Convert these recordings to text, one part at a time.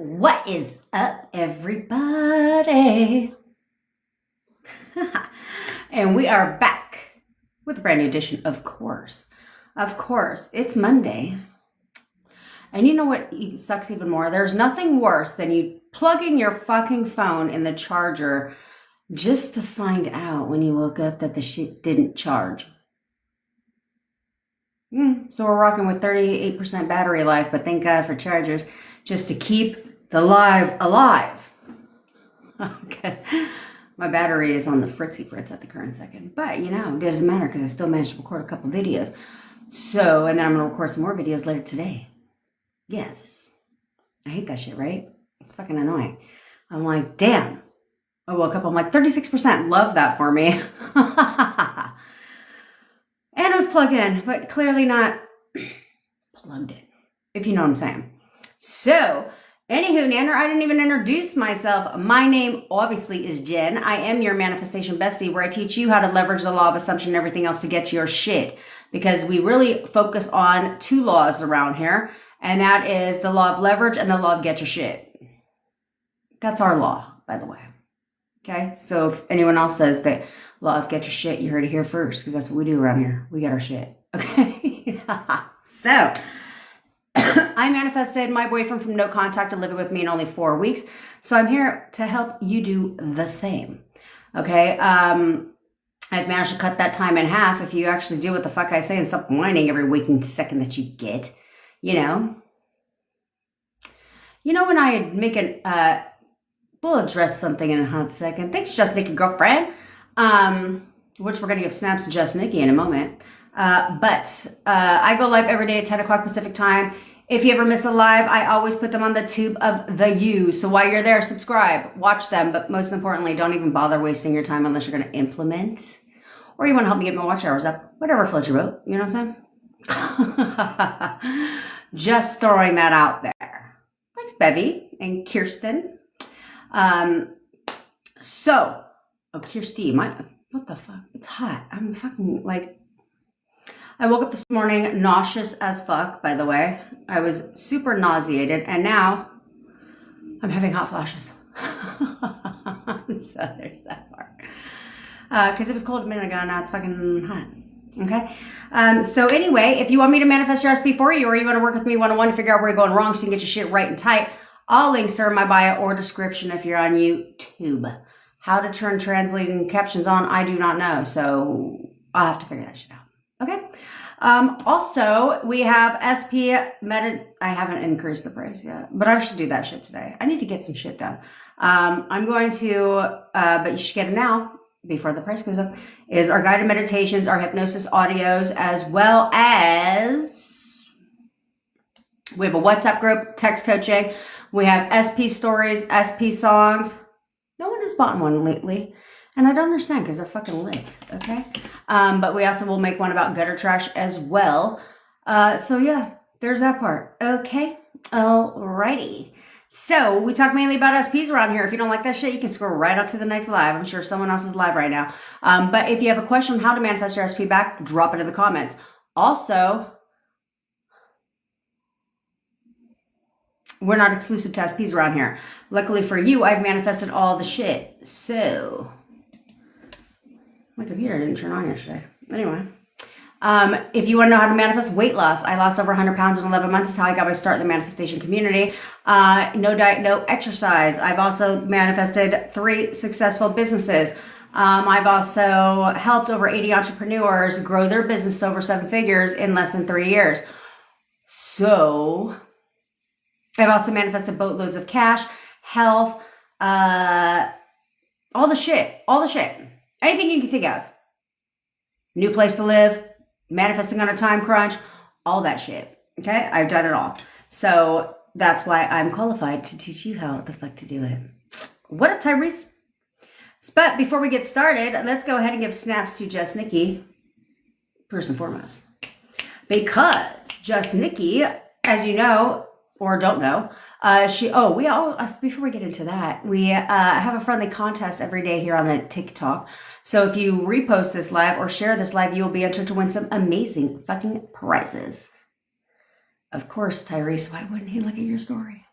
What is up, everybody? And we are back with a brand new edition, of course. Of course, it's Monday. And you know what sucks even more? There's nothing worse than you plugging your fucking phone in the charger just to find out when you woke up that the shit didn't charge. So we're rocking with 38% battery life, but thank God for chargers just to keep the live alive. Because my battery is on the fritzy fritz at the current second. But, you know, it doesn't matter because I still managed to record a couple videos. So, and then I'm going to record some more videos later today. Yes. I hate that shit, right? It's fucking annoying. I'm like, damn. I woke up, I'm like, 36%. Love that for me. And it was plugged in, but clearly not plugged in, if you know what I'm saying. So, anywho, Nanner, I didn't even introduce myself. My name, obviously, is Jen. I am your manifestation bestie, where I teach you how to leverage the law of assumption and everything else to get your shit. Because we really focus on two laws around here, and that is the law of leverage and the law of get your shit. That's our law, by the way. Okay, so if anyone else says that law of get your shit, you heard it here first, because that's what we do around here. We get our shit. Okay, so I manifested my boyfriend from no contact to living with me in only 4 weeks. So I'm here to help you do the same. Okay, I've managed to cut that time in half if you actually do what the fuck I say and stop whining every waking second that you get. You know when I make an we'll address something in a hot second. Thanks, Just Nikki girlfriend. Which we're going to give snaps to Just Nikki in a moment. But I go live every day at 10 o'clock Pacific time. If you ever miss a live, I always put them on the tube of the U. So while you're there, subscribe, watch them. But most importantly, don't even bother wasting your time unless you're going to implement. Or you want to help me get my watch hours up. Whatever floats your boat. You know what I'm saying? Just throwing that out there. Thanks, Bevy and Kirsten. Kirsty, what the fuck? It's hot. I'm fucking I woke up this morning nauseous as fuck, by the way. I was super nauseated, and now I'm having hot flashes. So there's that part. Because it was cold a minute ago, now it's fucking hot. Okay? So anyway, if you want me to manifest your SP for you, or you want to work with me one-on-one to figure out where you're going wrong so you can get your shit right and tight, all links are in my bio or description if you're on YouTube. How to turn translating captions on, I do not know. So I'll have to figure that shit out. Okay? Also, we have SP I haven't increased the price yet, but I should do that shit today. I need to get some shit done. I'm going to, but you should get it now before the price goes up, is our guided meditations, our hypnosis audios, as well as we have a WhatsApp group, text coaching. We have SP stories, SP songs. No one has bought one lately. And I don't understand because they're fucking lit. Okay. But we also will make one about gutter trash as well. So yeah, there's that part. Okay. Alrighty. So we talk mainly about SPs around here. If you don't like that shit, you can scroll right up to the next live. I'm sure someone else is live right now. But if you have a question on how to manifest your SP back, drop it in the comments. Also, we're not exclusive to SPs around here. Luckily for you, I've manifested all the shit. So, my computer didn't turn on yesterday. Anyway, if you want to know how to manifest weight loss, I lost over 100 pounds in 11 months. That's how I got my start in the manifestation community. No diet, no exercise. I've also manifested 3 successful businesses. I've also helped over 80 entrepreneurs grow their business to over 7 figures in less than 3 years. So I've also manifested boatloads of cash, health, all the shit. Anything you can think of. New place to live, manifesting on a time crunch, all that shit. Okay? I've done it all. So that's why I'm qualified to teach you how the fuck to do it. What up, Tyrese? But before we get started, let's go ahead and give snaps to Just Nikki, first and foremost. Because Just Nikki, as you know, or don't know, before we get into that, we have a friendly contest every day here on the TikTok. So if you repost this live or share this live, you will be entered to win some amazing fucking prizes. Of course, Tyrese, why wouldn't he look at your story?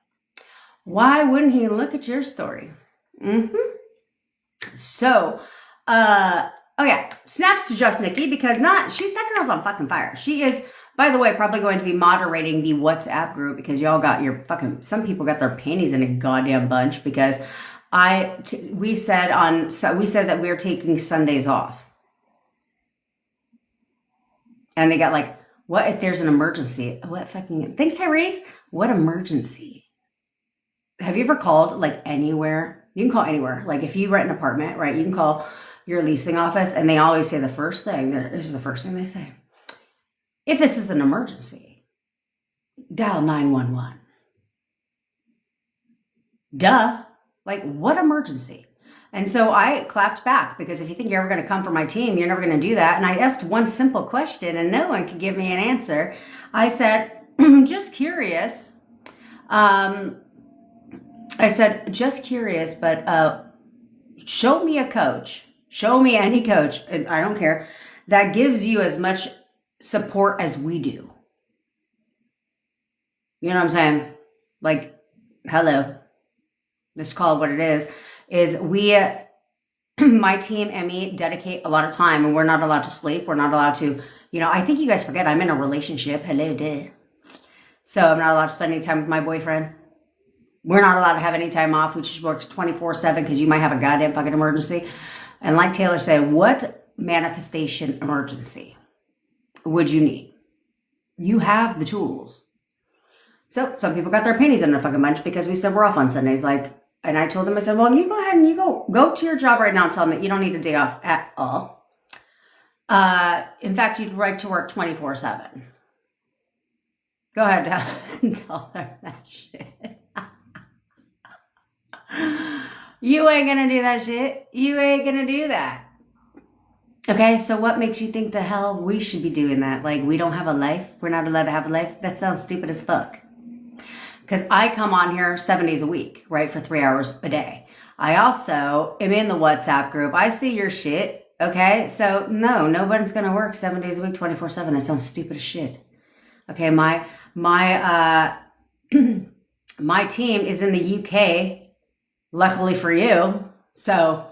Why wouldn't he look at your story? So, oh yeah, snaps to Just Nikki because that girl's on fucking fire. She is, by the way, probably going to be moderating the WhatsApp group because y'all got your fucking, some people got their panties in a goddamn bunch because we said that we are taking Sundays off. And they got like, what if there's an emergency? What fucking, thanks Tyrese. What emergency? Have you ever called like anywhere? You can call anywhere. Like if you rent an apartment, right? You can call your leasing office and they always say the first thing, this is the first thing they say. If this is an emergency, dial 911. Duh. Like what emergency? And so I clapped back because if you think you're ever going to come for my team, you're never going to do that. And I asked one simple question and no one could give me an answer. I said, just curious. I said, just curious, but show me a coach. Show me any coach, and I don't care, that gives you as much support as we do. You know what I'm saying? Like, hello. Let's call it what it is we, my team and me dedicate a lot of time and we're not allowed to sleep. We're not allowed to, I think you guys forget I'm in a relationship. Hello, duh. So I'm not allowed to spend any time with my boyfriend. We're not allowed to have any time off. We just work 24/7 because you might have a goddamn fucking emergency. And like Taylor said, what manifestation emergency would you need? You have the tools. So some people got their panties in a fucking bunch because we said we're off on Sundays. And I told them, I said, well, you go ahead and you go to your job right now and tell them that you don't need a day off at all. In fact, you'd right to work 24/7. Go ahead and tell them that shit. You ain't gonna do that shit. You ain't gonna do that. Okay, so what makes you think the hell we should be doing that? Like, we don't have a life? We're not allowed to have a life? That sounds stupid as fuck. Because I come on here 7 days a week, right, for 3 hours a day. I also am in the WhatsApp group. I see your shit, okay? So, no, nobody's gonna work 7 days a week, 24/7. That sounds stupid as shit. Okay, my team is in the UK. Luckily for you. So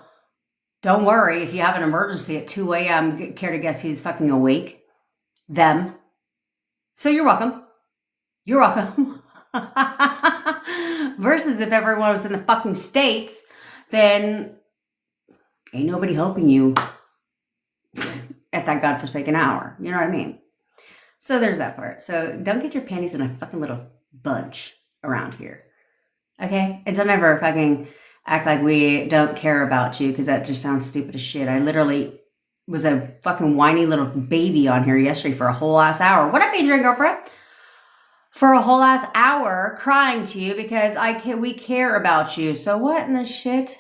don't worry if you have an emergency at 2 a.m. Care to guess who's fucking awake? Them. So you're welcome. You're welcome. Versus if everyone was in the fucking States, then ain't nobody helping you at that godforsaken hour. You know what I mean? So there's that part. So don't get your panties in a fucking little bunch around here. Okay? And don't ever fucking act like we don't care about you because that just sounds stupid as shit. I literally was a fucking whiny little baby on here yesterday for a whole ass hour. What up, Adrian, girlfriend? For a whole ass hour crying to you because we care about you. So what in the shit?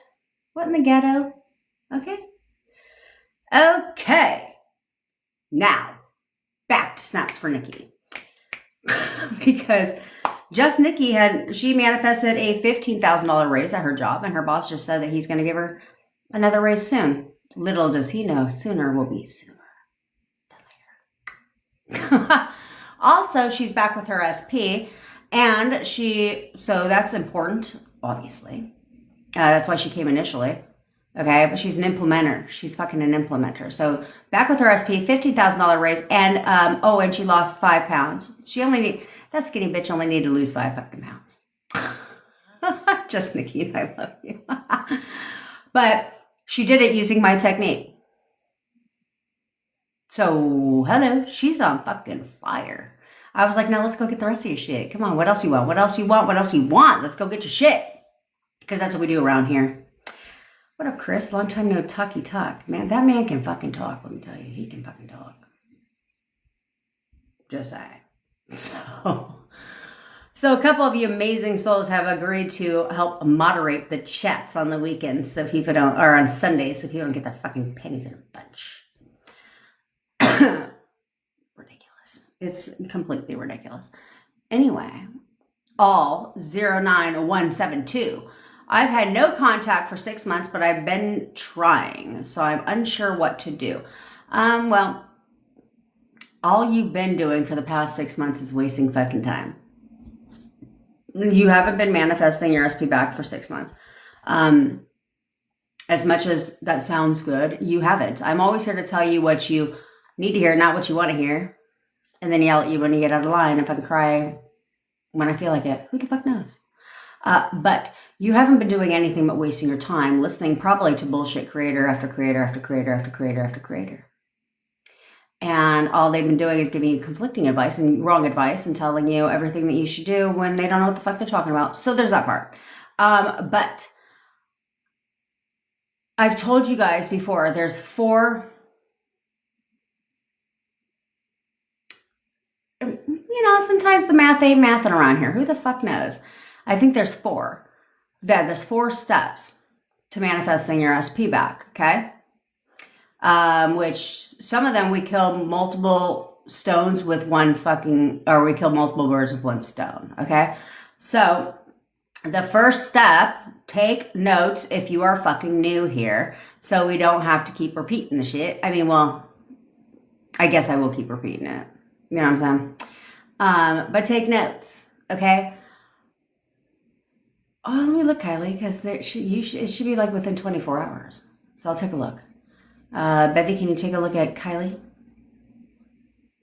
What in the ghetto? Okay? Okay. Now, back to snaps for Nikki. Because Just Nikki she manifested a $15,000 raise at her job, and her boss just said that he's going to give her another raise soon. Little does he know, sooner will be sooner than later. Also, she's back with her SP, and so that's important, obviously. That's why she came initially. Okay, but she's an implementer. She's fucking an implementer. So back with her SP, $15,000 raise, and and she lost 5 pounds. That skinny bitch only needed to lose 5 fucking pounds. Just Nikki, I love you. But she did it using my technique. So, hello, she's on fucking fire. I was like, now let's go get the rest of your shit. Come on, what else you want? What else you want? What else you want? Let's go get your shit. Because that's what we do around here. What up, Chris? Long time no talky talk. Man, that man can fucking talk, let me tell you. He can fucking talk. Just saying. So a couple of you amazing souls have agreed to help moderate the chats on the weekends so people don't, or on Sundays so people don't get their fucking pennies in a bunch. Ridiculous. It's completely ridiculous. Anyway, all 09172. I've had no contact for 6 months, but I've been trying, so I'm unsure what to do. Well, all you've been doing for the past 6 months is wasting fucking time. You haven't been manifesting your SP back for 6 months. As much as that sounds good, you haven't. I'm always here to tell you what you need to hear, not what you want to hear, and then yell at you when you get out of line. If I can cry when I feel like it, who the fuck knows? But you haven't been doing anything but wasting your time listening probably to bullshit creator after creator after creator after creator after creator. And all they've been doing is giving you conflicting advice and wrong advice and telling you everything that you should do when they don't know what the fuck they're talking about. So there's that part. But I've told you guys before, there's 4, sometimes the math ain't mathing around here. Who the fuck knows? I think there's 4. There's 4 steps to manifesting your SP back, okay? Which some of them we kill multiple stones with we kill multiple birds with one stone, okay? So the first step, take notes if you are fucking new here, so we don't have to keep repeating the shit. I mean, well, I guess I will keep repeating it. You know what I'm saying? But take notes, okay? Oh, let me look, Kylie, because it should be like within 24 hours. So I'll take a look. Bevy, can you take a look at Kylie?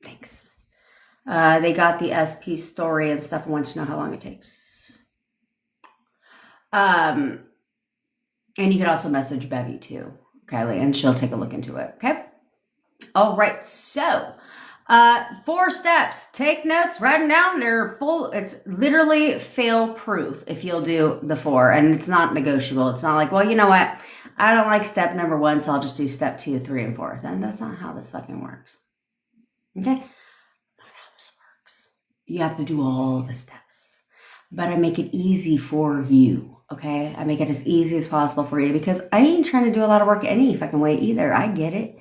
Thanks. They got the SP story and stuff and want to know how long it takes. And you can also message Bevy too, Kylie, and she'll take a look into it, okay? All right, so 4 steps. Take notes, write them down. They're full. It's literally fail proof if you'll do the 4, and it's not negotiable. It's not like, well, you know what? I don't like step number 1, so I'll just do step 2, 3, and 4. Then that's not how this fucking works. Okay? Not how this works. You have to do all the steps. But I make it easy for you, okay? I make it as easy as possible for you because I ain't trying to do a lot of work any fucking way either. I get it.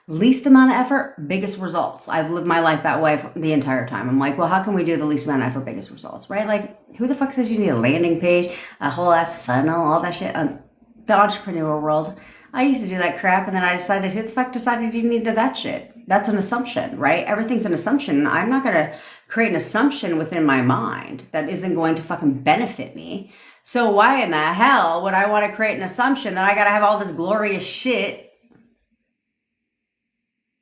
Least amount of effort, biggest results. I've lived my life that way the entire time. I'm like, well, how can we do the least amount of effort, biggest results, right? Like, who the fuck says you need a landing page, a whole ass funnel, all that shit? The entrepreneur world, I used to do that crap, and then I decided, who the fuck decided you needed that shit? That's an assumption, right? Everything's an assumption. I'm not going to create an assumption within my mind that isn't going to fucking benefit me. So why in the hell would I want to create an assumption that I got to have all this glorious shit?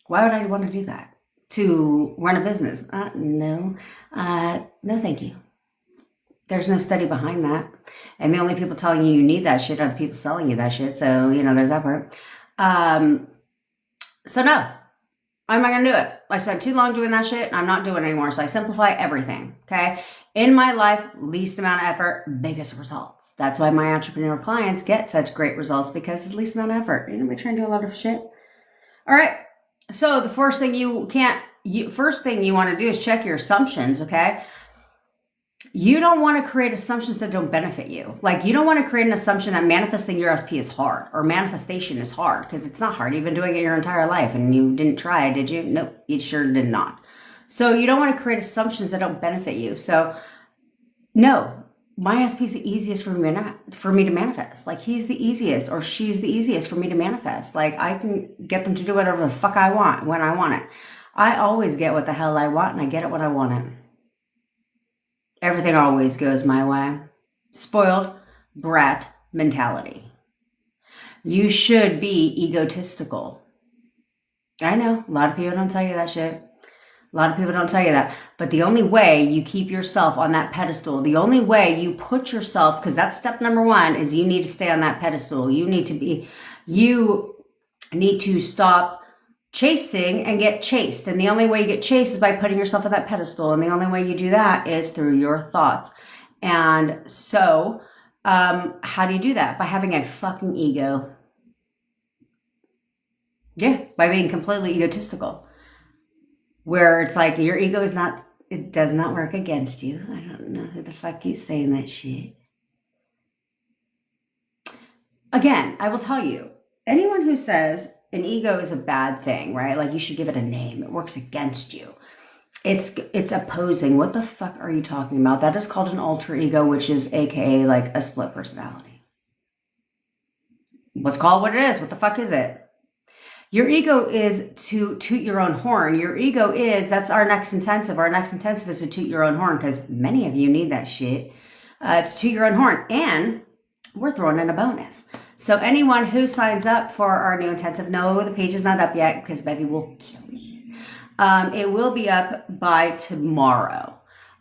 Why would I want to do that? To run a business? No, thank you. There's no study behind that. And the only people telling you need that shit are the people selling you that shit. So, there's that part. So no, I'm not going to do it. I spent too long doing that shit. I'm not doing it anymore. So I simplify everything. Okay. In my life, least amount of effort, biggest results. That's why my entrepreneur clients get such great results, because it's least amount of effort. We try and do a lot of shit. All right. So the first thing you want to do is check your assumptions. Okay. You don't want to create assumptions that don't benefit you. Like, you don't want to create an assumption that manifesting your SP is hard, or manifestation is hard, because it's not hard. You've been doing it your entire life and you didn't try, did you? Nope, you sure did not. So you don't want to create assumptions that don't benefit you. So no, my SP is the easiest for me to manifest. Like, he's the easiest, or she's the easiest for me to manifest. Like, I can get them to do whatever the fuck I want when I want it. I always get what the hell I want, and I get it when I want it. Everything always goes my way. Spoiled brat mentality. You should be egotistical. I know, a lot of people don't tell you that shit. A lot of people don't tell you that. But the only way you keep yourself on that pedestal, the only way you put yourself, because that's step number 1, is you need to stay on that pedestal. You need to stop chasing and get chased. And the only way you get chased is by putting yourself on that pedestal. And the only way you do that is through your thoughts. And so, how do you do that? By having a fucking ego. Yeah, by being completely egotistical. Where it's like, your ego it does not work against you. I don't know who the fuck is saying that shit. Again, I will tell you, anyone who says an ego is a bad thing, right? Like, you should give it a name. It works against you. It's opposing. What the fuck are you talking about? That is called an alter ego, which is AKA like a split personality. Let's call it what it is. What the fuck is it? Your ego is to toot your own horn. Your ego is, that's our next intensive. Our next intensive is to toot your own horn because many of you need that shit. To toot your own horn. And we're throwing in a bonus. So anyone who signs up for our new intensive, no, the page is not up yet because Bevy will kill me. It will be up by tomorrow.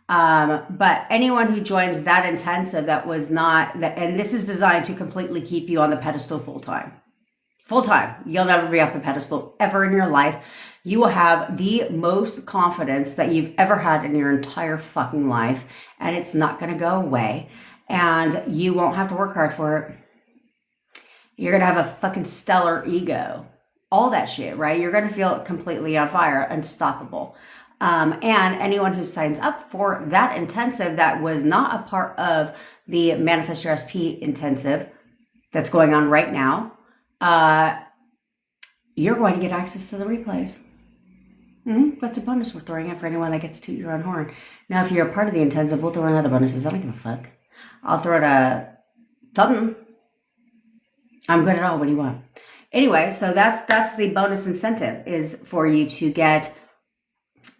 But anyone who joins that intensive that was not, and this is designed to completely keep you on the pedestal full time. Full time. You'll never be off the pedestal ever in your life. You will have the most confidence that you've ever had in your entire fucking life. And it's not going to go away. And you won't have to work hard for it. You're going to have a fucking stellar ego. All that shit, right? You're going to feel completely on fire, unstoppable. And anyone who signs up for that intensive that was not a part of the Manifest Your SP intensive that's going on right now, you're going to get access to the replays. That's a bonus we're throwing in for anyone that gets to your own horn. Now, if you're a part of the intensive, we'll throw in other bonuses. I don't give a fuck. I'll throw in something. I'm good at all. What do you want? Anyway, so that's the bonus incentive is for you to get.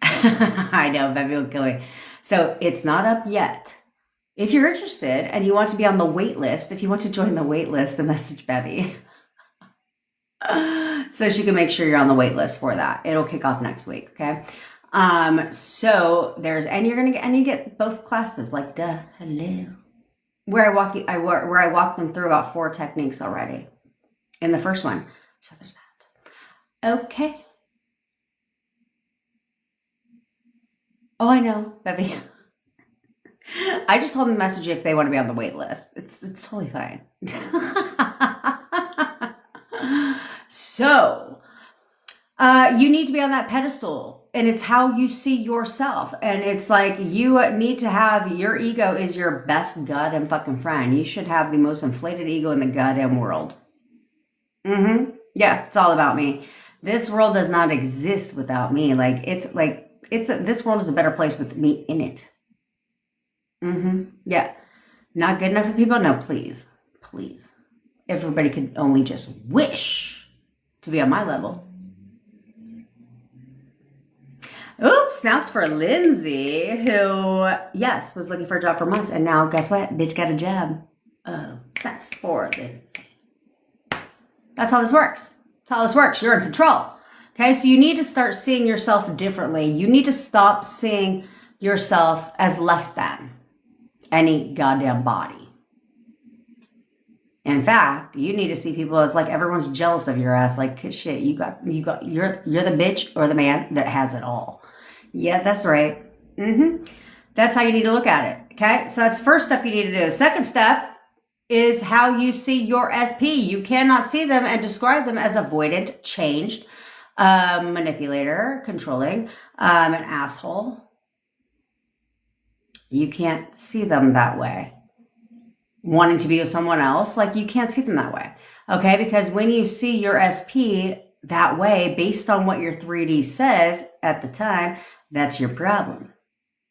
I know, Bevy will kill me. So it's not up yet. If you're interested and you want to be on the wait list, if you want to join the wait list, the message Bevy. So she can make sure you're on the wait list for that. It'll kick off next week, okay? So there's, and you're gonna get, and you get both classes, like hello, where I walk them through about 4 techniques already in the first one. So there's that. Okay. Oh, I know, Bevy. I just told them to message you if they want to be on the wait list. It's totally fine. So, you need to be on that pedestal, and it's how you see yourself. And it's like you need to have, your ego is your best goddamn fucking friend. You should have the most inflated ego in the goddamn world. Yeah, it's all about me. This world does not exist without me. This world is a better place with me in it. Yeah. Not good enough for people? No, please. Please. Everybody could only just wish to be on my level. Oops, snaps for Lindsay, who, yes, was looking for a job for months. And now, guess what? Bitch got a job. Oh, snaps for Lindsay. That's how this works. That's how this works. You're in control. Okay, so you need to start seeing yourself differently. You need to stop seeing yourself as less than any goddamn body. In fact, you need to see people as like everyone's jealous of your ass. Like, shit, you're the bitch or the man that has it all. Yeah, that's right. That's how you need to look at it. Okay, so that's the first step you need to do. The second step is how you see your SP. You cannot see them and describe them as avoidant, changed, manipulator, controlling, an asshole. You can't see them that way. Wanting to be with someone else, like you can't see them that way. Okay, because when you see your SP that way, based on what your 3D says at the time, that's your problem.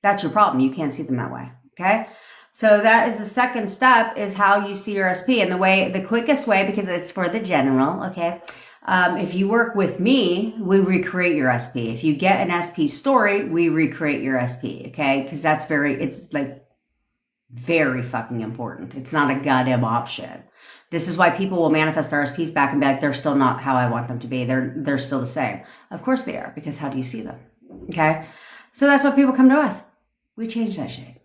That's your problem. You can't see them that way. Okay, so that is the second step, is how you see your SP. And the quickest way, because it's for the general, okay, if you work with me, we recreate your SP. If you get an SP story, we recreate your SP, okay? Because it's like very fucking important. It's not a goddamn option. This is why people will manifest their SPs back and be like, they're still not how I want them to be. They're still the same. Of course they are, because how do you see them? Okay? So that's why people come to us. We change that shit.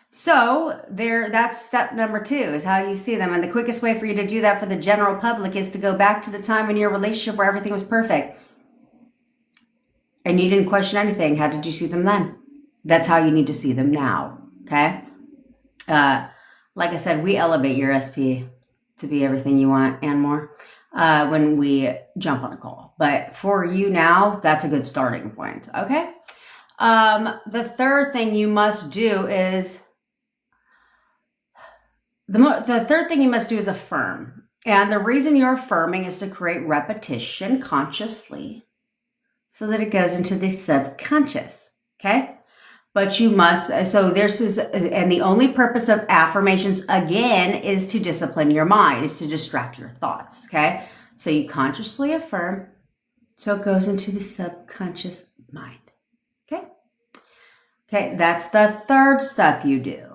So that's step number 2, is how you see them. And the quickest way for you to do that for the general public is to go back to the time in your relationship where everything was perfect. And you didn't question anything. How did you see them then? That's how you need to see them now. Okay? Like I said, we elevate your SP to be everything you want and more when we jump on a call. But for you now, that's a good starting point. Okay? The third thing you must do is the third thing you must do is affirm. And the reason you're affirming is to create repetition consciously so that it goes into the subconscious. Okay? But you must, and the only purpose of affirmations, again, is to discipline your mind, is to distract your thoughts. Okay? So you consciously affirm, so it goes into the subconscious mind. Okay? Okay, that's the third step you do.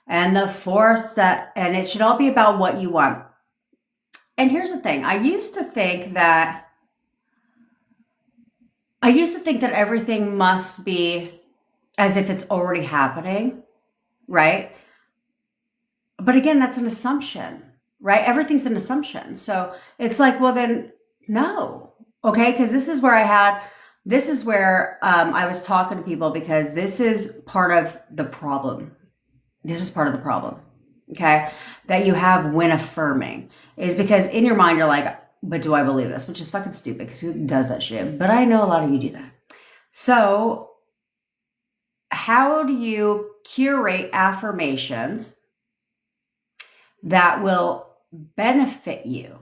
And the fourth step, and it should all be about what you want. And here's the thing. I used to think that everything must be as if it's already happening, right? But again, that's an assumption, right? Everything's an assumption. So it's like, well, then no. Okay. Because this is where I was talking to people, because this is part of the problem. Okay. That you have when affirming is because in your mind, you're like, but do I believe this? Which is fucking stupid, because who does that shit? But I know a lot of you do that. So how do you curate affirmations that will benefit you?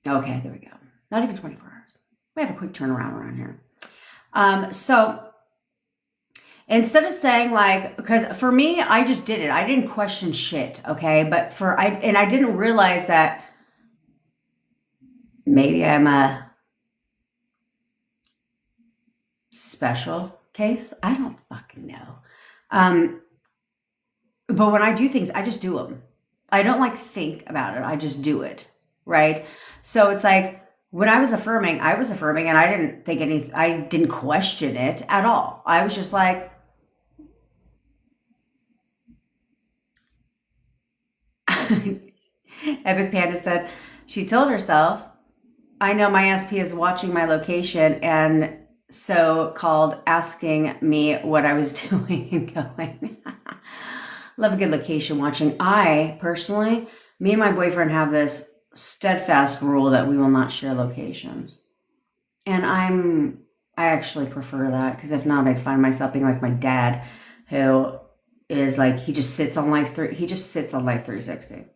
Okay, there we go. Not even 24 hours. We have a quick turnaround around here. So instead of saying like, because for me, I just did it. I didn't question shit, okay? But I didn't realize that maybe I'm a special case. I don't fucking know. But when I do things, I just do them. I don't like think about it. I just do it, right? So it's like, when I was affirming, and I didn't think I didn't question it at all. I was just like, Epic Panda said, she told herself, I know my SP is watching my location and so called asking me what I was doing and going. Love a good location watching. I personally, me and my boyfriend have this steadfast rule that we will not share locations. And I actually prefer that, because if not, I'd find myself being like my dad, who is like, he just sits on Life 360.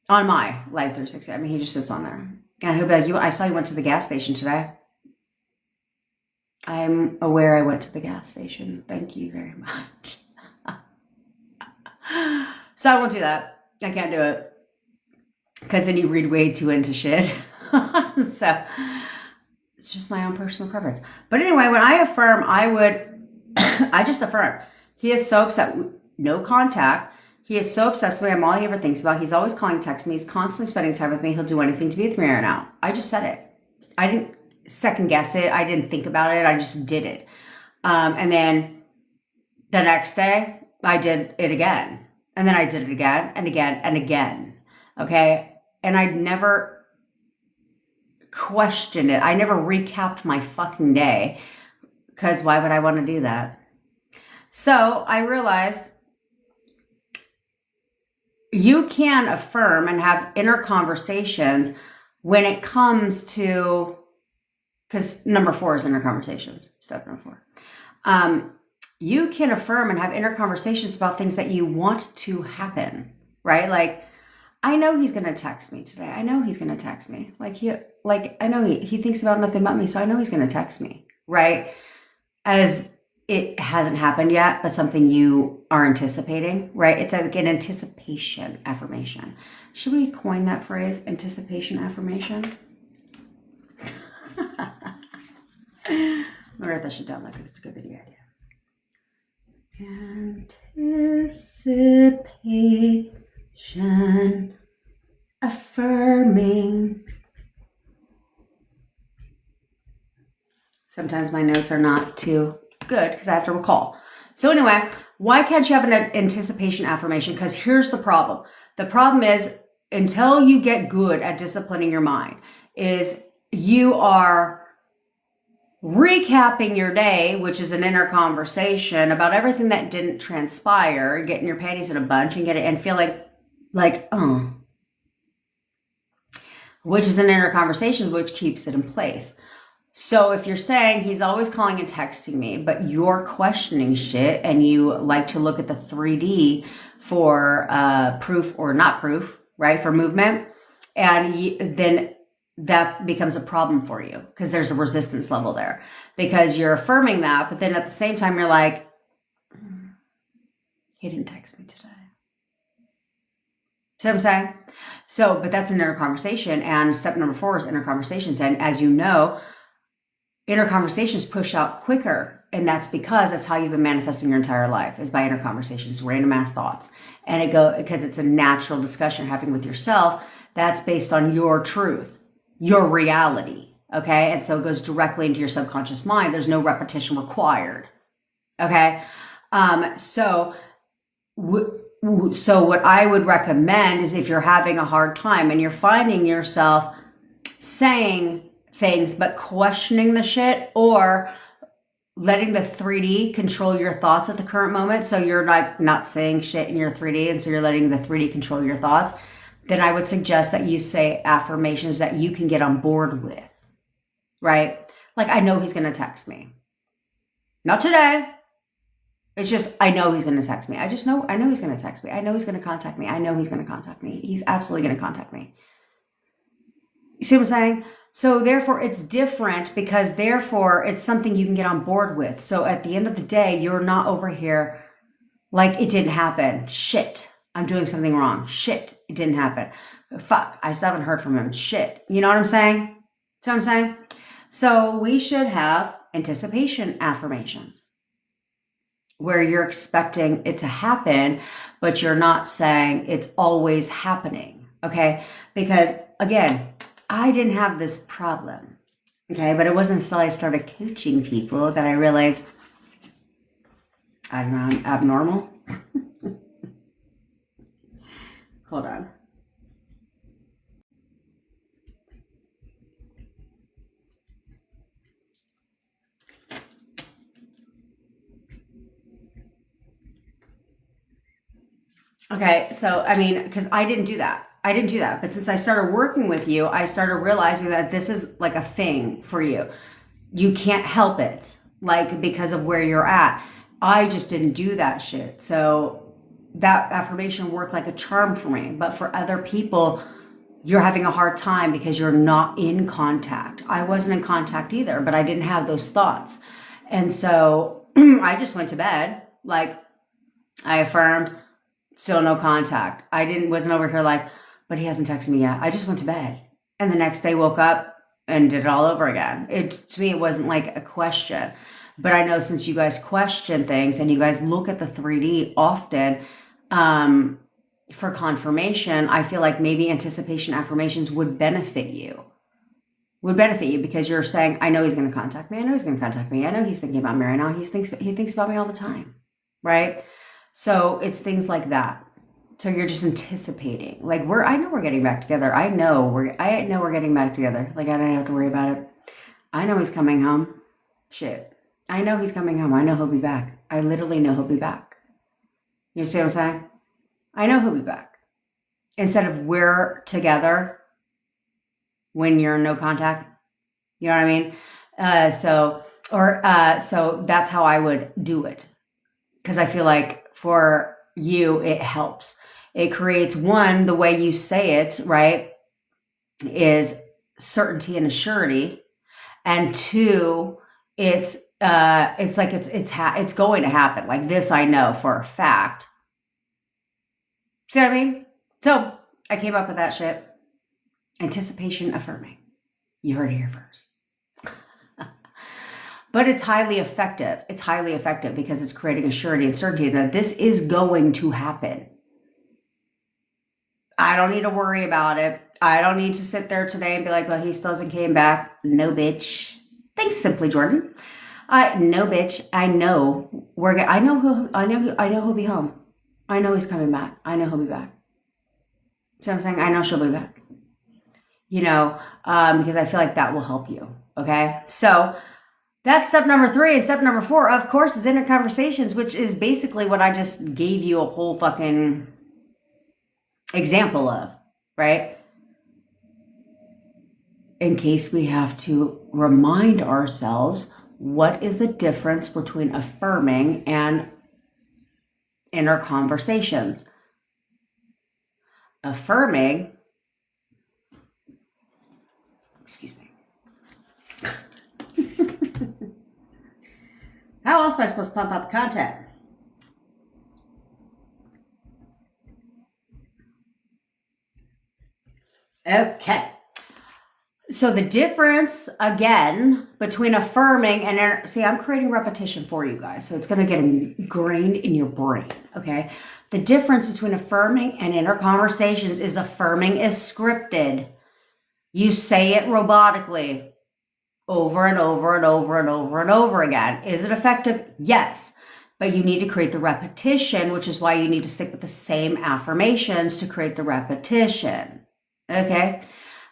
On my Life 360. I mean, he just sits on there. And he'll be like, I saw you went to the gas station today. I'm aware I went to the gas station. Thank you very much. So I won't do that. I can't do it. Because then you read way too into shit. So it's just my own personal preference. But anyway, when I affirm, I just affirm. He is so upset. No contact. He is so obsessed with me. I'm all he ever thinks about. He's always calling, texting me. He's constantly spending time with me. He'll do anything to be with me right now. I just said it. I didn't second guess it. I didn't think about it. I just did it. And then the next day, I did it again. And then I did it again and again and again. Okay? And I never questioned it. I never recapped my fucking day, because why would I want to do that? So I realized you can affirm and have inner conversations when it comes to, because number 4 is inner conversations, step number 4. You can affirm and have inner conversations about things that you want to happen, right? Like, I know he's going to text me today. I know he's going to text me. I know he thinks about nothing but me. So I know he's going to text me, right? As it hasn't happened yet, but something you are anticipating, right? It's like an anticipation affirmation. Should we coin that phrase, anticipation affirmation? I'm going to write that shit down because it's a good video idea. Anticipation affirming. Sometimes my notes are not too good because I have to recall. So anyway, why can't you have an anticipation affirmation? Because here's the problem. The problem is, until you get good at disciplining your mind, is you are recapping your day, which is an inner conversation about everything that didn't transpire, getting your panties in a bunch and feel like, oh, which is an inner conversation, which keeps it in place. So if you're saying he's always calling and texting me, but you're questioning shit and you like to look at the 3D for proof or not proof, right, for movement, and then that becomes a problem for you because there's a resistance level there because you're affirming that, but then at the same time you're like, he didn't text me today. See what I'm saying? So, but that's an inner conversation. And step number 4 is inner conversations. And as you know, inner conversations push out quicker. And that's because that's how you've been manifesting your entire life, is by inner conversations, random ass thoughts. And because it's a natural discussion you're having with yourself that's based on your truth, your reality. Okay. And so it goes directly into your subconscious mind. There's no repetition required. Okay. So what I would recommend is, if you're having a hard time and you're finding yourself saying things but questioning the shit, or letting the 3D control your thoughts at the current moment, so you're like not saying shit in your 3D, and so you're letting the 3D control your thoughts, then I would suggest that you say affirmations that you can get on board with, right? Like, I know he's going to text me. Not today. It's just, I know he's going to text me. I know he's going to text me. I know he's going to contact me. I know he's going to contact me. He's absolutely going to contact me. You see what I'm saying? So therefore it's different, because therefore it's something you can get on board with. So at the end of the day, you're not over here like, it didn't happen. Shit, I'm doing something wrong. Shit, it didn't happen. Fuck, I still haven't heard from him. Shit. You know what I'm saying? See what I'm saying? So we should have anticipation affirmations, where you're expecting it to happen, but you're not saying it's always happening. Okay? Because again, I didn't have this problem. Okay? But it wasn't until I started coaching people that I realized, I don't know, I'm abnormal. Hold on. Okay, so I mean, because I didn't do that. But since I started working with you, I started realizing that this is like a thing for you. You can't help it, like, because of where you're at. I just didn't do that shit. So that affirmation worked like a charm for me. But for other people, you're having a hard time because you're not in contact. I wasn't in contact either, but I didn't have those thoughts. And so I just went to bed, like, I affirmed, still no contact. Wasn't over here like, but he hasn't texted me yet. I just went to bed. And the next day woke up and did it all over again. To me, it wasn't like a question. But I know, since you guys question things and you guys look at the 3D often for confirmation, I feel like maybe anticipation affirmations would benefit you. Because you're saying, I know he's going to contact me. I know he's going to contact me. I know he's thinking about me right now. He thinks about me all the time. Right? So it's things like that. So you're just anticipating. Like, I know we're getting back together. I know we're getting back together. Like, I don't have to worry about it. I know he's coming home. Shit. I know he's coming home. I know he'll be back. I literally know he'll be back. You see what I'm saying? I know he'll be back. Instead of we're together when you're in no contact. You know what I mean? So that's how I would do it. Because I feel like for you, it helps. It creates, one, the way you say it, right, is certainty and a surety. And two, it's like it's going to happen. Like, this I know for a fact. See what I mean? So I came up with that shit. Anticipation affirming. You heard it here first. But it's highly effective. It's highly effective because it's creating a surety and certainty that this is going to happen. I don't need to worry about it. I don't need to sit there today and be like, well, he still hasn't came back. No, bitch. Thanks, Simply Jordan. No, bitch. I know he'll be home. I know he's coming back. I know he'll be back. So I'm saying, I know she'll be back. Because I feel like that will help you. Okay. So that's step number 3. And step number 4, of course, is inner conversations, which is basically what I just gave you a whole fucking example of, right? In case we have to remind ourselves, what is the difference between affirming and inner conversations? Affirming, excuse me. How else am I supposed to pump up the content? Okay. So the difference, again, between affirming and see, I'm creating repetition for you guys, so it's going to get ingrained in your brain, okay? The difference between affirming and inner conversations is affirming is scripted. You say it robotically over and over and over and over and over again. Is it effective? Yes. But you need to create the repetition, which is why you need to stick with the same affirmations to create the repetition, okay?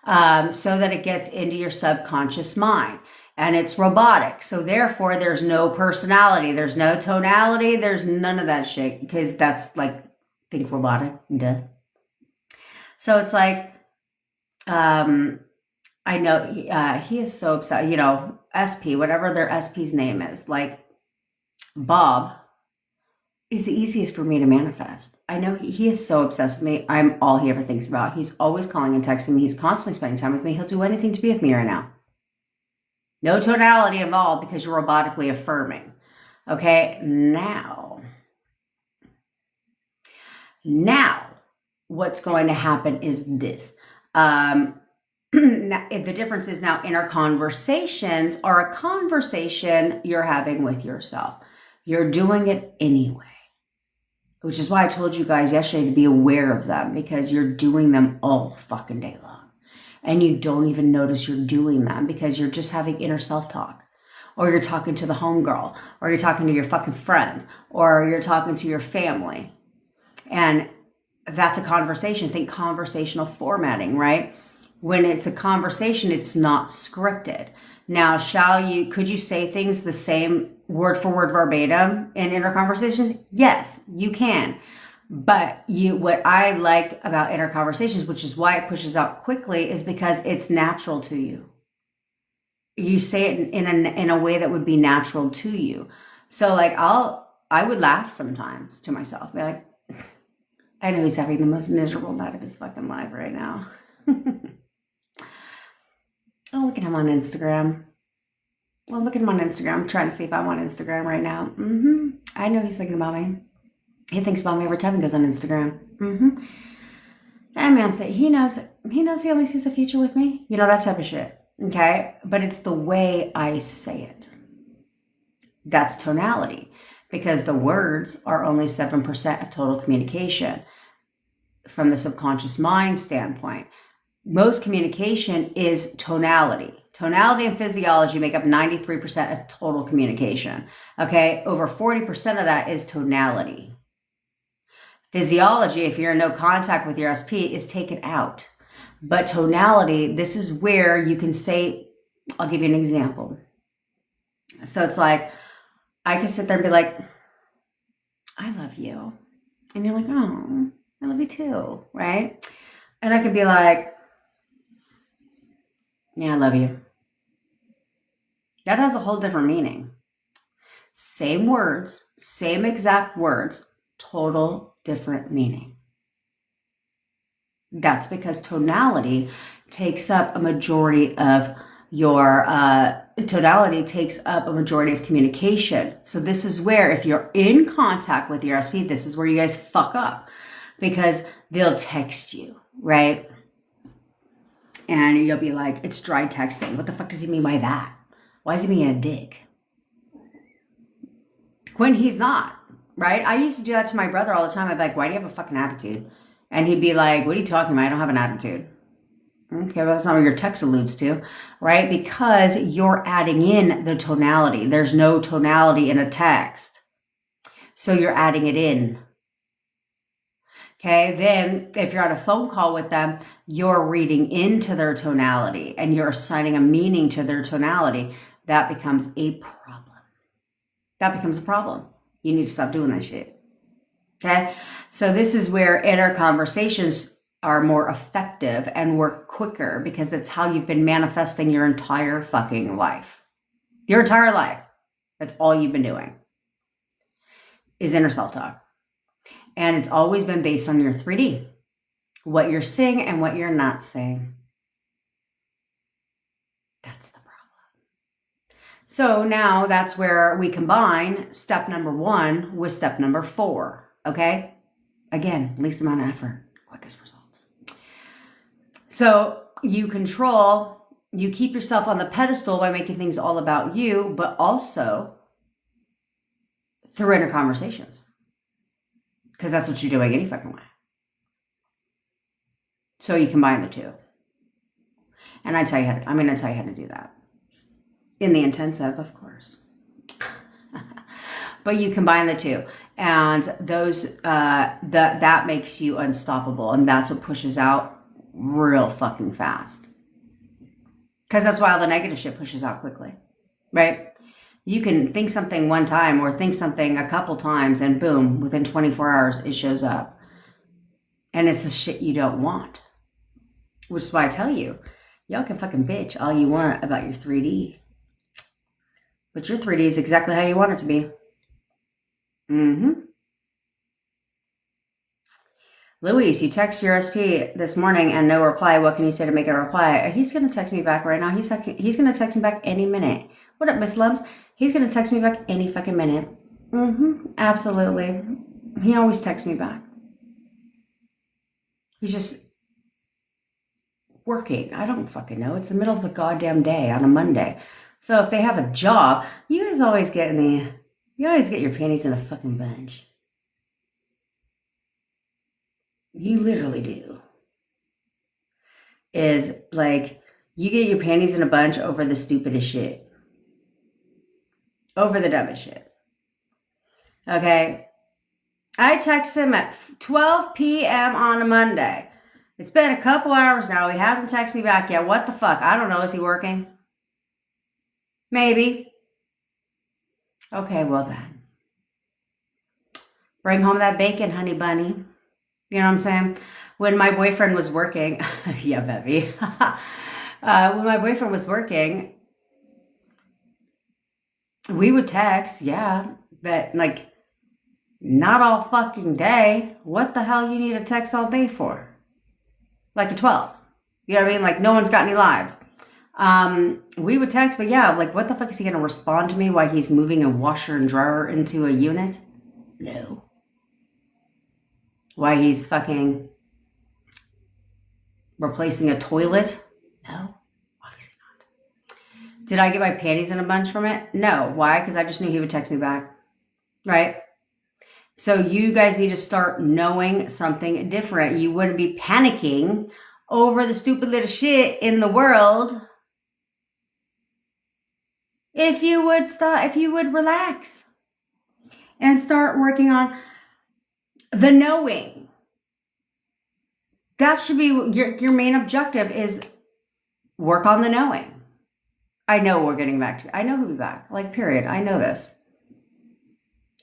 So that it gets into your subconscious mind. And it's robotic. So therefore, there's no personality. There's no tonality. There's none of that shit. Because that's like, think robotic. Duh. So it's like, I know he is so upset. You know, SP, whatever their SP's name is. Like, Bob is the easiest for me to manifest. I know he is so obsessed with me. I'm all he ever thinks about. He's always calling and texting me. He's constantly spending time with me. He'll do anything to be with me right now. No tonality involved because you're robotically affirming. Okay, now, what's going to happen is this. Now, the difference is now inner conversations are a conversation you're having with yourself. You're doing it anyway. Which is why I told you guys yesterday to be aware of them, because you're doing them all fucking day long. And you don't even notice you're doing them because you're just having inner self-talk. Or you're talking to the homegirl, or you're talking to your fucking friends, or you're talking to your family. And that's a conversation. Think conversational formatting, right? When it's a conversation, it's not scripted. Now, could you say things the same word for word verbatim in inner conversations? Yes, you can. But what I like about inner conversations, which is why it pushes out quickly, is because it's natural to you. You say it in a way that would be natural to you. So like I would laugh sometimes to myself. Be like, I know he's having the most miserable night of his fucking life right now. Oh, look at him on Instagram. Well, look at him on Instagram. I'm trying to see if I'm on Instagram right now. I know he's thinking about me. He thinks about me every time he goes on Instagram. And man, he knows he only sees a future with me. You know, that type of shit. Okay? But it's the way I say it. That's tonality. Because the words are only 7% of total communication from the subconscious mind standpoint. Most communication is tonality. Tonality and physiology make up 93% of total communication. Okay? Over 40% of that is tonality. Physiology, if you're in no contact with your SP, is taken out. But tonality, this is where you can say, I'll give you an example. So it's like, I can sit there and be like, I love you. And you're like, oh, I love you too, right? And I could be like, yeah, I love you. That has a whole different meaning. Same words, same exact words, total different meaning. That's because tonality takes up a majority of communication. So this is where, if you're in contact with your SP, this is where you guys fuck up, because they'll text you, right? And you'll be like, it's dry texting. What the fuck does he mean by that? Why is he being a dick? When he's not, right? I used to do that to my brother all the time. I'd be like, why do you have a fucking attitude? And he'd be like, what are you talking about? I don't have an attitude. Okay, well, that's not what your text alludes to, right? Because you're adding in the tonality. There's no tonality in a text. So you're adding it in. Okay, then if you're on a phone call with them, you're reading into their tonality and you're assigning a meaning to their tonality. That becomes a problem. That becomes a problem. You need to stop doing that shit. Okay, so this is where inner conversations are more effective and work quicker, because that's how you've been manifesting your entire fucking life. Your entire life. That's all you've been doing is inner self-talk. And it's always been based on your 3D. What you're saying and what you're not saying. That's the problem. So now that's where we combine step number 1 with step number 4. Okay? Again, least amount of effort, quickest results. So you keep yourself on the pedestal by making things all about you, but also through inner conversations. Because that's what you're doing any fucking way. So you combine the two. And I'm going to tell you how to do that. In the intensive, of course. But you combine the two. And those that makes you unstoppable. And that's what pushes out real fucking fast. Because that's why all the negative shit pushes out quickly. Right? You can think something one time or think something a couple times and boom, within 24 hours, it shows up. And it's the shit you don't want. Which is why I tell you, y'all can fucking bitch all you want about your 3D. But your 3D is exactly how you want it to be. Louise, you text your SP this morning and no reply. What can you say to make a reply? He's going to text me back right now. He's going to text me back any minute. What up, Miss Lums? He's going to text me back any fucking minute. Absolutely. He always texts me back. He's just working. I don't fucking know. It's the middle of the goddamn day on a Monday. So if they have a job, you guys always get your panties in a fucking bunch. You literally do. Is like, you get your panties in a bunch over the stupidest shit. Over the dumbest shit. Okay? I text him at 12 p.m. on a Monday. It's been a couple hours now. He hasn't texted me back yet. What the fuck? I don't know. Is he working? Maybe. Okay, well then. Bring home that bacon, honey bunny. You know what I'm saying? When my boyfriend was working, yeah, baby. When my boyfriend was working, we would text, yeah, but like not all fucking day. What the hell you need a text all day for? Like a 12. You know what I mean? Like no one's got any lives. We would text, but yeah, like what the fuck is he going to respond to me while he's moving a washer and dryer into a unit? No. Why he's fucking replacing a toilet? No, obviously not. Did I get my panties in a bunch from it? No. Why? Because I just knew he would text me back. Right? So you guys need to start knowing something different. You wouldn't be panicking over the stupid little shit in the world if you would relax and start working on the knowing. That should be your main objective, is work on the knowing. I know we're getting back to, I know he'll be back. Like, period. I know this.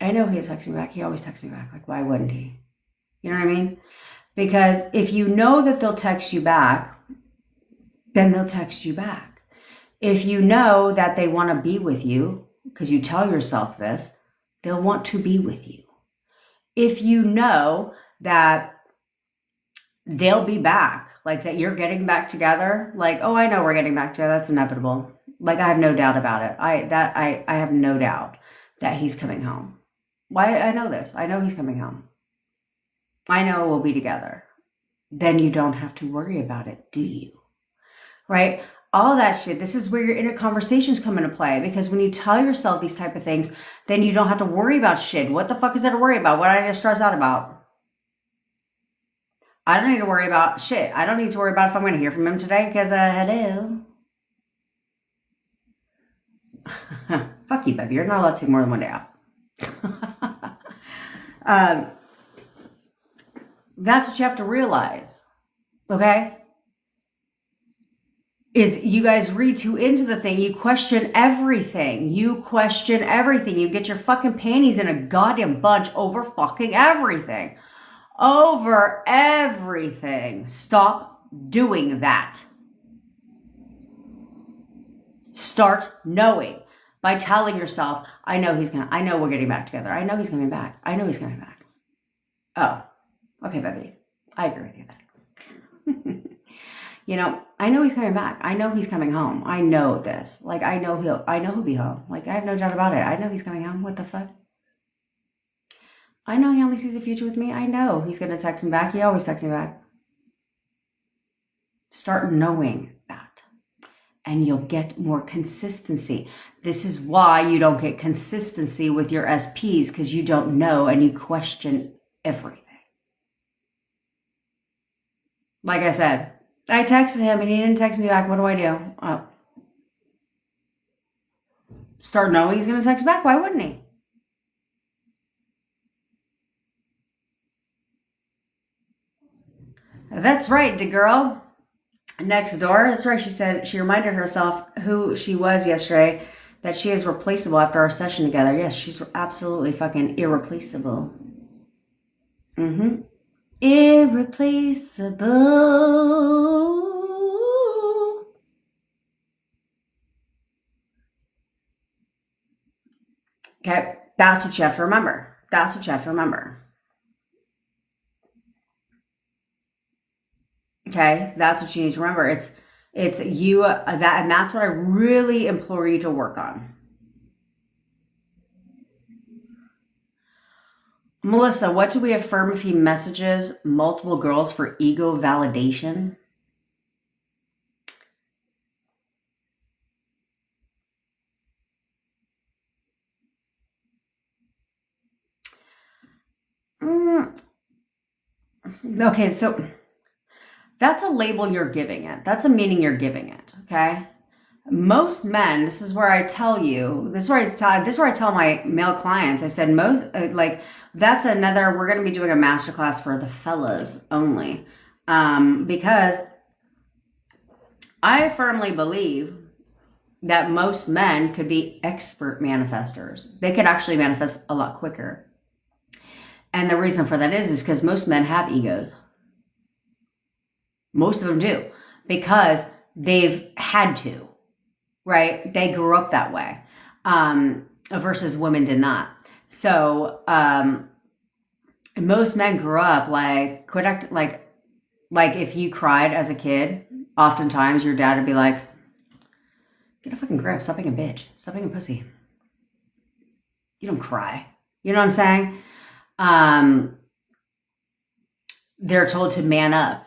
I know he'll text me back. He always texts me back. Like, why wouldn't he? You know what I mean? Because if you know that they'll text you back, then they'll text you back. If you know that they want to be with you, because you tell yourself this, they'll want to be with you. If you know that they'll be back, like that you're getting back together, like, oh, I know we're getting back together. That's inevitable. Like, I have no doubt about it. I have no doubt that he's coming home. Why? I know this. I know he's coming home. I know we'll be together. Then you don't have to worry about it, do you? Right? All that shit. This is where your inner conversations come into play, because when you tell yourself these type of things, then you don't have to worry about shit. What the fuck is there to worry about? What do I need to stress out about? I don't need to worry about shit. I don't need to worry about if I'm going to hear from him today, because hello. Fuck you, baby. You're not allowed to take more than one day off. That's what you have to realize. Okay? Is you guys read too into the thing. You question everything. You question everything. You get your fucking panties in a goddamn bunch over fucking everything. Over everything. Stop doing that. Start knowing by telling yourself, I know we're getting back together. I know he's coming back. I know he's coming back. Oh, okay, baby. I agree with you then. You know, I know he's coming back. I know he's coming home. I know this. Like, I know he'll be home. Like, I have no doubt about it. I know he's coming home. What the fuck? I know he only sees a future with me. I know he's going to text me back. He always texts me back. Start knowing that, and you'll get more consistency. This is why you don't get consistency with your SPs, because you don't know and you question everything. Like I said, I texted him and he didn't text me back. What do I do? Start knowing he's going to text back. Why wouldn't he? That's right, the girl next door. That's right. She said she reminded herself who she was yesterday, that she is replaceable after our session together. Yes, she's absolutely fucking irreplaceable. Irreplaceable. Okay, that's what you have to remember. That's what you have to remember. Okay, that's what you need to remember. It's you that, and that's what I really implore you to work on. Melissa, what do we affirm if he messages multiple girls for ego validation? Okay, so that's a label you're giving it. That's a meaning you're giving it. Okay. Most men, this is where I tell you, this is where I tell my male clients, I said that's another, we're going to be doing a masterclass for the fellas only. Because I firmly believe that most men could be expert manifestors. They could actually manifest a lot quicker. And the reason for that is because most men have egos. Most of them do, because they've had to, right? They grew up that way, versus women did not. So most men grew up like if you cried as a kid, oftentimes your dad would be like, "Get a fucking grip, stop being a bitch, stop being a pussy. You don't cry." You know what I'm saying? They're told to man up.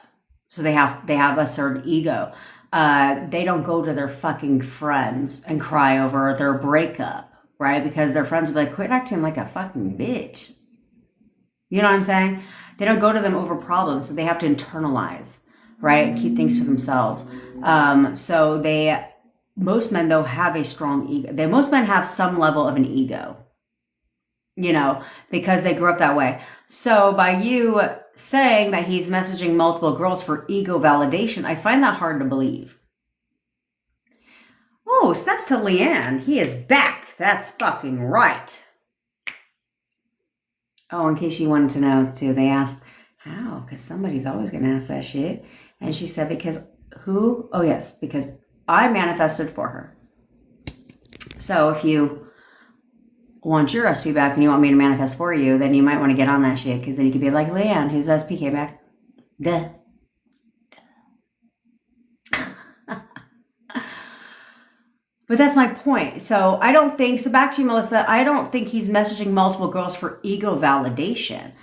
So they have a certain ego. They don't go to their fucking friends and cry over their breakup, right? Because their friends will be like, "Quit acting like a fucking bitch." You know what I'm saying? They don't go to them over problems, so they have to internalize, right? And keep things to themselves. So most men though have a strong ego. Most men have some level of an ego, because they grew up that way. So by you saying that he's messaging multiple girls for ego validation, I find that hard to believe. Oh, snaps to Leanne. He is back. That's fucking right. Oh, in case you wanted to know too, they asked how, because somebody's always going to ask that shit. And she said, because who? Oh, yes, because I manifested for her. So if you want your SP back and you want me to manifest for you, then you might want to get on that shit, because then you could be like, "Leanne, whose SP came back?" Duh. But that's my point. So back to you, Melissa, I don't think he's messaging multiple girls for ego validation.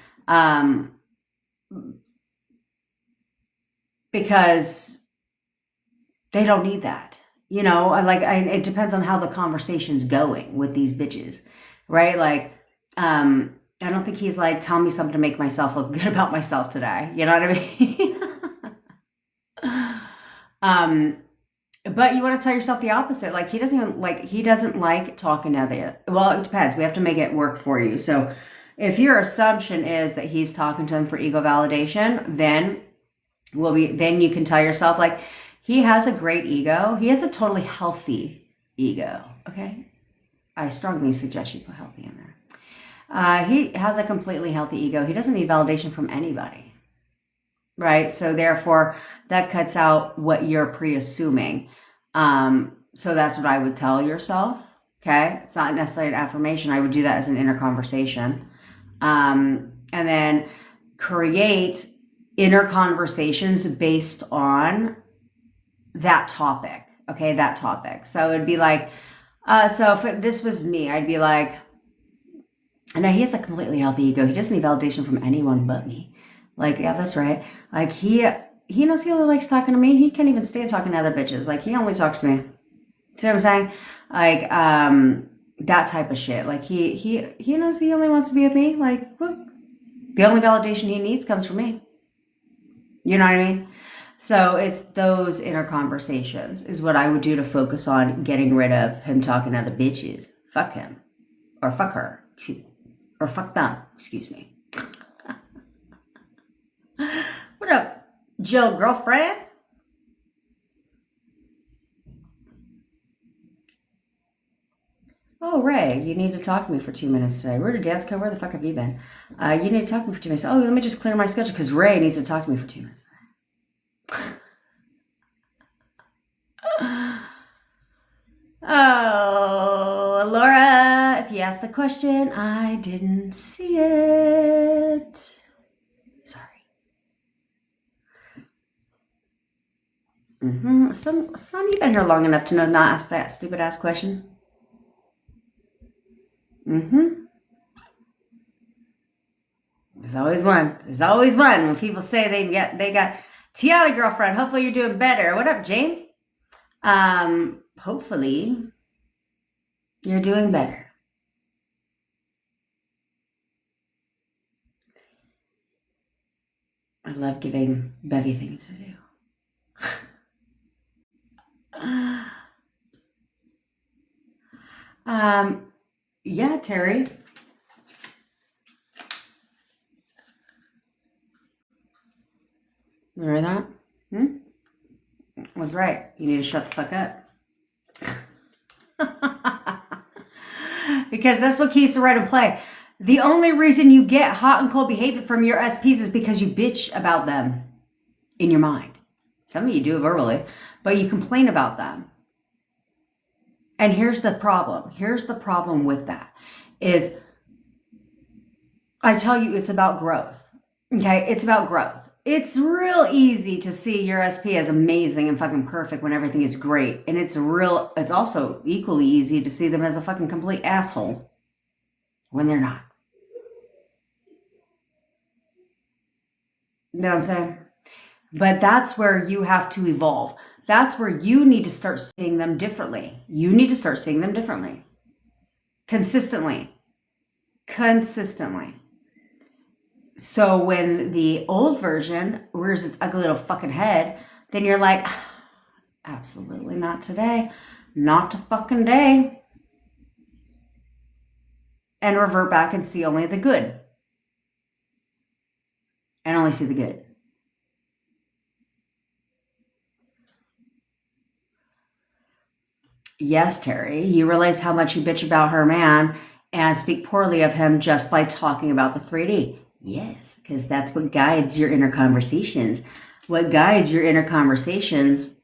Because they don't need that. It depends on how the conversation's going with these bitches, right? I don't think he's like, "Tell me something to make myself feel good about myself today." You know what I mean? But you want to tell yourself the opposite. Like, he doesn't like talking to the, well, it depends. We have to make it work for you. So if your assumption is that he's talking to them for ego validation, then you can tell yourself, like, he has a great ego. He has a totally healthy ego. Okay. I strongly suggest you put healthy in there. He has a completely healthy ego. He doesn't need validation from anybody. Right? So therefore, that cuts out what you're pre-assuming. So that's what I would tell yourself. Okay? It's not necessarily an affirmation. I would do that as an inner conversation. And then create inner conversations based on that topic. Okay? That topic. So it'd be like, so if this was me, I'd be like, "No, he has a completely healthy ego. He doesn't need validation from anyone but me." Like, yeah, that's right. Like, he he knows he only likes talking to me. He can't even stand talking to other bitches. Like, he only talks to me. See what I'm saying? Like, that type of shit. Like, he knows he only wants to be with me. Like, whoop. The only validation he needs comes from me. You know what I mean? So it's those inner conversations is what I would do to focus on getting rid of him talking to other bitches. Fuck him. Or fuck her. Or fuck them. Excuse me. What up, Jill girlfriend? Oh, Ray, you need to talk to me for 2 minutes today. Where did Dance go? Where the fuck have you been? You need to talk to me for 2 minutes. Oh, let me just clear my schedule because Ray needs to talk to me for 2 minutes. Oh, Laura, if you asked the question, I didn't see it. Sorry. Some you've been here long enough to know not ask that stupid ass question. There's always one. There's always one. When people say they got Tiana girlfriend, hopefully you're doing better. What up, James? Hopefully you're doing better. I love giving Bevy things to do. Yeah, Terry. Remember that? Was right. You need to shut the fuck up. Because that's what keeps the right in play. The only reason you get hot and cold behavior from your SPs is because you bitch about them in your mind. Some of you do verbally, but you complain about them. And here's the problem. Here's the problem with that is I tell you it's about growth. Okay? It's about growth. It's real easy to see your SP as amazing and fucking perfect when everything is great. And it's also equally easy to see them as a fucking complete asshole when they're not. You know what I'm saying? But that's where you have to evolve. That's where you need to start seeing them differently. You need to start seeing them differently. Consistently. So when the old version rears its ugly little fucking head, then you're like, absolutely not today. Not a fucking day. And revert back and see only the good. And only see the good. Yes, Terry, you realize how much you bitch about her man and speak poorly of him just by talking about the 3D. Yes, because that's what guides your inner conversations. What guides your inner conversations,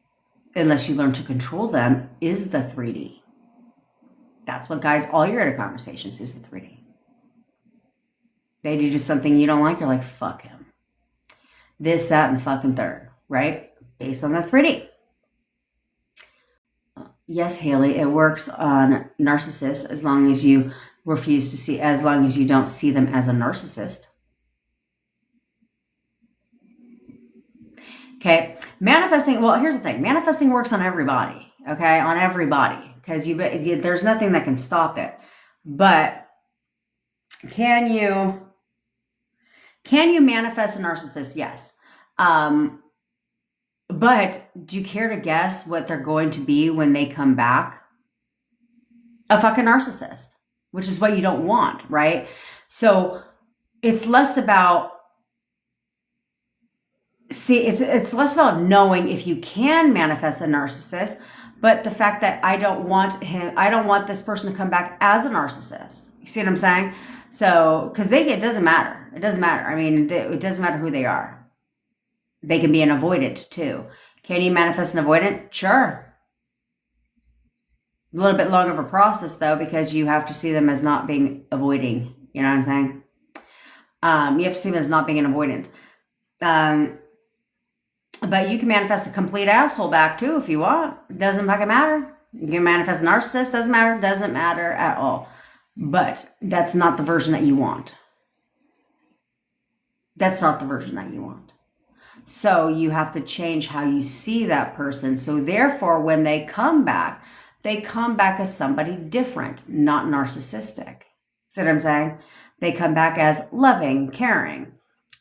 unless you learn to control them, is the 3D. That's what guides all your inner conversations, is the 3D. They do something you don't like, you're like, fuck him. This, that, and the fucking third, right? Based on the 3D. Yes, Haley, it works on narcissists as long as you as long as you don't see them as a narcissist. Okay, manifesting, well, here's the thing. Manifesting works on everybody, okay? On everybody, because there's nothing that can stop it. But can you manifest a narcissist? Yes. But do you care to guess what they're going to be when they come back? A fucking narcissist, which is what you don't want, right? So it's less about, it's less about knowing if you can manifest a narcissist, but the fact that I don't want this person to come back as a narcissist. You see what I'm saying? So, because it doesn't matter. It doesn't matter. I mean, it doesn't matter who they are. They can be an avoidant too. Can you manifest an avoidant? Sure. A little bit longer of a process though, because you have to see them as not being avoiding. You know what I'm saying? You have to see them as not being an avoidant. But you can manifest a complete asshole back too if you want. It doesn't fucking matter. You can manifest a narcissist. Doesn't matter. Doesn't matter at all. But that's not the version that you want. That's not the version that you want. So you have to change how you see that person. So therefore, when they come back as somebody different, not narcissistic. See what I'm saying? They come back as loving, caring,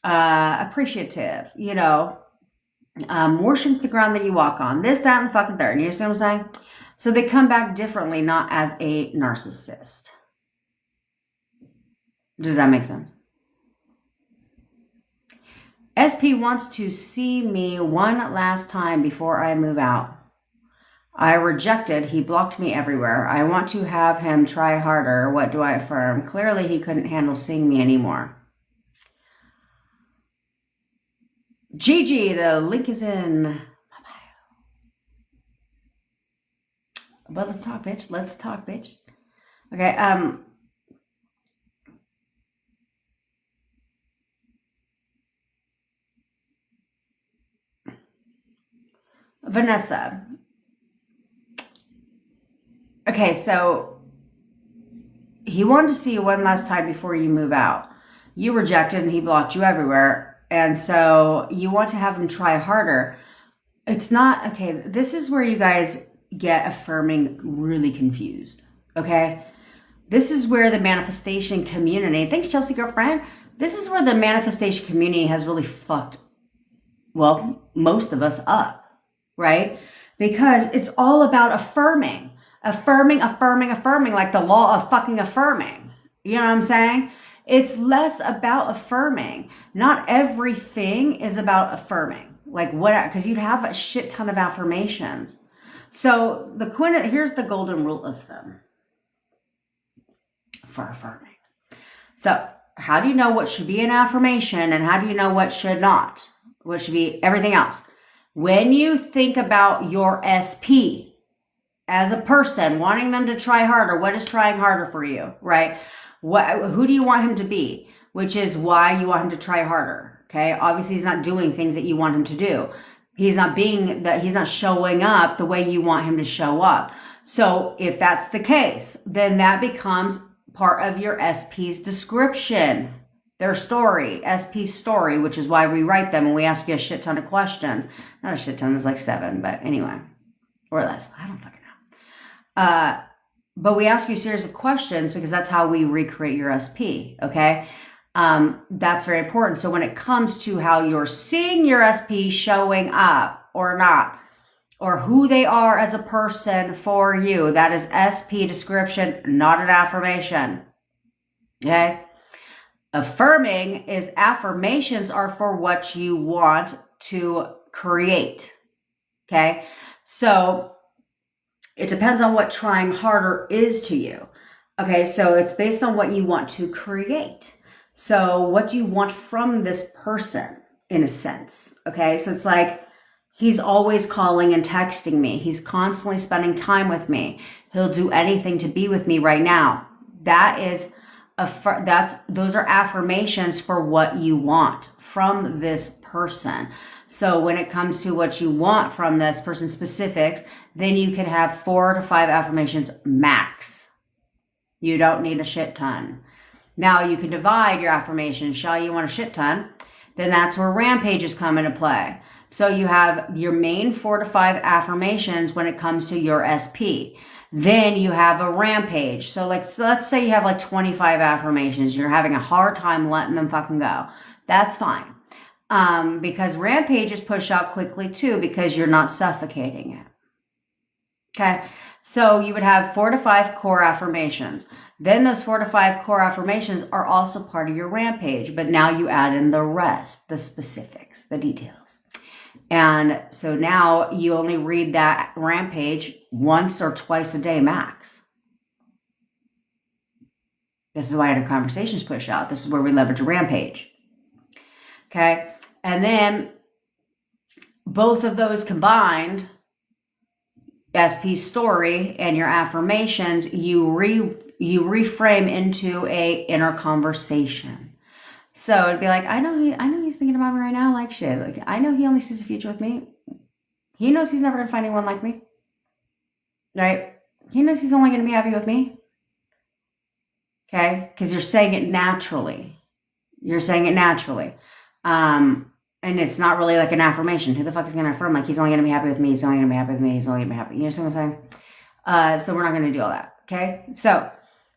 appreciative, worship the ground that you walk on, this, that, and the fucking third. You see what I'm saying? So they come back differently, not as a narcissist. Does that make sense? SP wants to see me one last time before I move out. I rejected. He blocked me everywhere. I want to have him try harder. What do I affirm? Clearly, he couldn't handle seeing me anymore. GG, the link is in my bio. But let's talk, bitch. Let's talk, bitch. Okay, Vanessa. Okay, so he wanted to see you one last time before you move out. You rejected and he blocked you everywhere. And so you want to have him try harder. It's not, okay, this is where you guys get affirming really confused, okay? This is where the manifestation community, thanks Chelsea girlfriend, this is where the manifestation community has really fucked, well, most of us up, right? Because it's all about affirming, like the law of fucking affirming. You know what I'm saying? It's less about affirming. Not everything is about affirming. Like what, because you'd have a shit ton of affirmations. So here's the golden rule of thumb for affirming. So how do you know what should be an affirmation and how do you know what should not? What should be everything else? When you think about your SP as a person, wanting them to try harder, what is trying harder for you, right? Who do you want him to be? Which is why you want him to try harder. Okay. Obviously he's not doing things that you want him to do. He's not showing up the way you want him to show up. So if that's the case, then that becomes part of your SP's description, their story, SP's story, which is why we write them and we ask you a shit ton of questions. Not a shit ton, there's like 7, but anyway, or less. I don't fucking know. But we ask you a series of questions because that's how we recreate your SP, okay? That's very important. So when it comes to how you're seeing your SP showing up or not, or who they are as a person for you, that is SP description, not an affirmation, okay? Affirming is affirmations are for what you want to create, okay? So it depends on what trying harder is to you. Okay, so it's based on what you want to create. So what do you want from this person in a sense? Okay, so it's like he's always calling and texting me. He's constantly spending time with me. He'll do anything to be with me right now. Those are affirmations for what you want from this person. So when it comes to what you want from this person specifics, then you can have 4 to 5 affirmations max. You don't need a shit ton. Now you can divide your affirmations. Shall you want a shit ton? Then that's where rampages come into play. So you have your main 4 to 5 affirmations when it comes to your SP. Then you have a rampage. So let's say you have like 25 affirmations. You're having a hard time letting them fucking go. That's fine. Because rampages push out quickly too because you're not suffocating it. Okay. So you would have 4 to 5 core affirmations. Then those 4 to 5 core affirmations are also part of your rampage, but now you add in the rest, the specifics, the details. And so now you only read that rampage once or twice a day max. This is why inner conversations push out. This is where we leverage a rampage. Okay. And then both of those combined, SP story and your affirmations, you reframe into a inner conversation. So it'd be like, I know he's thinking about me right now like shit. Like I know he only sees a future with me. He knows he's never gonna find anyone like me. Right? He knows he's only gonna be happy with me. Okay? Because you're saying it naturally. And it's not really like an affirmation. Who the fuck is going to affirm? Like, he's only going to be happy with me. He's only going to be happy with me. He's only going to be happy. You know what I'm saying? So we're not going to do all that. Okay. So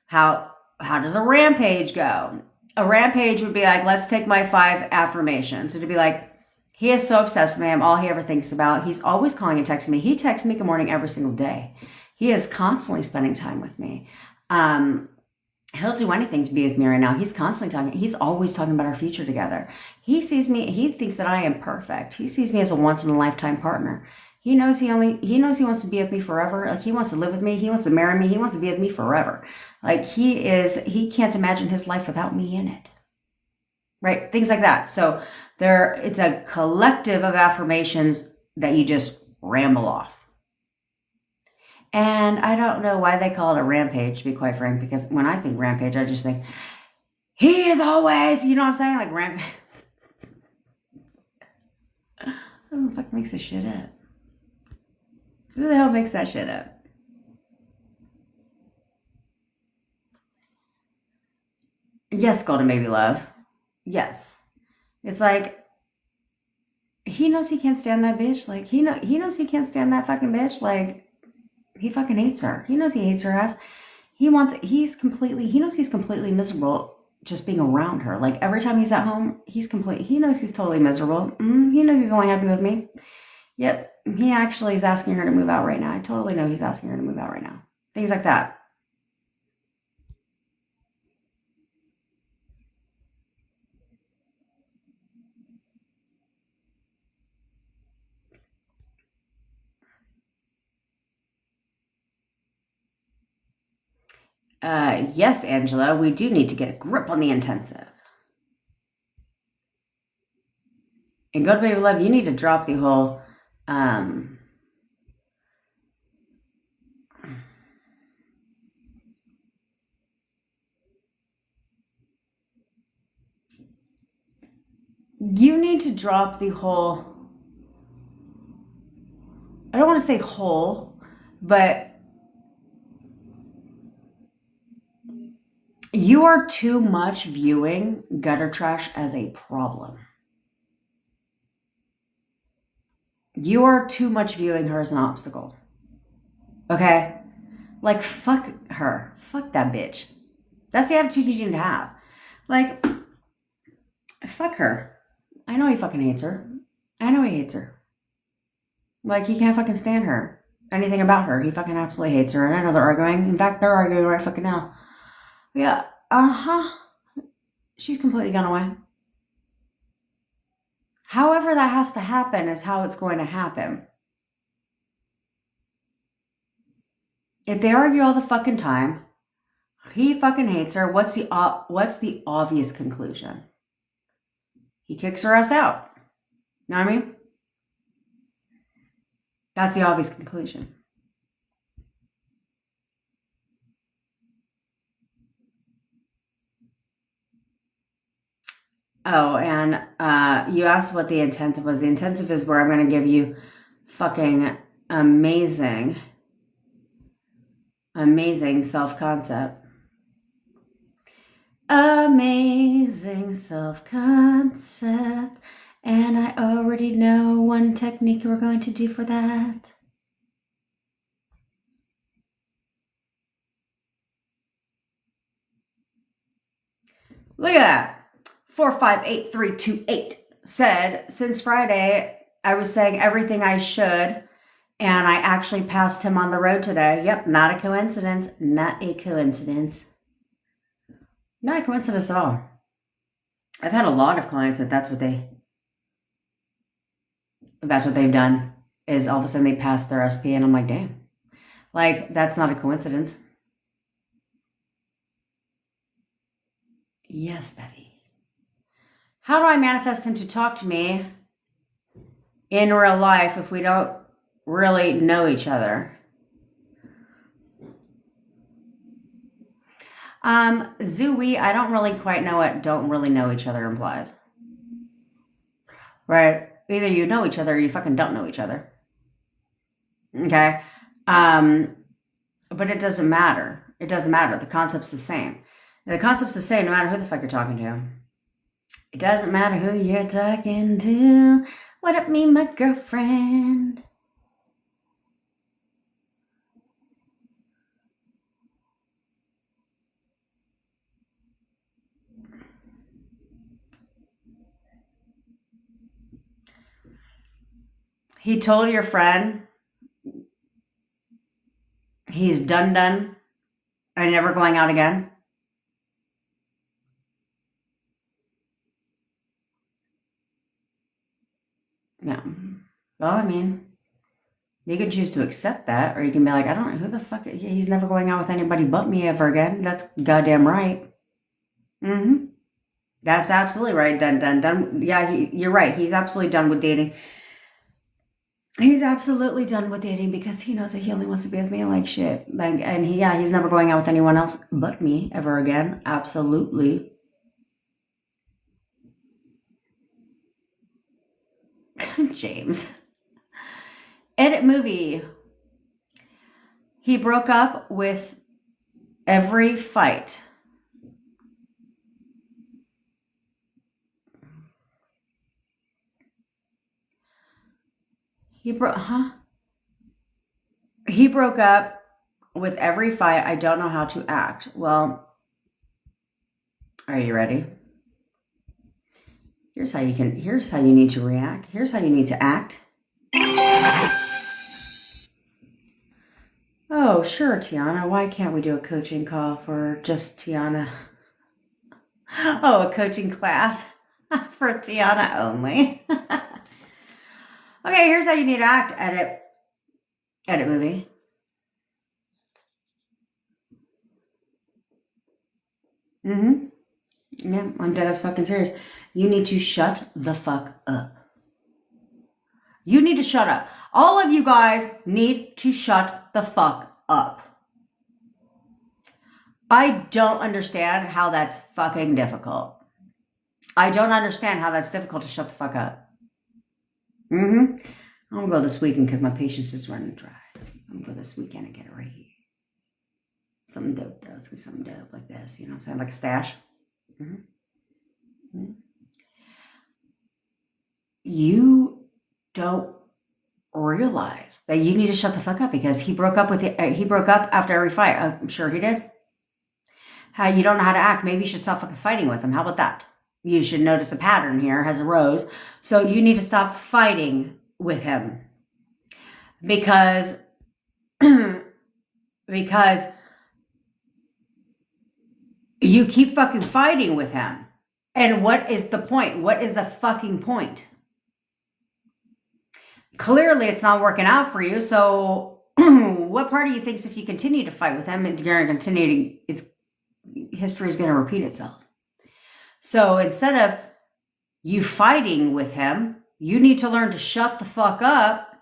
how does a rampage go? A rampage would be like, let's take my 5 affirmations. It'd be like, he is so obsessed with me. I'm all he ever thinks about. He's always calling and texting me. He texts me good morning every single day. He is constantly spending time with me. He'll do anything to be with me right now. He's constantly talking. He's always talking about our future together. He sees me. He thinks that I am perfect. He sees me as a once in a lifetime partner. He knows he wants to be with me forever. Like, he wants to live with me. He wants to marry me. He wants to be with me forever. Like, he can't imagine his life without me in it. Right? Things like that. So it's a collective of affirmations that you just ramble off. And I don't know why they call it a rampage, to be quite frank, because when I think rampage, I just think, he is always, you know what I'm saying? Like, rampage. Who the fuck makes this shit up? Who the hell makes that shit up? Yes, Golden Baby Love. Yes. It's like, he knows he can't stand that bitch. Like, he knows he can't stand that fucking bitch. Like, he fucking hates her. He knows he hates her ass. He knows he's completely miserable just being around her. Like, every time he's at home, he knows he's totally miserable. He knows he's only happy with me. Yep. He actually is asking her to move out right now. I totally know he's asking her to move out right now. Things like that. Yes, Angela, we do need to get a grip on the intensive. And Go to Baby Love, you need to drop the whole, you need to drop the whole, I don't want to say whole, but you are too much viewing gutter trash as a problem. You are too much viewing her as an obstacle. Okay? Like, fuck her. Fuck that bitch. That's the attitude you need to have. Like, fuck her. I know he fucking hates her. I know he hates her. Like, he can't fucking stand her. Anything about her. He fucking absolutely hates her. And I know they're arguing. In fact, they're arguing right fucking now. Yeah. She's completely gone away. However that has to happen is how it's going to happen. If they argue all the fucking time, he fucking hates her, what's the obvious conclusion? He kicks her ass out. You know what I mean? That's the obvious conclusion. Oh, and you asked what the intensive was. The intensive is where I'm going to give you fucking amazing self-concept. Amazing self-concept. And I already know one technique we're going to do for that. Look at that. 458328 said, since Friday, I was saying everything I should, and I actually passed him on the road today. Yep, not a coincidence. Not a coincidence. Not a coincidence at all. I've had a lot of clients that's what they've done, is all of a sudden they pass their SP, and I'm like, damn. Like, that's not a coincidence. Yes, Betty. How do I manifest him to talk to me in real life if we don't really know each other? Zooey, I don't really quite know what don't really know each other implies. Right? Either you know each other or you fucking don't know each other. Okay? But it doesn't matter. It doesn't matter. The concept's the same. The concept's the same no matter who the fuck you're talking to. It doesn't matter who you're talking to. What up, me, my girlfriend? He told your friend he's done and never going out again. Yeah. Well, I mean, you can choose to accept that, or you can be like, I don't know who the fuck. He's never going out with anybody but me ever again. That's goddamn right. Mm-hmm. That's absolutely right. Done. Yeah, you're right. He's absolutely done with dating. He's absolutely done with dating because he knows that he only wants to be with me like shit. Like, and he's never going out with anyone else but me ever again. Absolutely. James. Edit movie. He broke up with every fight. He broke up with every fight. I don't know how to act. Well, are you ready? Here's how you need to react. Here's how you need to act. Oh, sure, Tiana. Why can't we do a coaching call for just Tiana? Oh, a coaching class for Tiana only. Okay, here's how you need to act. Edit movie. Mm-hmm. Yeah, I'm dead as fucking serious. You need to shut the fuck up. You need to shut up. All of you guys need to shut the fuck up. I don't understand how that's fucking difficult. I don't understand how that's difficult to shut the fuck up. I'm gonna go this weekend because my patience is running dry. I'm gonna go this weekend and get it right here. Something dope, though. It's gonna be something dope like this. You know what I'm saying? Like a stash. You don't realize that you need to shut the fuck up because he broke up after every fight. I'm sure he did. How you don't know how to act. Maybe you should stop fucking fighting with him. How about that? You should notice a pattern here has arose. So you need to stop fighting with him because you keep fucking fighting with him. And what is the point? What is the fucking point? Clearly it's not working out for you. So what part of you thinks if you continue to fight with him, you're going to continue to, history is going to repeat itself. So instead of you fighting with him, you need to learn to shut the fuck up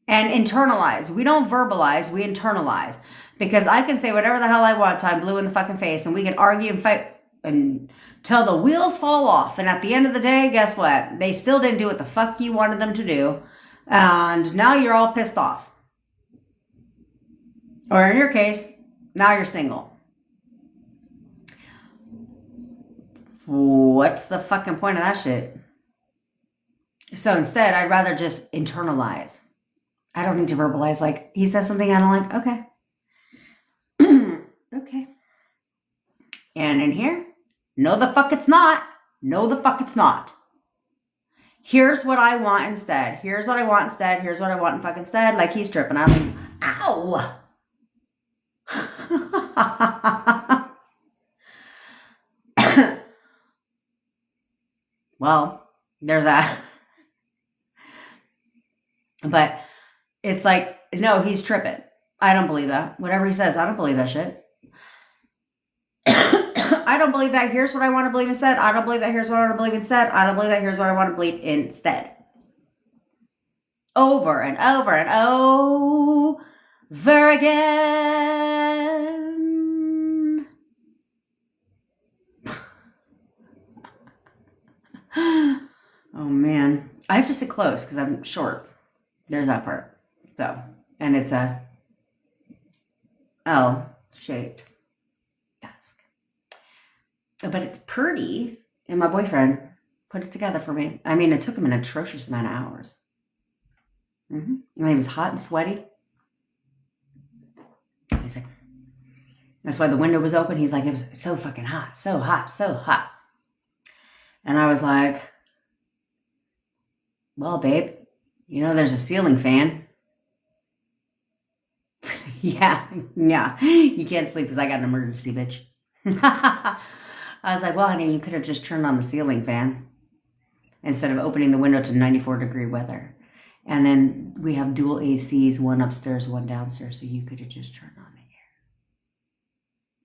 and internalize. We don't verbalize, we internalize. Because I can say whatever the hell I want till I'm blue in the fucking face, and we can argue and fight until the wheels fall off. And at the end of the day, guess what? They still didn't do what the fuck you wanted them to do. And now you're all pissed off. Or in your case, now you're single. What's the fucking point of that shit? So instead, I'd rather just internalize. I don't need to verbalize. Like, he says something I don't like. Okay. Okay. And in here, no the fuck it's not. No the fuck it's not. Here's what I want instead. Here's what I want instead. Here's what I want fucking instead. Like he's tripping. I'm like, ow. Well, there's that. But it's like, no, he's tripping. I don't believe that. Whatever he says, I don't believe that shit. I don't believe that. Here's what I want to believe instead. I don't believe that. Here's what I want to believe instead. I don't believe that. Here's what I want to believe instead. Over and over and over again. Oh, man. I have to sit close because I'm short. There's that part. So, and it's a L-shaped desk. But it's pretty. And my boyfriend put it together for me. I mean, it took him an atrocious amount of hours. And he was hot and sweaty. He's like, that's why the window was open. He's like, it was so fucking hot, so hot, so hot. And I was like, well, babe, you know, there's a ceiling fan. yeah. You can't sleep because I got an emergency, bitch. I was like, well, honey, you could have just turned on the ceiling fan instead of opening the window to 94-degree weather. And then we have dual ACs, one upstairs, one downstairs, so you could have just turned on the air.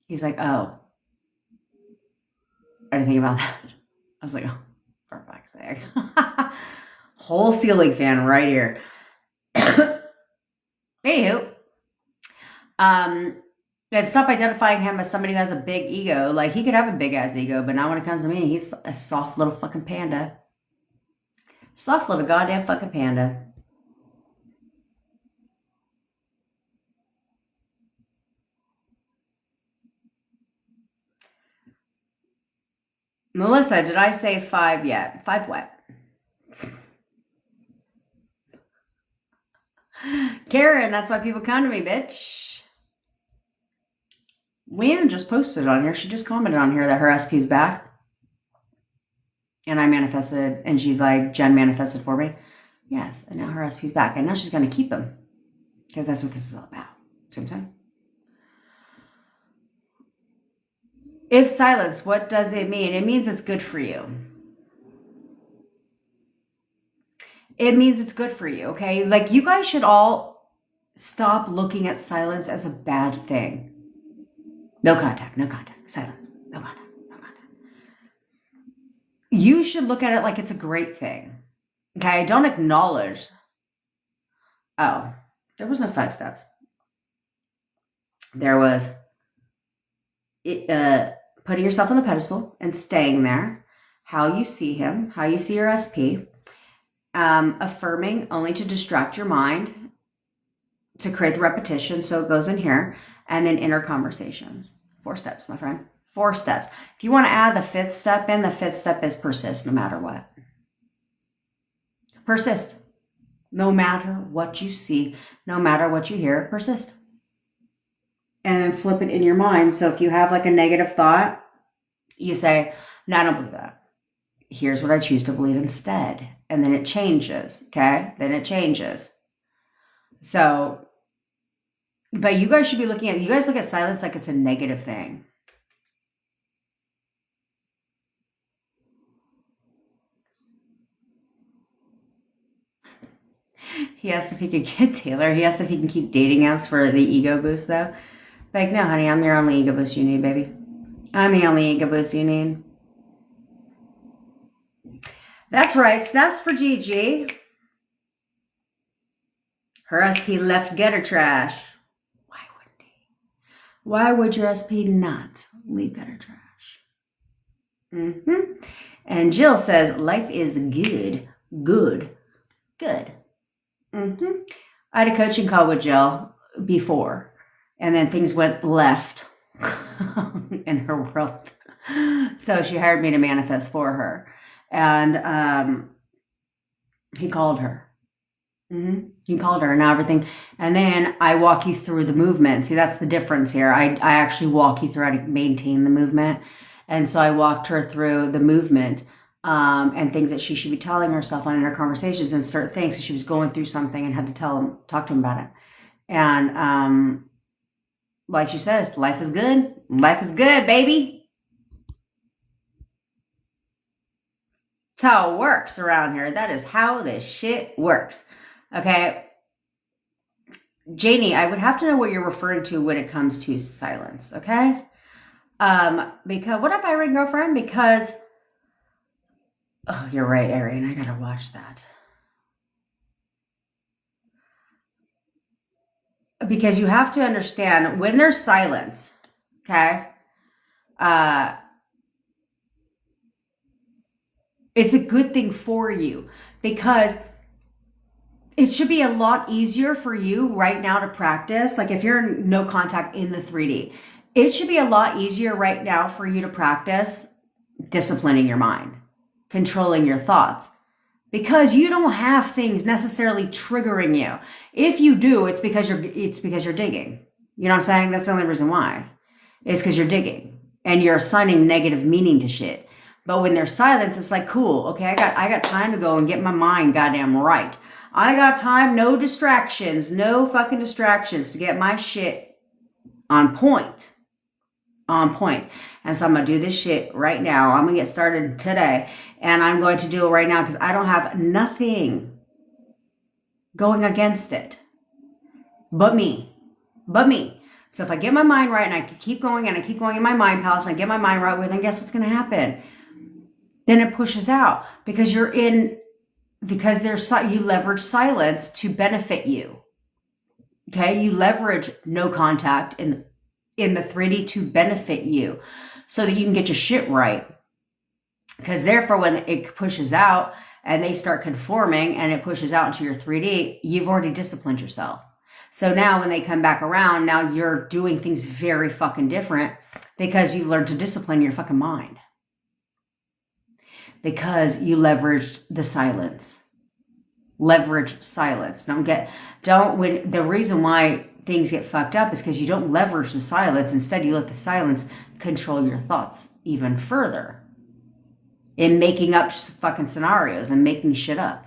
He's like, oh. I didn't think about that. I was like, oh, for fuck's sake. Whole ceiling fan right here. Anywho, and stop identifying him as somebody who has a big ego. Like, he could have a big-ass ego, but not when it comes to me. He's a soft little fucking panda. Soft little goddamn fucking panda. Melissa, did I say 5 yet? 5 what? Karen, that's why people come to me, bitch. Leanne just posted on here. She just commented on here that her SP's back. And I manifested, and she's like, Jen manifested for me. Yes, and now her SP's back. And now she's going to keep him. Because that's what this is all about. Same time. If silence, what does it mean? It means it's good for you. It means it's good for you, okay? Like, you guys should all stop looking at silence as a bad thing. No contact, silence, no contact. You should look at it like it's a great thing, okay? Don't acknowledge. Oh, there was no 5 steps. There was putting yourself on the pedestal and staying there, how you see him, how you see your SP, affirming only to distract your mind, to create the repetition so it goes in here, and then inner conversations. 4 steps, my friend. 4 steps. If you want to add the 5th step in, the 5th step is persist no matter what. Persist. No matter what you see, no matter what you hear, persist. And then flip it in your mind. So if you have like a negative thought, you say, no, I don't believe that. Here's what I choose to believe instead. And then it changes, okay? Then it changes. So, but you guys should be looking at, you guys look at silence like it's a negative thing. He asked if he could get Taylor. He asked if he can keep dating apps for the ego boost, though. Like, no, honey, I'm your only ego boost you need, baby. I'm the only ego boost you need. That's right. Snaps for Gigi. Her SP left gutter trash. Why wouldn't he? Why would your SP not leave gutter trash? And Jill says, life is good. Good. I had a coaching call with Jill before, and then things went left in her world. So she hired me to manifest for her. And he called her. He called her and everything. And then I walk you through the movement. See, that's the difference here. I actually walk you through how to maintain the movement. And so I walked her through the movement and things that she should be telling herself on in her conversations and certain things. So she was going through something and had to talk to him about it. And like she says, life is good. Life is good, baby. That's how it works around here. That is how this shit works. Okay. Janie, I would have to know what you're referring to when it comes to silence. Okay. Because what up, Irene girlfriend? Because, oh, you're right, Irene. I gotta watch that. Because you have to understand when there's silence, okay? It's a good thing for you because it should be a lot easier for you right now to practice. Like if you're no contact in the 3D, it should be a lot easier right now for you to practice disciplining your mind, controlling your thoughts, because you don't have things necessarily triggering you. If you do, it's because you're digging. You know what I'm saying? That's the only reason why. It's because you're digging and you're assigning negative meaning to shit. But when there's silence, it's like, cool. Okay, I got time to go and get my mind goddamn right. I got time, no distractions, no fucking distractions to get my shit on point. On point. And so I'm going to do this shit right now. I'm going to get started today. And I'm going to do it right now because I don't have nothing going against it. But me. So if I get my mind right and I keep going and I keep going in my mind palace and I get my mind right, well, then guess what's going to happen? Then it pushes out because you leverage silence to benefit you. Okay. You leverage no contact in the 3D to benefit you so that you can get your shit right. Because therefore, when it pushes out and they start conforming and it pushes out into your 3D, you've already disciplined yourself. So now when they come back around, now you're doing things very fucking different because you've learned to discipline your fucking mind. Because you leveraged the silence. Leverage silence. The reason why things get fucked up is because you don't leverage the silence. Instead, you let the silence control your thoughts even further in making up fucking scenarios and making shit up.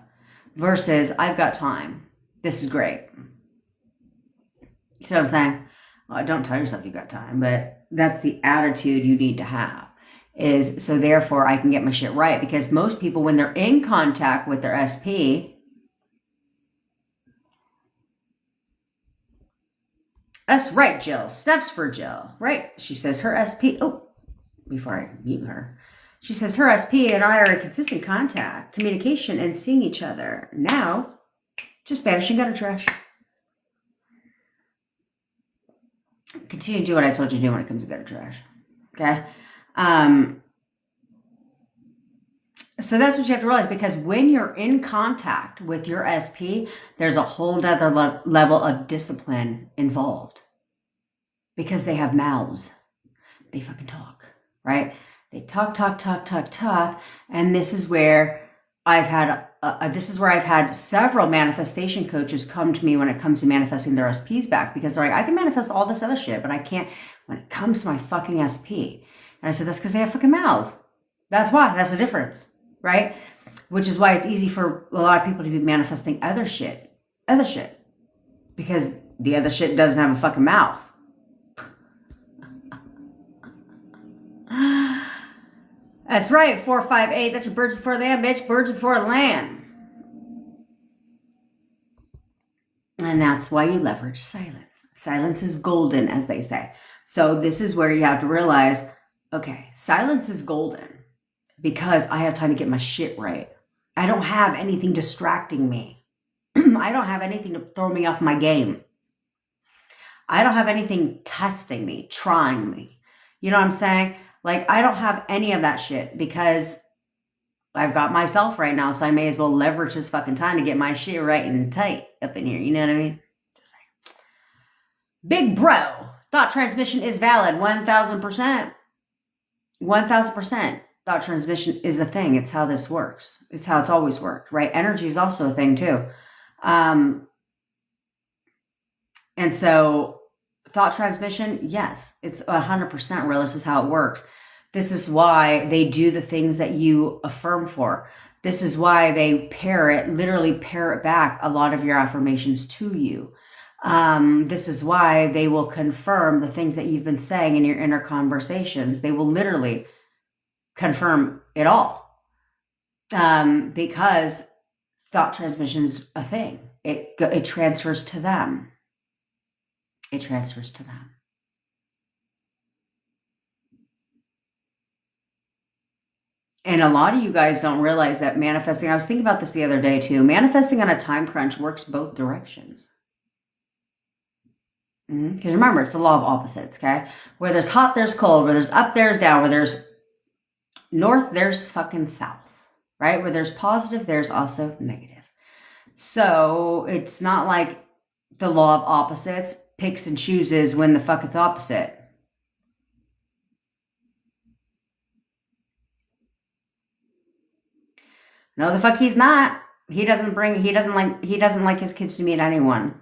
Versus, I've got time. This is great. You see what I'm saying? Well, don't tell yourself you've got time, but that's the attitude you need to have. So therefore, I can get my shit right. Because most people, when they're in contact with their SP, that's right, Jill. Snaps for Jill. Right. She says her SP. Oh, before I mute her. She says her SP and I are in consistent contact, communication, and seeing each other. Now, just banishing gutter trash. Continue to do what I told you to do when it comes to gutter trash. Okay? So that's what you have to realize, because when you're in contact with your SP, there's a whole other level of discipline involved. Because they have mouths. They fucking talk, right? They talk, and this is where I've had several manifestation coaches come to me when it comes to manifesting their SPs back, because they're like, I can manifest all this other shit, but I can't when it comes to my fucking SP. And I said, that's because they have fucking mouths. That's why. That's the difference, right? Which is why it's easy for a lot of people to be manifesting other shit, because the other shit doesn't have a fucking mouth. That's right, 458. That's your birds before land, bitch. Birds before land. And that's why you leverage silence. Silence is golden, as they say. So this is where you have to realize, okay, silence is golden because I have time to get my shit right. I don't have anything distracting me. I don't have anything to throw me off my game. I don't have anything testing me, trying me. You know what I'm saying? Like, I don't have any of that shit because I've got myself right now, so I may as well leverage this fucking time to get my shit right and tight up in here. You know what I mean? Just saying. Big bro, thought transmission is valid, 1,000%. 1,000%. Thought transmission is a thing. It's how this works. It's how it's always worked, right? Energy is also a thing too. And so thought transmission, yes, it's 100% real. This is how it works. This is why they do the things that you affirm for. This is why they literally parrot back a lot of your affirmations to you. This is why they will confirm the things that you've been saying in your inner conversations. They will literally confirm it all. Because thought transmission is a thing. It transfers to them. It transfers to them. And a lot of you guys don't realize that manifesting, I was thinking about this the other day too, manifesting on a time crunch works both directions. Because remember, it's the law of opposites, okay? Where there's hot, there's cold. Where there's up, there's down. Where there's north, there's fucking south, right? Where there's positive, there's also negative. So it's not like the law of opposites picks and chooses when the fuck it's opposite. No, the fuck he's not. He doesn't like his kids to meet anyone.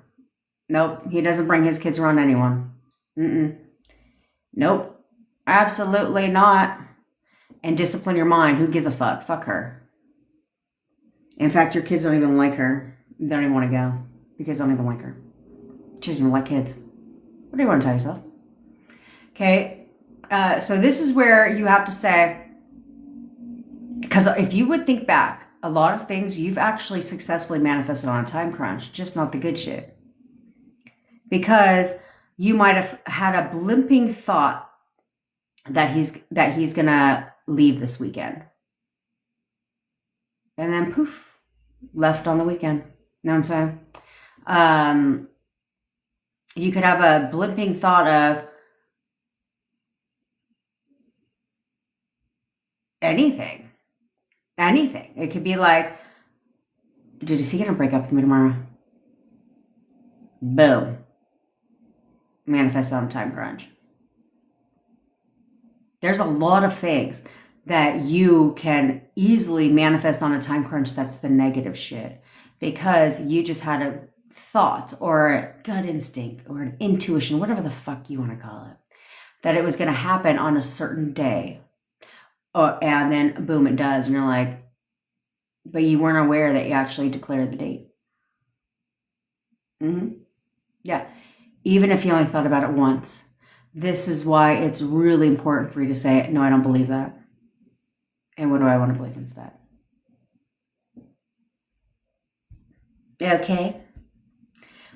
Nope. He doesn't bring his kids around anyone. Nope. Absolutely not. And discipline your mind. Who gives a fuck? Fuck her. In fact, your kids don't even like her. They don't even want to go. Your kids don't even like her. She doesn't even like kids. What do you want to tell yourself? Okay. So this is where you have to say, because if you would think back, a lot of things you've actually successfully manifested on a time crunch, just not the good shit. Because you might have had a blimping thought that he's gonna leave this weekend. And then poof, left on the weekend. You know what I'm saying? You could have a blimping thought of anything. It could be like, dude, is he gonna break up with me tomorrow? Boom. Manifest on time crunch. There's a lot of things that you can easily manifest on a time crunch that's the negative shit. Because you just had a thought or a gut instinct or an intuition, whatever the fuck you want to call it, that it was going to happen on a certain day. And then boom, it does. And you're like, but you weren't aware that you actually declared the date. Yeah. Even if you only thought about it once. This is why it's really important for you to say, no, I don't believe that. And what do I want to believe instead? Okay.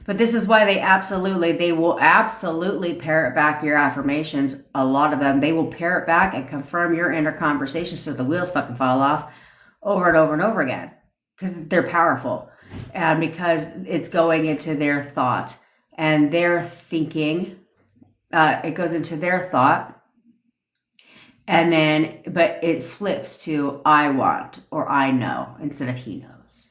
But this is why they will absolutely parrot back your affirmations. A lot of them, they will parrot back and confirm your inner conversation so the wheels fucking fall off over and over and over again. Because they're powerful. And because it's going into their thought. And their thinking, it goes into their thought. And then, but it flips to I want or I know instead of he knows.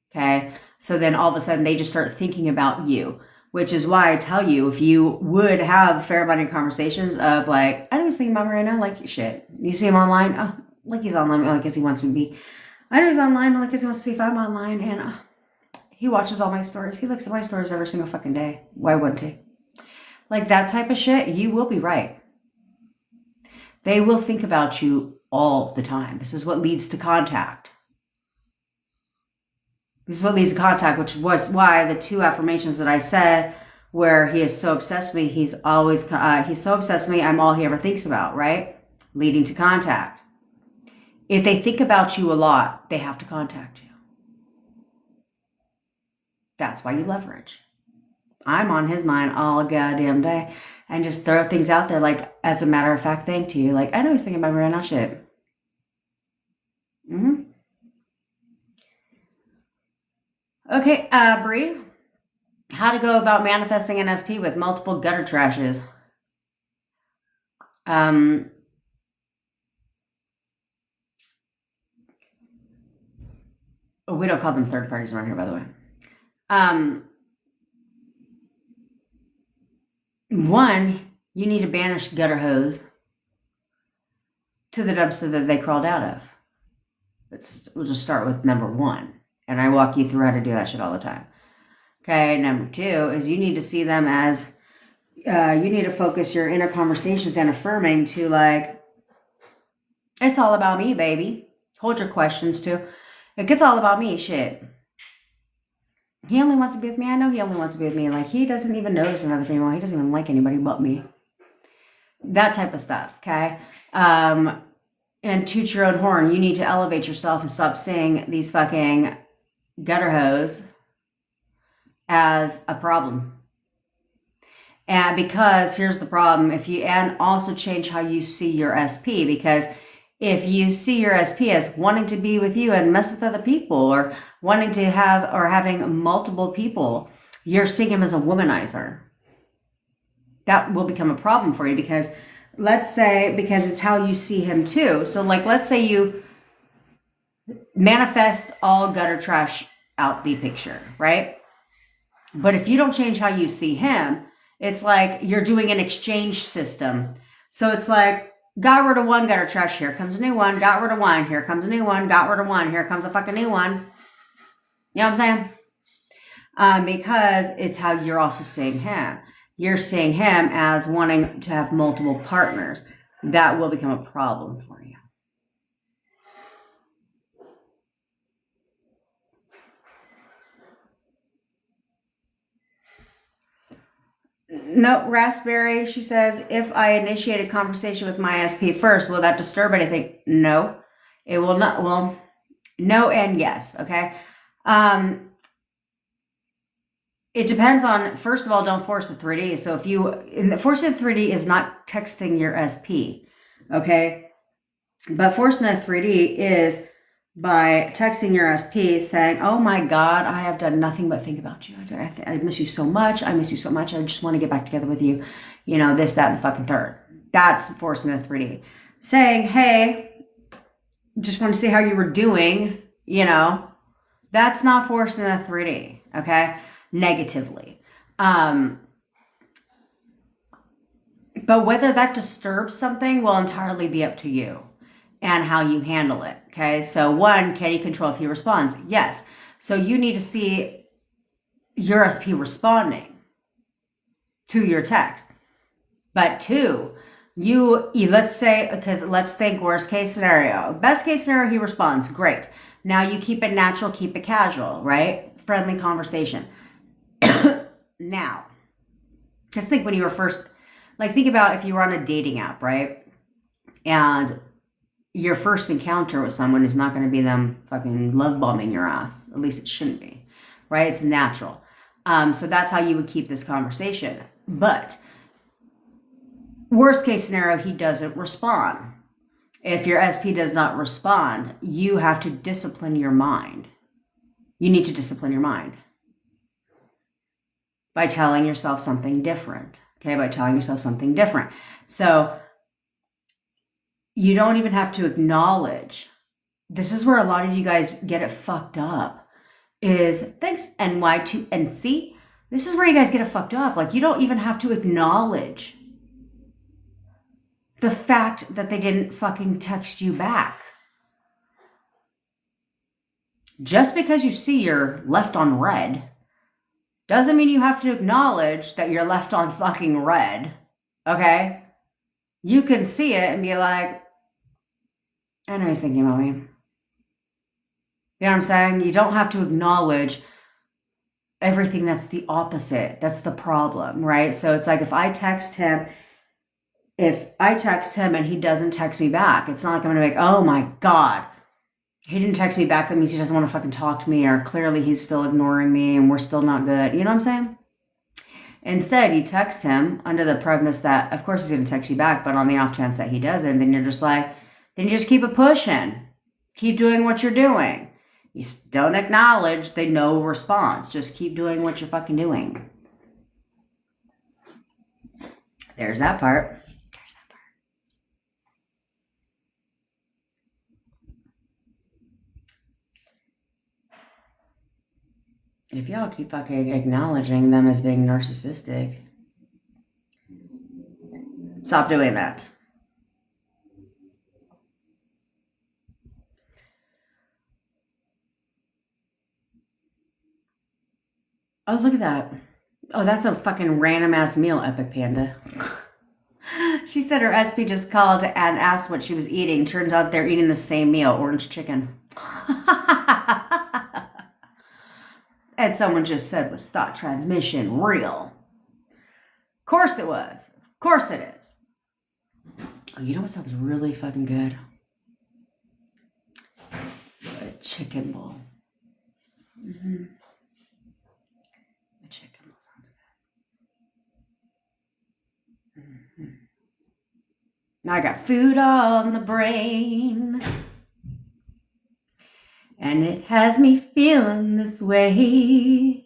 Okay? So then all of a sudden they just start thinking about you, which is why I tell you, if you would have a fair amount of conversations of like, I know he's thinking about me right now, like shit. You see him online? Oh, like he's online, like because he wants to be. I know he's online, like because he wants to see if I'm online. And he watches all my stories. He looks at my stories every single fucking day. Why wouldn't he? Like that type of shit, you will be right. They will think about you all the time. This is what leads to contact. This is what leads to contact, which was why the two affirmations that I said, where he is so obsessed with me, he's so obsessed with me, I'm all he ever thinks about, right? Leading to contact. If they think about you a lot, they have to contact you. That's why you leverage. I'm on his mind all goddamn day and just throw things out there like, as a matter of fact, thing to you. Like, I know he's thinking about me right now, shit. Okay, Bree, how to go about manifesting an SP with multiple gutter trashes. We don't call them third parties around here, by the way. One, you need to banish gutter hose to the dumpster that they crawled out of. We'll just start with number one. And I walk you through how to do that shit all the time. Okay, number two is you need to see them as, you need to focus your inner conversations and affirming to like, it's all about me, baby. Hold your questions to, it's all about me, shit. He only wants to be with me. I know he only wants to be with me. Like, he doesn't even notice another female. He doesn't even like anybody but me. That type of stuff, okay? And toot your own horn. You need to elevate yourself and stop seeing these fucking gutter hose as a problem. And because here's the problem, and also change how you see your SP, because if you see your SP as wanting to be with you and mess with other people, or wanting to have, or having multiple people, you're seeing him as a womanizer. That will become a problem for you because let's say, because it's how you see him too. So like, let's say you manifest all gutter trash out the picture, right? But if you don't change how you see him, it's like you're doing an exchange system. So it's like, Got rid of one gutter trash. Here comes a new one. Got rid of one. Here comes a new one. Got rid of one. Here comes a fucking new one. You know what I'm saying? Because it's how you're also seeing him. You're seeing him as wanting to have multiple partners. That will become a problem for you. No, Raspberry, she says, if I initiate a conversation with my SP first, will that disturb anything? No, it will not. Well, no and yes, okay? It depends on, first of all, don't force the 3D. So if you, forcing the 3D is not texting your SP, okay? But forcing the 3D is by texting your SP saying, oh my God, I have done nothing but think about you. I miss you so much. I miss you so much. I just want to get back together with you. You know, this, that, and the fucking third. That's forcing the 3D. Saying, hey, just want to see how you were doing, you know, that's not forcing the 3D, okay? Negatively. But whether that disturbs something will entirely be up to you and how you handle it. Okay. So one, can you control if he responds? Yes. So you need to see your SP responding to your text. But two, let's say, because let's think worst case scenario. Best case scenario, he responds. Great. Now you keep it natural, keep it casual, right? Friendly conversation. Now, because think when you were first, like think about if you were on a dating app, right? And your first encounter with someone is not going to be them fucking love bombing your ass. At least it shouldn't be, right? It's natural. So that's how you would keep this conversation. But worst case scenario, he doesn't respond. If your SP does not respond, you have to discipline your mind. You need to discipline your mind by telling yourself something different. Okay, by telling yourself something different. So you don't even have to acknowledge. This is where a lot of you guys get it fucked up. Is thanks NY2NC. This is where you guys get it fucked up. Like you don't even have to acknowledge the fact that they didn't fucking text you back. Just because you see you're left on red doesn't mean you have to acknowledge that you're left on fucking red. Okay? You can see it and be like, I know he's thinking about me. You know what I'm saying? You don't have to acknowledge everything that's the opposite. That's the problem, right? So it's like if I text him and he doesn't text me back, it's not like I'm going to be like, oh my God, he didn't text me back. That means he doesn't want to fucking talk to me, or clearly he's still ignoring me and we're still not good. You know what I'm saying? Instead, you text him under the premise that, of course, he's going to text you back, but on the off chance that he doesn't, then you're just like, then you just keep it pushing. Keep doing what you're doing. You don't acknowledge the no response. Just keep doing what you're fucking doing. There's that part. If y'all keep fucking acknowledging them as being narcissistic, stop doing that. Oh, look at that. Oh, that's a fucking random ass meal, Epic Panda. She said her SP just called and asked what she was eating. Turns out they're eating the same meal, orange chicken. And someone just said, was thought transmission real? Of course it was. Of course it is. Oh, you know what sounds really fucking good? A chicken bowl. Mm-hmm. A chicken bowl sounds good. Mm-hmm. Now I got food on the brain. And it has me feeling this way.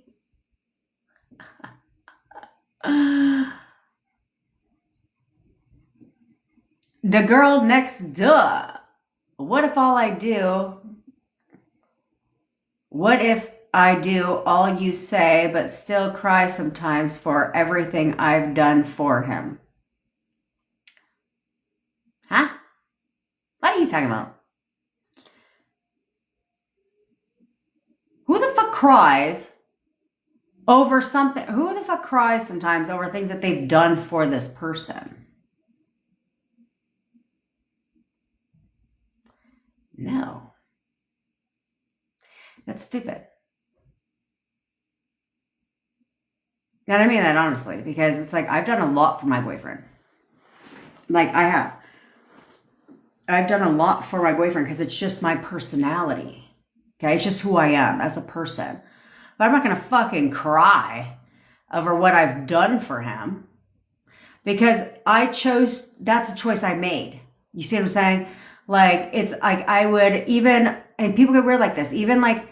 The girl next door. What if all I do? What if I do all you say, but still cry sometimes for everything I've done for him? Huh? What are you talking about? Who the fuck cries over something? Who the fuck cries sometimes over things that they've done for this person? No. That's stupid. And I mean that honestly, because it's like I've done a lot for my boyfriend. Like I have. I've done a lot for my boyfriend because it's just my personality. Okay, it's just who I am as a person. But I'm not going to fucking cry over what I've done for him because I chose, that's a choice I made. You see what I'm saying? Like, it's like I would even, and people get weird like this, even like,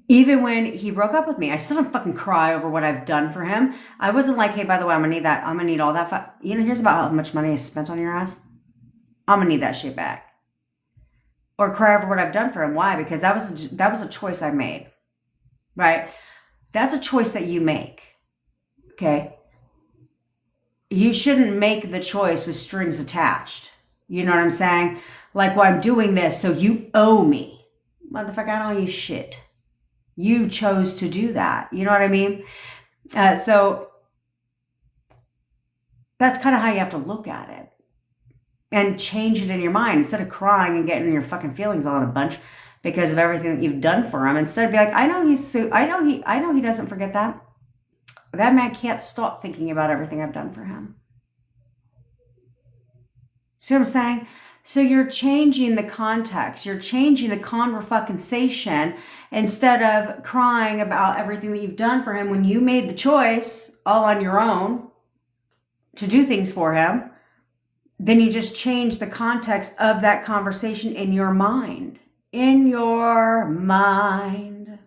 even when he broke up with me, I still don't fucking cry over what I've done for him. I wasn't like, hey, by the way, I'm gonna need that. I'm gonna need all that. Here's about how much money is spent on your ass. I'm gonna need that shit back. Or cry over what I've done for him. Why? Because that was a choice I made, right? That's a choice that you make. Okay. You shouldn't make the choice with strings attached. You know what I'm saying? Like, well, I'm doing this, so you owe me. Motherfucker, I don't owe you shit. You chose to do that. You know what I mean? So that's kind of how you have to look at it and change it in your mind instead of crying and getting your fucking feelings all in a bunch because of everything that you've done for him. Instead of be like, I know he doesn't forget that. That man can't stop thinking about everything I've done for him. See what I'm saying? So you're changing the context. You're changing the conversation instead of crying about everything that you've done for him when you made the choice all on your own to do things for him. Then you just change the context of that conversation in your mind. In your mind.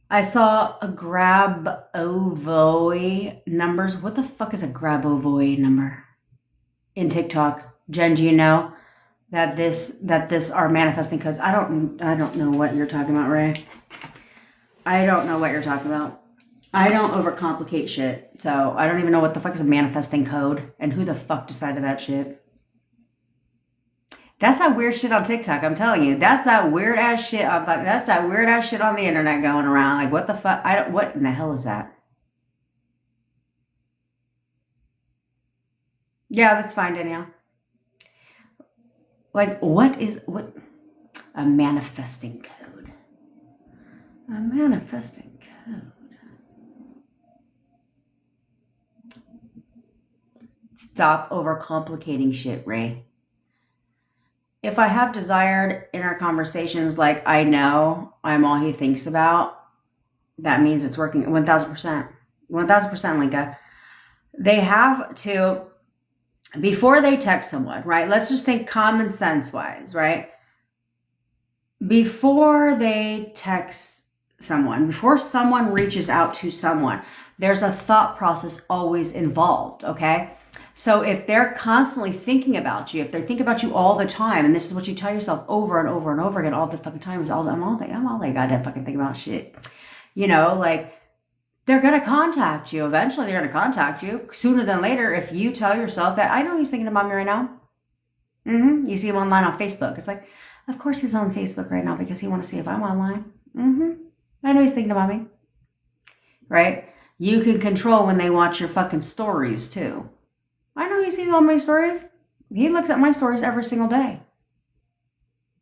I saw a Grabovoi numbers. What the fuck is a Grabovoi number? In TikTok. Jen, do you know that this are manifesting codes? I don't know what you're talking about, Ray. I don't know what you're talking about. I don't overcomplicate shit. So I don't even know what the fuck is a manifesting code and who the fuck decided that shit. That's that weird shit on TikTok. I'm telling you, that's that weird ass shit. That's that weird ass shit on the internet going around. Like, what the fuck? What in the hell is that? Yeah, that's fine, Danielle. Like, what a manifesting code? A manifesting code. Stop overcomplicating shit, Ray. If I have desired inner conversations like I know I'm all he thinks about, that means it's working 1,000%. 1,000%, Linka. They have to, before they text someone, right? Let's just think common sense wise, right? Before they text someone, before someone reaches out to someone, there's a thought process always involved, okay? So if they're constantly thinking about you, if they think about you all the time, and this is what you tell yourself over and over and over again all the fucking time, is I'm all they goddamn fucking think about shit. You know, like, they're going to contact you. Eventually they're going to contact you sooner than later if you tell yourself that, I know he's thinking about me right now. You see him online on Facebook. It's like, of course he's on Facebook right now because he wants to see if I'm online. I know he's thinking about me. Right? You can control when they watch your fucking stories too. I know he sees all my stories. He looks at my stories every single day.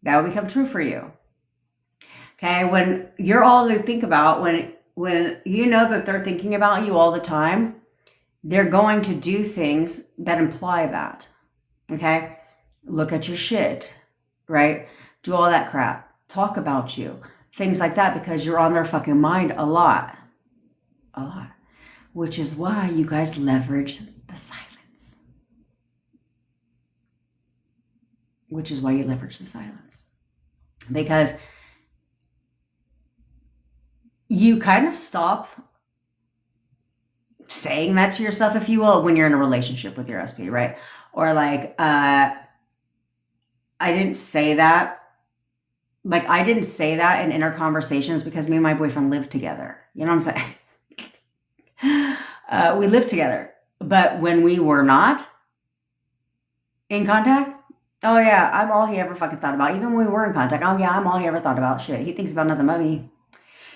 That will become true for you. Okay, when you're all they think about, when you know that they're thinking about you all the time, they're going to do things that imply that. Okay? Look at your shit, right? Do all that crap. Talk about you. Things like that because you're on their fucking mind a lot. A lot. Which is why you guys leverage the silence. Which is why you leverage the silence. Because you kind of stop saying that to yourself, if you will, when you're in a relationship with your SP, right? Or like, I didn't say that. Like, I didn't say that in inner conversations because me and my boyfriend lived together. You know what I'm saying? We lived together. But when we were not in contact, oh yeah, I'm all he ever fucking thought about. Even when we were in contact, oh yeah, I'm all he ever thought about. Shit, he thinks about nothing but me.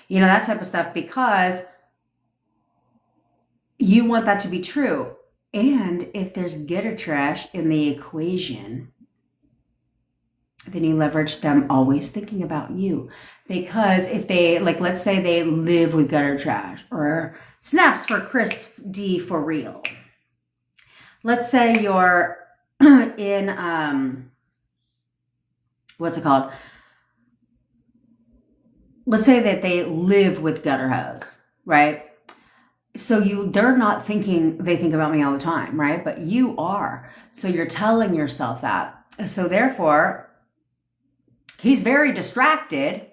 You know, that type of stuff, because you want that to be true. And if there's gutter trash in the equation, then you leverage them always thinking about you. Because if they, like, let's say they live with gutter trash, or snaps for Chris D for real. Let's say you're in, what's it called? Let's say that they live with gutter hose, right? So they're not thinking they think about me all the time, right? But you are. So you're telling yourself that. So therefore, he's very distracted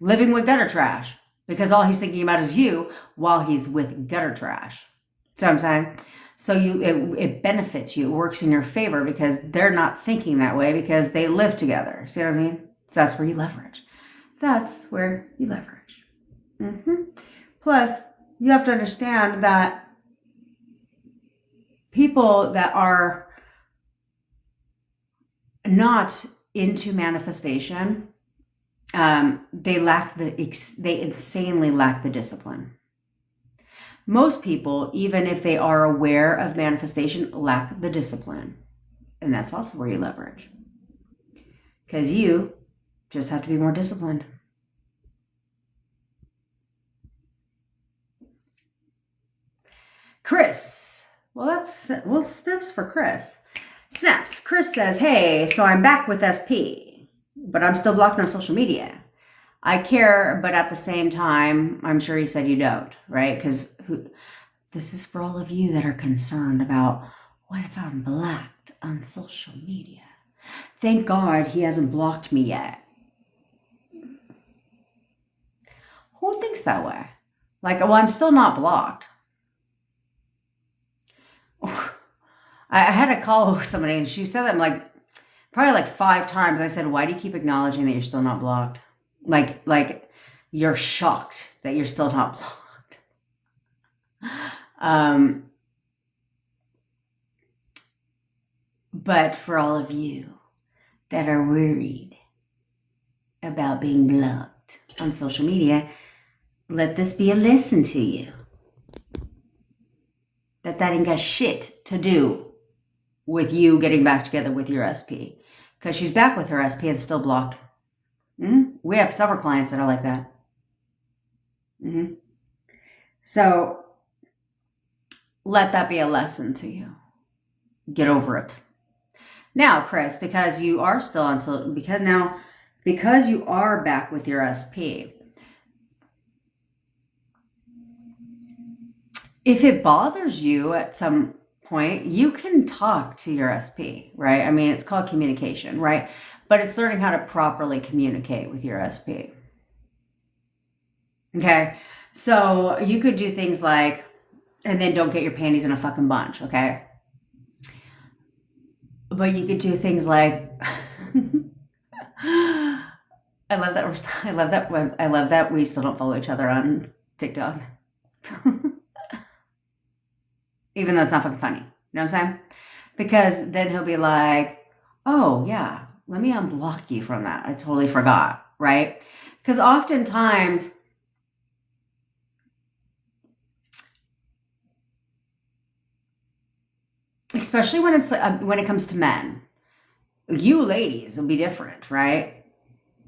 living with gutter trash, because all he's thinking about is you while he's with gutter trash. See what I'm saying? So it benefits you. It works in your favor because they're not thinking that way because they live together. See what I mean? So that's where you leverage. That's where you leverage. Plus, you have to understand that people that are not into manifestation, they insanely lack the discipline. Most people, even if they are aware of manifestation, lack the discipline. And that's also where you leverage. Because you just have to be more disciplined. Chris. Well, snaps for Chris. Snaps. Chris says, hey, so I'm back with SP, but I'm still blocked on social media. I care, but at the same time, I'm sure he said you don't, right? Because this is for all of you that are concerned about, what if I'm blocked on social media? Thank God he hasn't blocked me yet. Who thinks that way? Like, well, I'm still not blocked. I had a call with somebody and she said that probably like 5 times. I said, why do you keep acknowledging that you're still not blocked? Like you're shocked that you're still not blocked. But for all of you that are worried about being blocked on social media, let this be a lesson to you. That ain't got shit to do with you getting back together with your SP. Because she's back with her SP and still blocked. We have several clients that are like that. So let that be a lesson to you. Get over it. Now, Chris, because you are still on, because you are back with your SP, if it bothers you at some point, you can talk to your SP, right? I mean, it's called communication, right? But it's learning how to properly communicate with your SP. Okay? So you could do things like, and then don't get your panties in a fucking bunch, okay? But you could do things like, I love that we still don't follow each other on TikTok. Even though it's not fucking funny. You know what I'm saying? Because then he'll be like, oh, yeah, let me unblock you from that. I totally forgot, right? Because oftentimes, especially when it comes to men, you ladies will be different, right?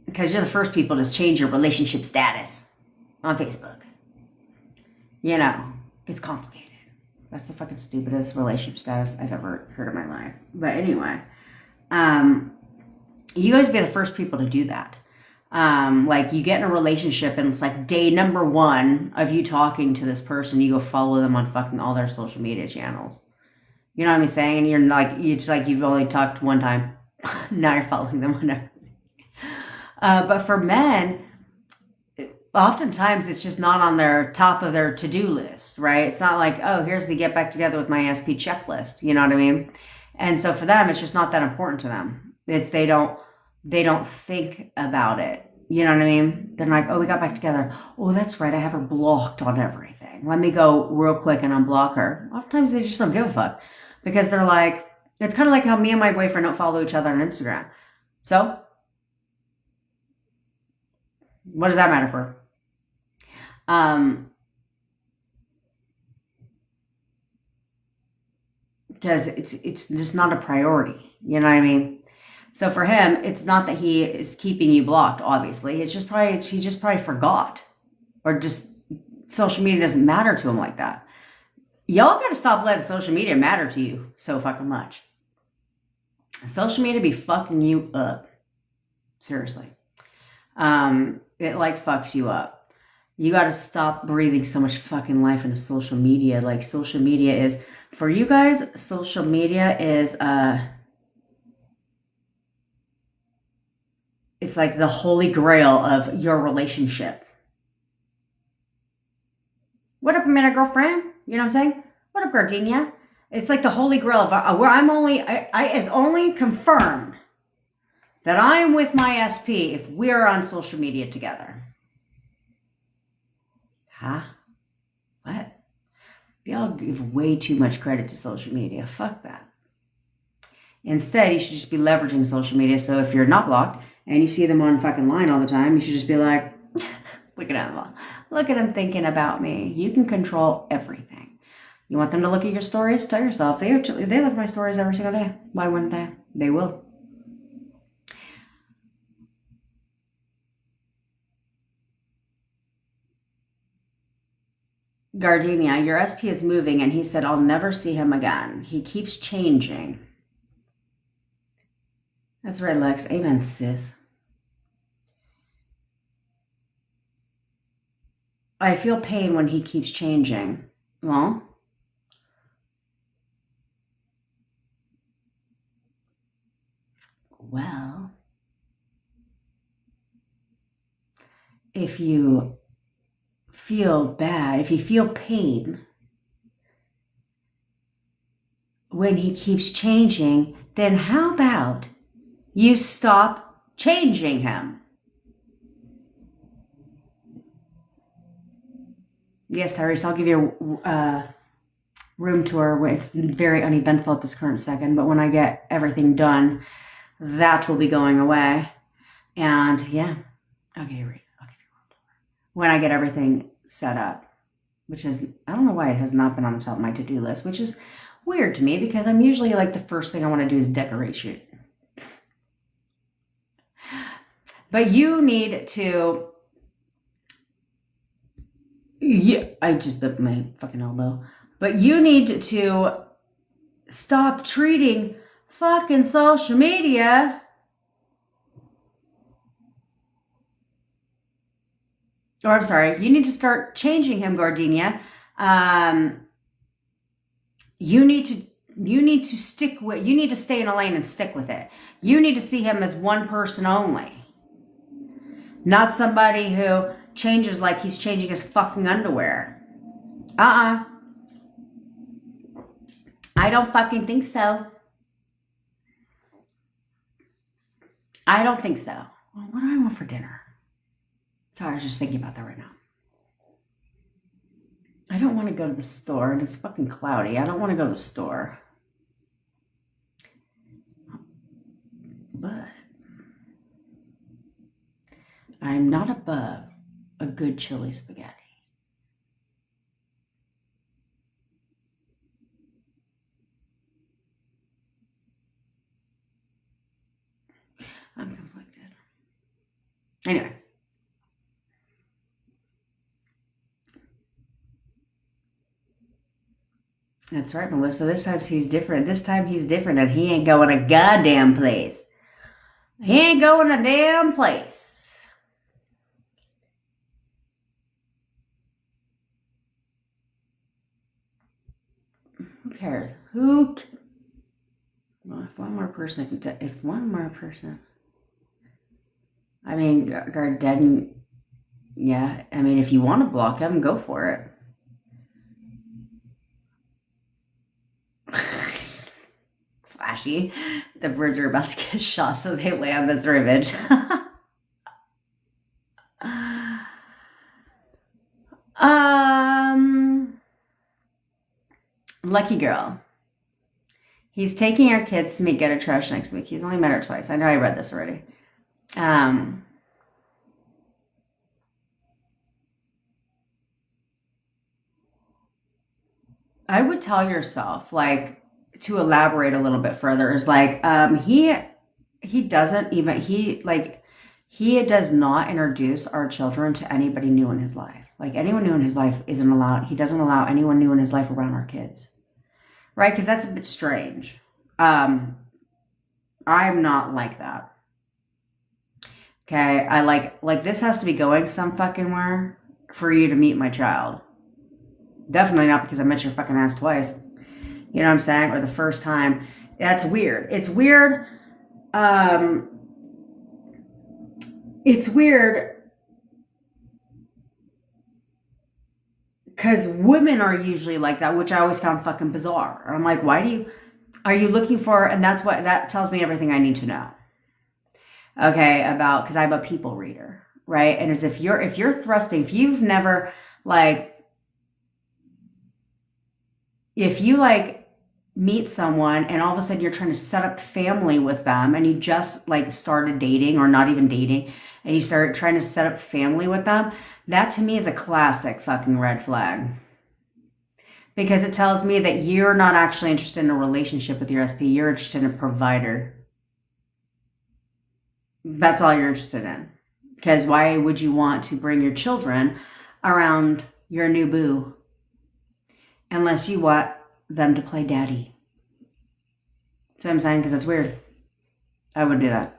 Because you're the first people to change your relationship status on Facebook. You know, it's complicated. That's the fucking stupidest relationship status I've ever heard in my life. But anyway, you guys be the first people to do that. Like you get in a relationship and it's like day number 1 of you talking to this person, you go follow them on fucking all their social media channels. You know what I'm saying? And you've only talked one time. Now you're following them whenever. But for men, oftentimes it's just not on their top of their to-do list, right? It's not like, oh, here's the get back together with my SP checklist. You know what I mean? And so for them, it's just not that important to them. It's they don't think about it You know what I mean? They're like, oh, we got back together. Oh, that's right. I have her blocked on everything. Let me go real quick and unblock her. Oftentimes they just don't give a fuck because they're like, it's kind of like how me and my boyfriend don't follow each other on Instagram. So, what does that matter for? Because it's just not a priority. You know what I mean? So for him, it's not that he is keeping you blocked, obviously. It's just probably, he just probably forgot. Or just, social media doesn't matter to him like that. Y'all gotta stop letting social media matter to you so fucking much. Social media be fucking you up. Seriously. It like fucks you up. You gotta stop breathing so much fucking life into social media. Like social media is, for you guys, social media is, it's like the holy grail of your relationship. What up, man, girlfriend? You know what I'm saying? What up, Gardenia? It's like the holy grail of where I is only confirmed that I am with my SP if we're on social media together. Huh? What? Y'all give way too much credit to social media. Fuck that. Instead, you should just be leveraging social media. So if you're not blocked and you see them on fucking line all the time, you should just be like, look at them. Look at them thinking about me. You can control everything. You want them to look at your stories? Tell yourself, they look at my stories every single day. Why wouldn't they? They will. Gardenia, your SP is moving, and he said, I'll never see him again. He keeps changing. That's right, Lex. Amen, sis. I feel pain when he keeps changing. Well, if you feel bad, if you feel pain when he keeps changing, then how about you stop changing him? Yes, Tyrese, I'll give you a room tour. It's very uneventful at this current second, but when I get everything done, that will be going away. And yeah, I'll give you a room tour when I get everything set up, which is, I don't know why it has not been on the top of my to-do list, which is weird to me because I'm usually like the first thing I want to do is decorate shit. But you need to, yeah, I just bit my fucking elbow. But you need to stop treating fucking social media or I'm sorry, you need to start changing him, Gardenia. You need to stick with, you need to stay in a lane and stick with it. You need to see him as one person only. Not somebody who changes like he's changing his fucking underwear. I don't fucking think so. I don't think so. Well, what do I want for dinner? Sorry, I was just thinking about that right now. I don't want to go to the store, and it's fucking cloudy. I don't want to go to the store. But I'm not above a good chili spaghetti. I'm conflicted. Anyway. That's right, Melissa. This time he's different. This time he's different, and he ain't going a goddamn place. He ain't going a damn place. Who cares? Well, if one more person, I mean, Garden, yeah, I mean, if you want to block him, go for it. Flashy. The birds are about to get shot, so they land. That's revenge. Lucky girl. He's taking our kids to meet Get a Trash next week. He's only met her twice. I know I read this already. I would tell yourself, like, to elaborate a little bit further, is like, he doesn't even, he does not introduce our children to anybody new in his life. Like, anyone new in his life isn't allowed. He doesn't allow anyone new in his life around our kids. Right? Because that's a bit strange. I'm not like that. Okay? I like this has to be going some fucking where for you to meet my child. Definitely not because I met your fucking ass twice. You know what I'm saying? Or the first time. That's weird. It's weird. It's weird because women are usually like that, which I always found fucking bizarre. I'm like, are you looking for, and that tells me everything I need to know. Okay, because I'm a people reader, right? And as if you're thrusting, if you've never if you meet someone and all of a sudden you're trying to set up family with them and you just started dating or not even dating and you start trying to set up family with them, that to me is a classic fucking red flag. Because it tells me that you're not actually interested in a relationship with your SP. You're interested in a provider. That's all you're interested in. Because why would you want to bring your children around your new boo unless you want them to play daddy? See what I'm saying? Because that's weird. I wouldn't do that.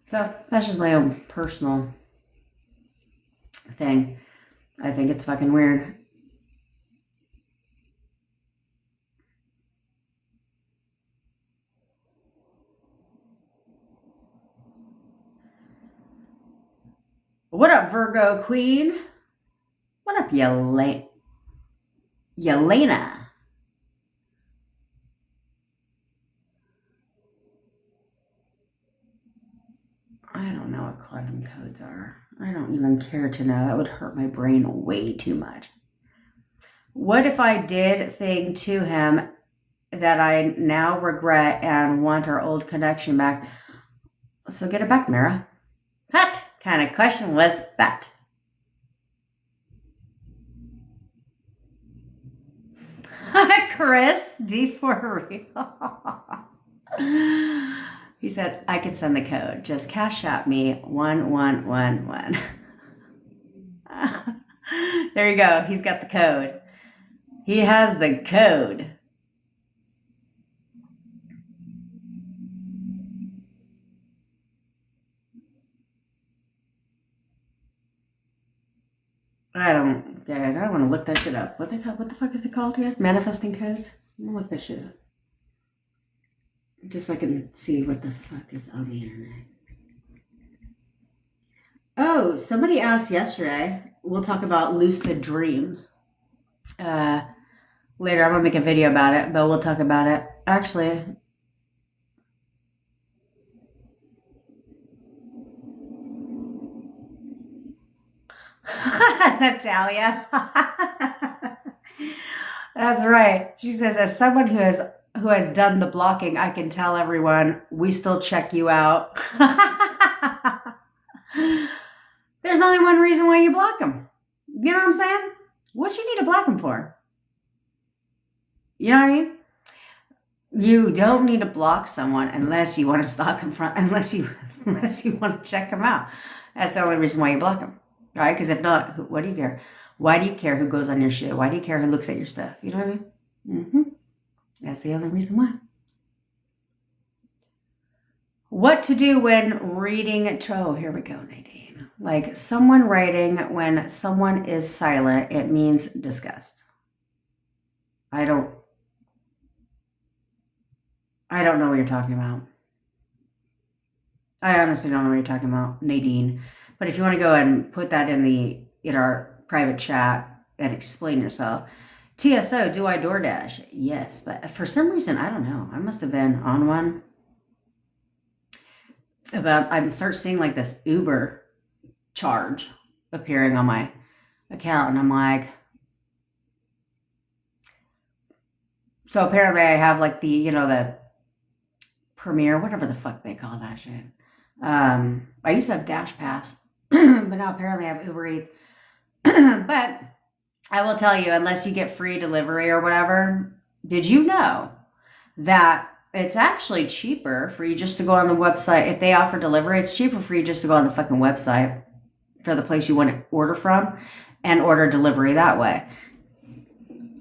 So that's just my own personal thing. I think it's fucking weird. What up, Virgo Queen? What up, Yelena? I don't know what quantum codes are. I don't even care to know. That would hurt my brain way too much. What if I did a thing to him that I now regret and want our old connection back? So get it back, Mara. What kind of question was that? Chris, D for real. He said, I could send the code. Just cash out me 1111. There you go. He's got the code. He has the code. I don't get it. I want to look that shit up. What the fuck is it called here? Manifesting codes? I'm gonna look that shit up. Just so I can see what the fuck is on the internet. Oh, somebody asked yesterday. We'll talk about lucid dreams. Later, I'm gonna make a video about it, but we'll talk about it. Actually, Natalia. That's right. She says, as someone who has done the blocking, I can tell everyone we still check you out. There's only one reason why you block them. You know what I'm saying? What you need to block them for? You know what I mean? You don't need to block someone unless you want to stalk them unless you want to check them out. That's the only reason why you block them, right? Because if not, what do you care? Why do you care who goes on your shit? Why do you care who looks at your stuff? You know what I mean? Mm-hmm. That's the only reason why. What to do when reading? Oh, here we go, Nadine. Like someone writing when someone is silent, it means disgust. I don't know what you're talking about. I honestly don't know what you're talking about, Nadine. But if you want to go and put that in our private chat and explain yourself. TSO, do I DoorDash? Yes, but for some reason, I don't know. I must have been on one. I start seeing this Uber charge appearing on my account, and I'm like, So apparently I have like the, the Premiere, whatever the fuck they call that shit. I used to have Dash Pass, but now apparently I have Uber Eats. But I will tell you, unless you get free delivery or whatever, did you know that it's actually cheaper for you just to go on the website? If they offer delivery, it's cheaper for you just to go on the fucking website for the place you want to order from and order delivery that way.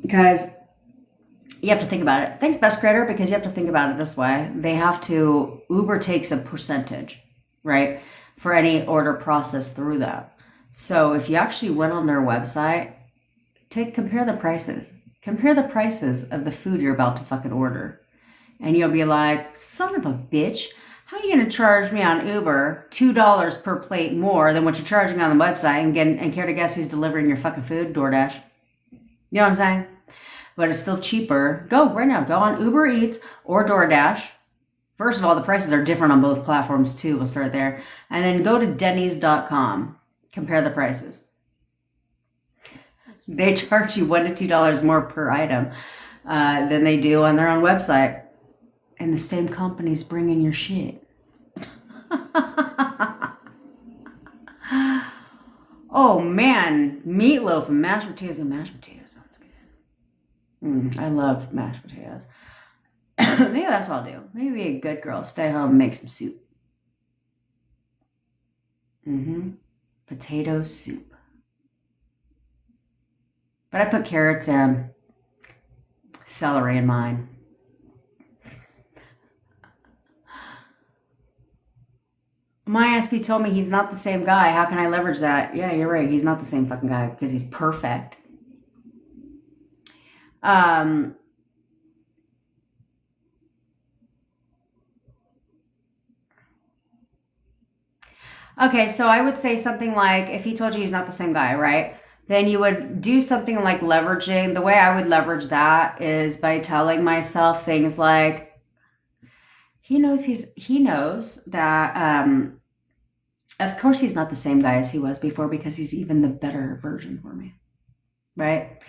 Because you have to think about it. Thanks, Best Creator, because you have to think about it this way. Uber takes a percentage, right, for any order process through that. So if you actually went on their website, compare the prices. Compare the prices of the food you're about to fucking order. And you'll be like, son of a bitch, how are you going to charge me on Uber $2 per plate more than what you're charging on the website and care to guess who's delivering your fucking food? DoorDash. You know what I'm saying? But it's still cheaper. Go right now. Go on Uber Eats or DoorDash. First of all, the prices are different on both platforms too. We'll start there. And then go to Denny's.com. Compare the prices. They charge you $1 to $2 more per item than they do on their own website. And the same company's bringing your shit. Oh man, meatloaf and mashed potatoes sounds good. I love mashed potatoes. Maybe that's what I'll do. Maybe be a good girl. Stay home and make some soup. Potato soup. But I put carrots and celery in mine. My SP told me he's not the same guy. How can I leverage that? Yeah, you're right. He's not the same fucking guy because he's perfect. Okay, so I would say something like, if he told you he's not the same guy, right? Then you would do something like leveraging. The way I would leverage that is by telling myself things like, he knows that, of course he's not the same guy as he was before because he's even the better version for me, right?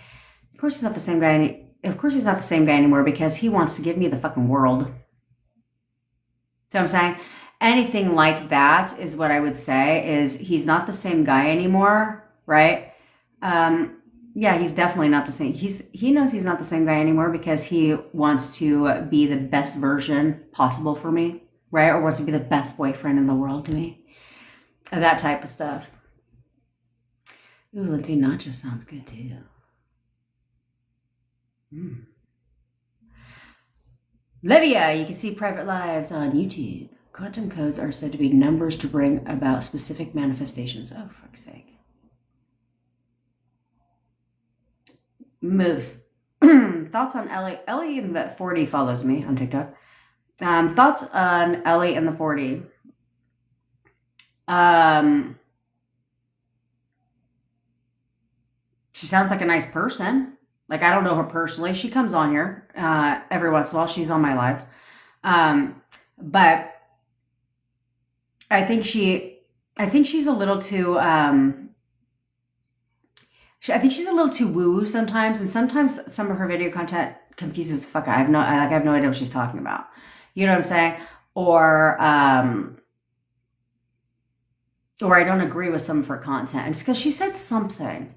Of course he's not the same guy. Of course he's not the same guy anymore because he wants to give me the fucking world. So I'm saying anything like that is what I would say is he's not the same guy anymore, right? Yeah, he's definitely not the same. He knows he's not the same guy anymore because he wants to be the best version possible for me, right? Or wants to be the best boyfriend in the world to me. That type of stuff. Ooh, let's see, nacho sounds good too. Livia, you can see private lives on YouTube. Quantum codes are said to be numbers to bring about specific manifestations. Oh, fuck's sake. Moose. Thoughts on Ellie? Ellie in the 40 follows me on TikTok. Thoughts on Ellie in the 40. She sounds like a nice person. Like, I don't know her personally. She comes on here every once in a while. She's on my lives. But I think she's a little too I think she's a little too woo-woo sometimes, and sometimes some of her video content confuses the fuck out. I have no idea what she's talking about. You know what I'm saying? Or I don't agree with some of her content. And it's because she said something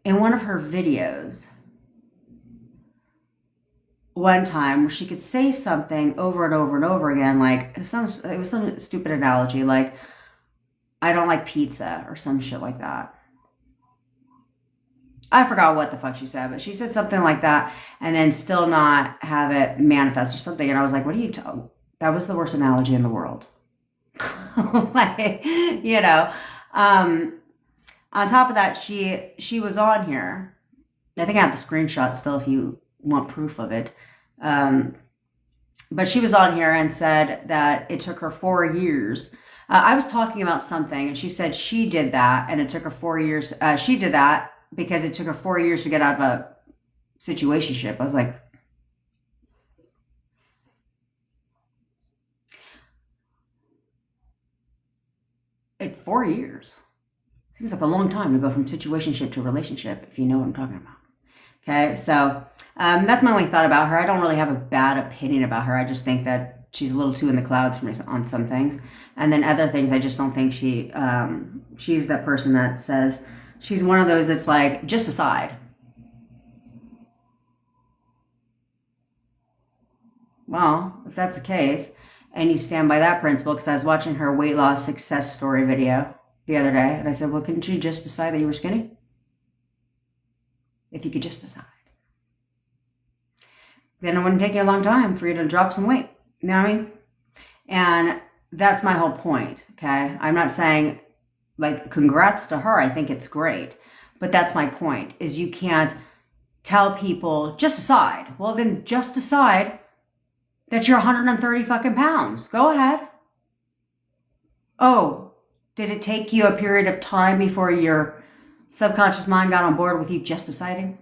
in one of her videos one time where she could say something over and over and over again, like it was some stupid analogy, like I don't like pizza or some shit like that. I forgot what the fuck she said, but she said something like that and then still not have it manifest or something. And I was like, what are you talking? That was the worst analogy in the world. Like, you know, on top of that, she was on here. I think I have the screenshot still if you want proof of it. But she was on here and said that it took her 4 years. I was talking about something and she said she did that and it took her 4 years. She did that because it took her 4 years to get out of a situationship. I was like, it's 4 years. Seems like a long time to go from situationship to relationship, if you know what I'm talking about. Okay, so That's my only thought about her. I don't really have a bad opinion about her. I just think that she's a little too in the clouds for me on some things. And then other things, I just don't think she's that person that says, she's one of those that's like, just decide. Well, if that's the case, and you stand by that principle, because I was watching her weight loss success story video the other day, and I said, well, couldn't you just decide that you were skinny? If you could just decide. Then it wouldn't take you a long time for you to drop some weight. You know what I mean? And that's my whole point, okay? I'm not saying, like, congrats to her. I think it's great. But that's my point, is you can't tell people, just decide. Well, then just decide that you're 130 fucking pounds. Go ahead. Oh, did it take you a period of time before your subconscious mind got on board with you just deciding?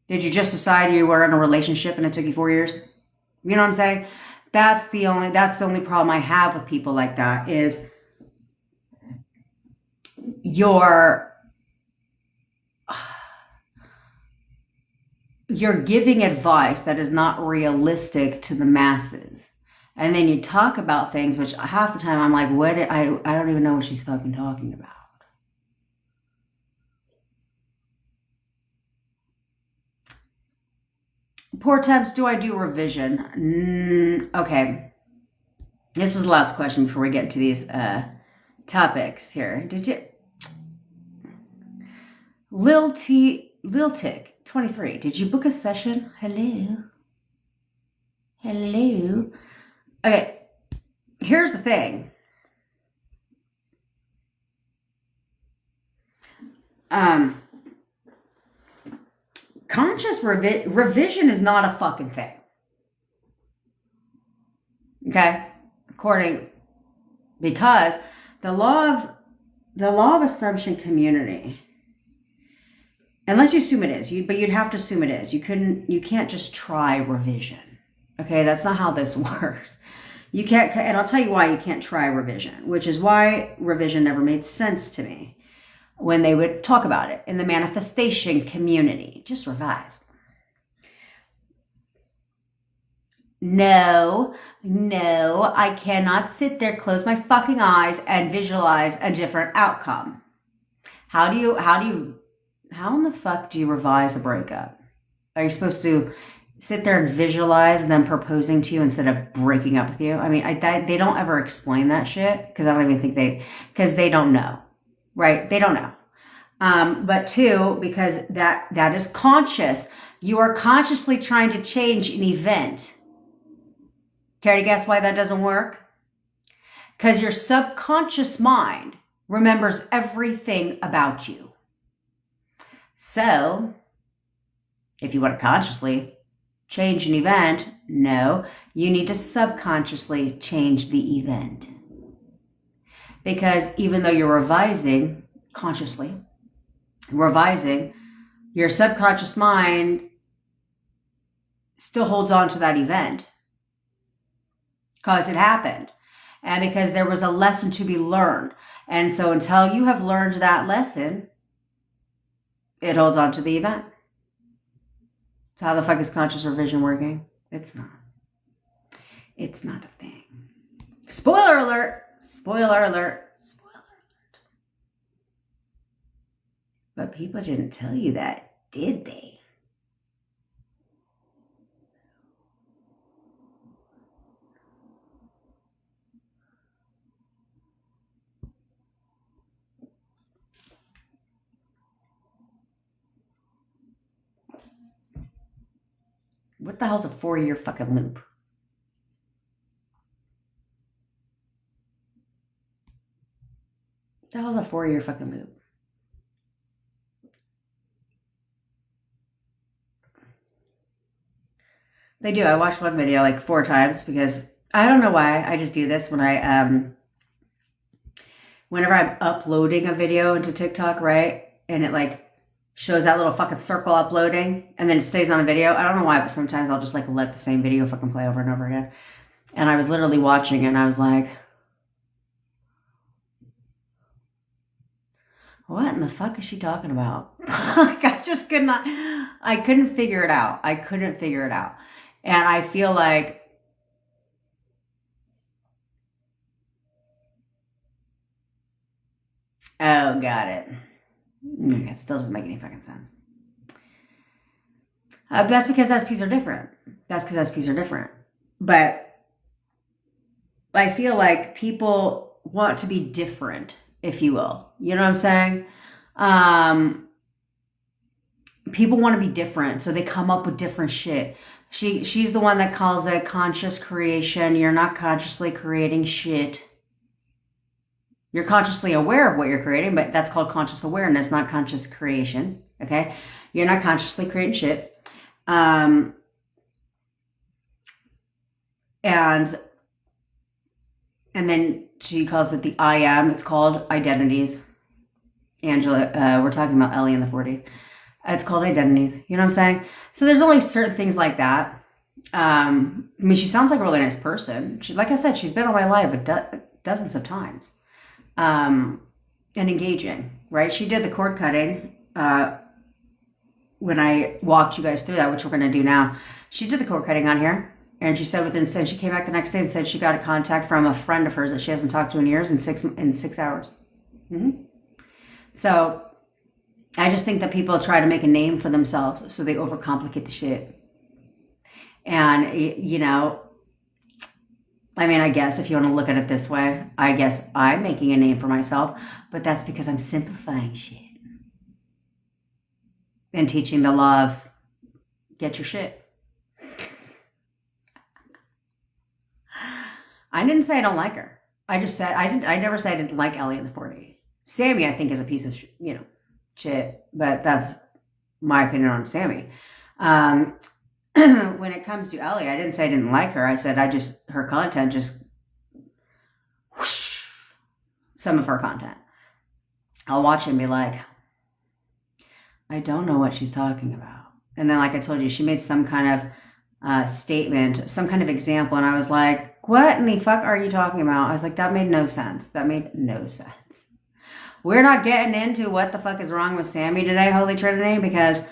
Did you just decide you were in a relationship and it took you 4 years? You know what I'm saying? That's the only problem I have with people like that, is you're giving advice that is not realistic to the masses. And then you talk about things, which half the time I'm like, I don't even know what she's fucking talking about. Poor temps, do I do revision? Okay. This is the last question before we get into these topics here. Did you... Lil Tick 23. Did you book a session? Hello. Okay. Here's the thing. Conscious revision is not a fucking thing. Okay? Because the law of assumption community, unless you assume it is, but you'd have to assume it is. You can't just try revision. Okay, that's not how this works. You can't, and I'll tell you why you can't try revision, which is why revision never made sense to me when they would talk about it in the manifestation community. Just revise. No, I cannot sit there, close my fucking eyes, and visualize a different outcome. How in the fuck do you revise a breakup? Are you supposed to sit there and visualize them proposing to you instead of breaking up with you? I mean, they don't ever explain that shit, because I don't even think because they don't know, right? They don't know. But two, because that is conscious. You are consciously trying to change an event. Care to guess why that doesn't work? Because your subconscious mind remembers everything about you. So, if you want to consciously change an event, no, you need to subconsciously change the event. Because even though you're revising, consciously revising, your subconscious mind still holds on to that event. Because it happened. And because there was a lesson to be learned. And so until you have learned that lesson, it holds on to the event. So how the fuck is conscious revision working? It's not. It's not a thing. Spoiler alert. Spoiler alert. Spoiler alert. But people didn't tell you that, did they? What the hell's a 4-year fucking loop? What the hell's a 4-year fucking loop? They do. I watched one video like 4 times because I don't know why. I just do this when whenever I'm uploading a video into TikTok, right? And it like shows that little fucking circle uploading and then it stays on a video. I don't know why, but sometimes I'll just like let the same video fucking play over and over again. And I was literally watching it and I was like, what in the fuck is she talking about? Like, I couldn't figure it out. And I feel like, oh, got it. It still doesn't make any fucking sense. That's because SPs are different. But I feel like people want to be different, if you will. You know what I'm saying? People want to be different, so they come up with different shit. She's the one that calls it conscious creation. You're not consciously creating shit. You're consciously aware of what you're creating, but that's called conscious awareness, not conscious creation. Okay? You're not consciously creating shit. And then she calls it the I am. It's called identities. Angela, we're talking about Ellie in the 40s. It's called identities. You know what I'm saying? So there's only certain things like that. I mean, she sounds like a really nice person. Like I said, she's been on my live dozens of times. And engaging, right? She did the cord cutting when I walked you guys through that, which we're going to do now. She did the cord cutting on here. And she said she came back the next day and said she got a contact from a friend of hers that she hasn't talked to in years in 6 hours. Mm-hmm. So I just think that people try to make a name for themselves, so they overcomplicate the shit. And, you know, I mean, I guess if you want to look at it this way, I guess I'm making a name for myself, but that's because I'm simplifying shit. And teaching the law of get your shit. I didn't say I don't like her. I just said, I never said I didn't like Ellie in the 40. Sammy, I think, is a piece of, shit, but that's my opinion on Sammy. When it comes to Ellie, I didn't say I didn't like her. I said her content just, whoosh, some of her content. I'll watch it and be like, I don't know what she's talking about. And then, like I told you, she made some kind of statement, some kind of example, and I was like, what in the fuck are you talking about? I was like, that made no sense. We're not getting into what the fuck is wrong with Sammy today, Holy Trinity, because,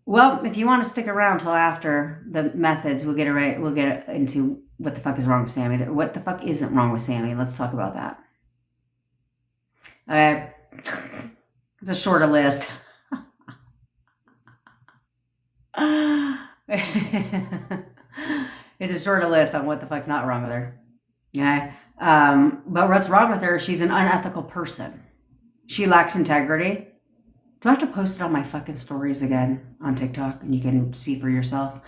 well, if you want to stick around till after the methods, we'll get into what the fuck is wrong with Sammy. What the fuck isn't wrong with Sammy? Let's talk about that. It's a shorter list. It's a shorter list on what the fuck's not wrong with her. Okay? But what's wrong with her, she's an unethical person. She lacks integrity. Do I have to post it on my fucking stories again on TikTok and you can see for yourself?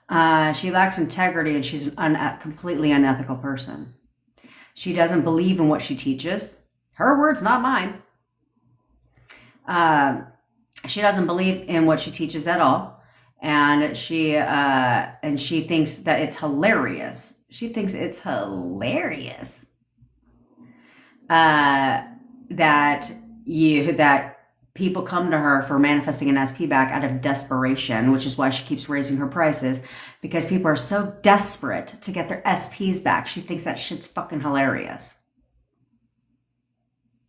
She lacks integrity and she's a completely unethical person. She doesn't believe in what she teaches. Her words, not mine. She doesn't believe in what she teaches at all. And she thinks that it's hilarious. That people come to her for manifesting an SP back out of desperation, which is why she keeps raising her prices, because people are so desperate to get their SPs back. She thinks that shit's fucking hilarious.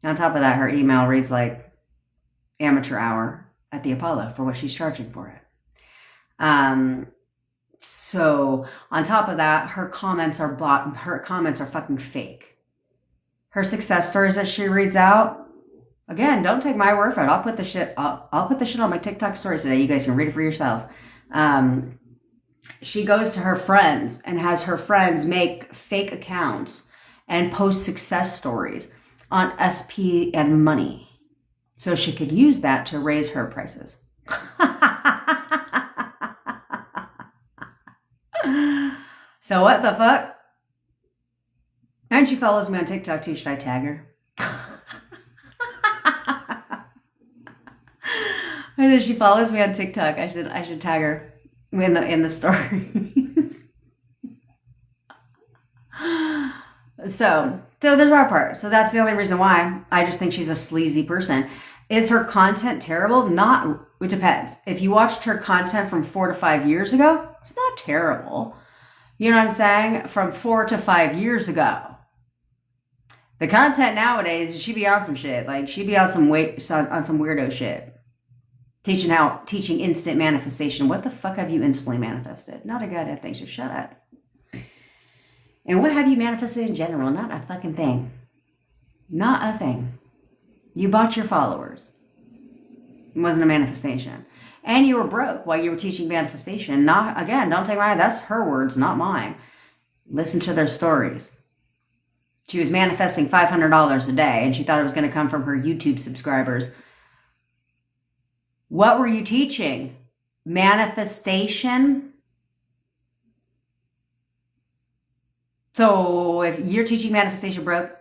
On top of that, her email reads like amateur hour at the Apollo for what she's charging for it. So on top of that, her comments are fucking fake. Her success stories that she reads out, again, don't take my word for it. I'll put the shit on my TikTok stories today. You guys can read it for yourself. She goes to her friends and has her friends make fake accounts and post success stories on SP and money so she could use that to raise her prices. So what the fuck? And she follows me on TikTok too. Should I tag her? And then she follows me on TikTok. I should tag her in the stories. So there's our part. So that's the only reason why I just think she's a sleazy person. Is her content terrible? Not. It depends. If you watched her content from 4 to 5 years ago, it's not terrible. You know what I'm saying? From 4 to 5 years ago. The content nowadays, she be on some shit. Like, she be on some weirdo shit. Teaching instant manifestation. What the fuck have you instantly manifested? Not a goddamn thing, so shut up. And what have you manifested in general? Not a fucking thing. Not a thing. You bought your followers. It wasn't a manifestation. And you were broke while you were teaching manifestation. Not, again, don't take my, that's her words, not mine. Listen to their stories. She was manifesting $500 a day, and she thought it was going to come from her YouTube subscribers. What were you teaching? Manifestation? So if you're teaching manifestation broke,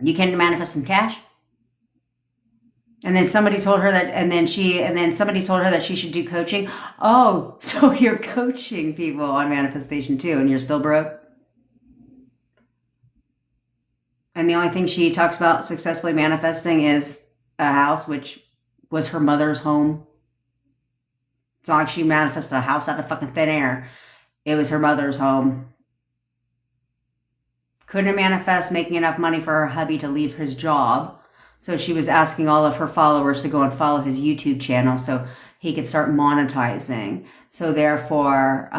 you can't manifest some cash? And then somebody told her that, and then somebody told her that she should do coaching. Oh, so you're coaching people on manifestation too, and you're still broke? And the only thing she talks about successfully manifesting is a house, which was her mother's home. It's not like she manifested a house out of fucking thin air. It was her mother's home. Couldn't manifest making enough money for her hubby to leave his job. So she was asking all of her followers to go and follow his YouTube channel so he could start monetizing. So therefore,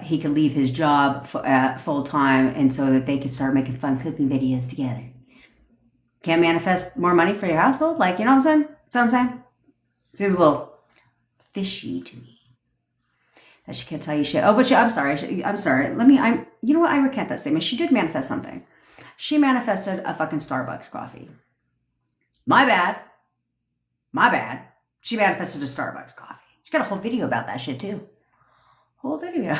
he could leave his job full time, and so that they could start making fun cooking videos together. Can't manifest more money for your household? Like, you know what I'm saying? That's what I'm saying? Seems a little fishy to me. That she can't tell you shit. Oh, but I'm sorry. You know what? I recant that statement. She did manifest something. She manifested a fucking Starbucks coffee. My bad. She manifested a Starbucks coffee. She got a whole video about that shit too. Whole video.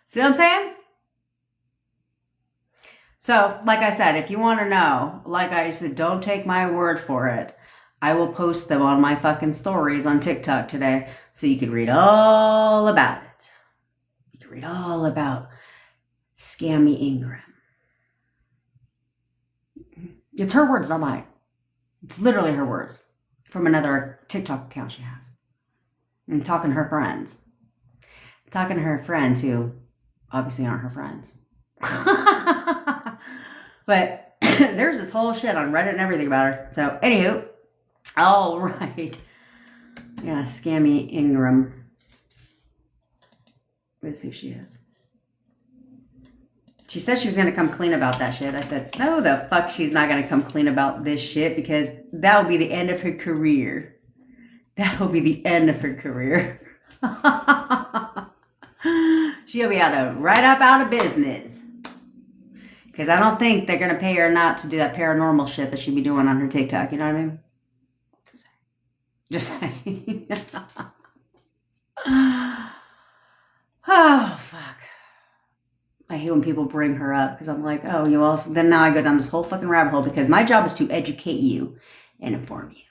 See what I'm saying? So, like I said, if you want to know, like I said, don't take my word for it. I will post them on my fucking stories on TikTok today so you can read all about it. You can read all about Scammy Ingram. It's her words, not mine. It's literally her words from another TikTok account she has. And talking to her friends. Talking to her friends who obviously aren't her friends. But there's this whole shit on Reddit and everything about her. So, anywho, all right. Yeah, Scammy Ingram is who she is. She said she was going to come clean about that shit. I said, no, the fuck she's not going to come clean about this shit, because that will be the end of her career. That will be the end of her career. She'll be right up out of business. Because I don't think they're going to pay her not to do that paranormal shit that she'd be doing on her TikTok. You know what I mean? Just saying. Oh, fuck. I hate when people bring her up, because I'm like, oh, you all. Then now I go down this whole fucking rabbit hole, because my job is to educate you and inform you.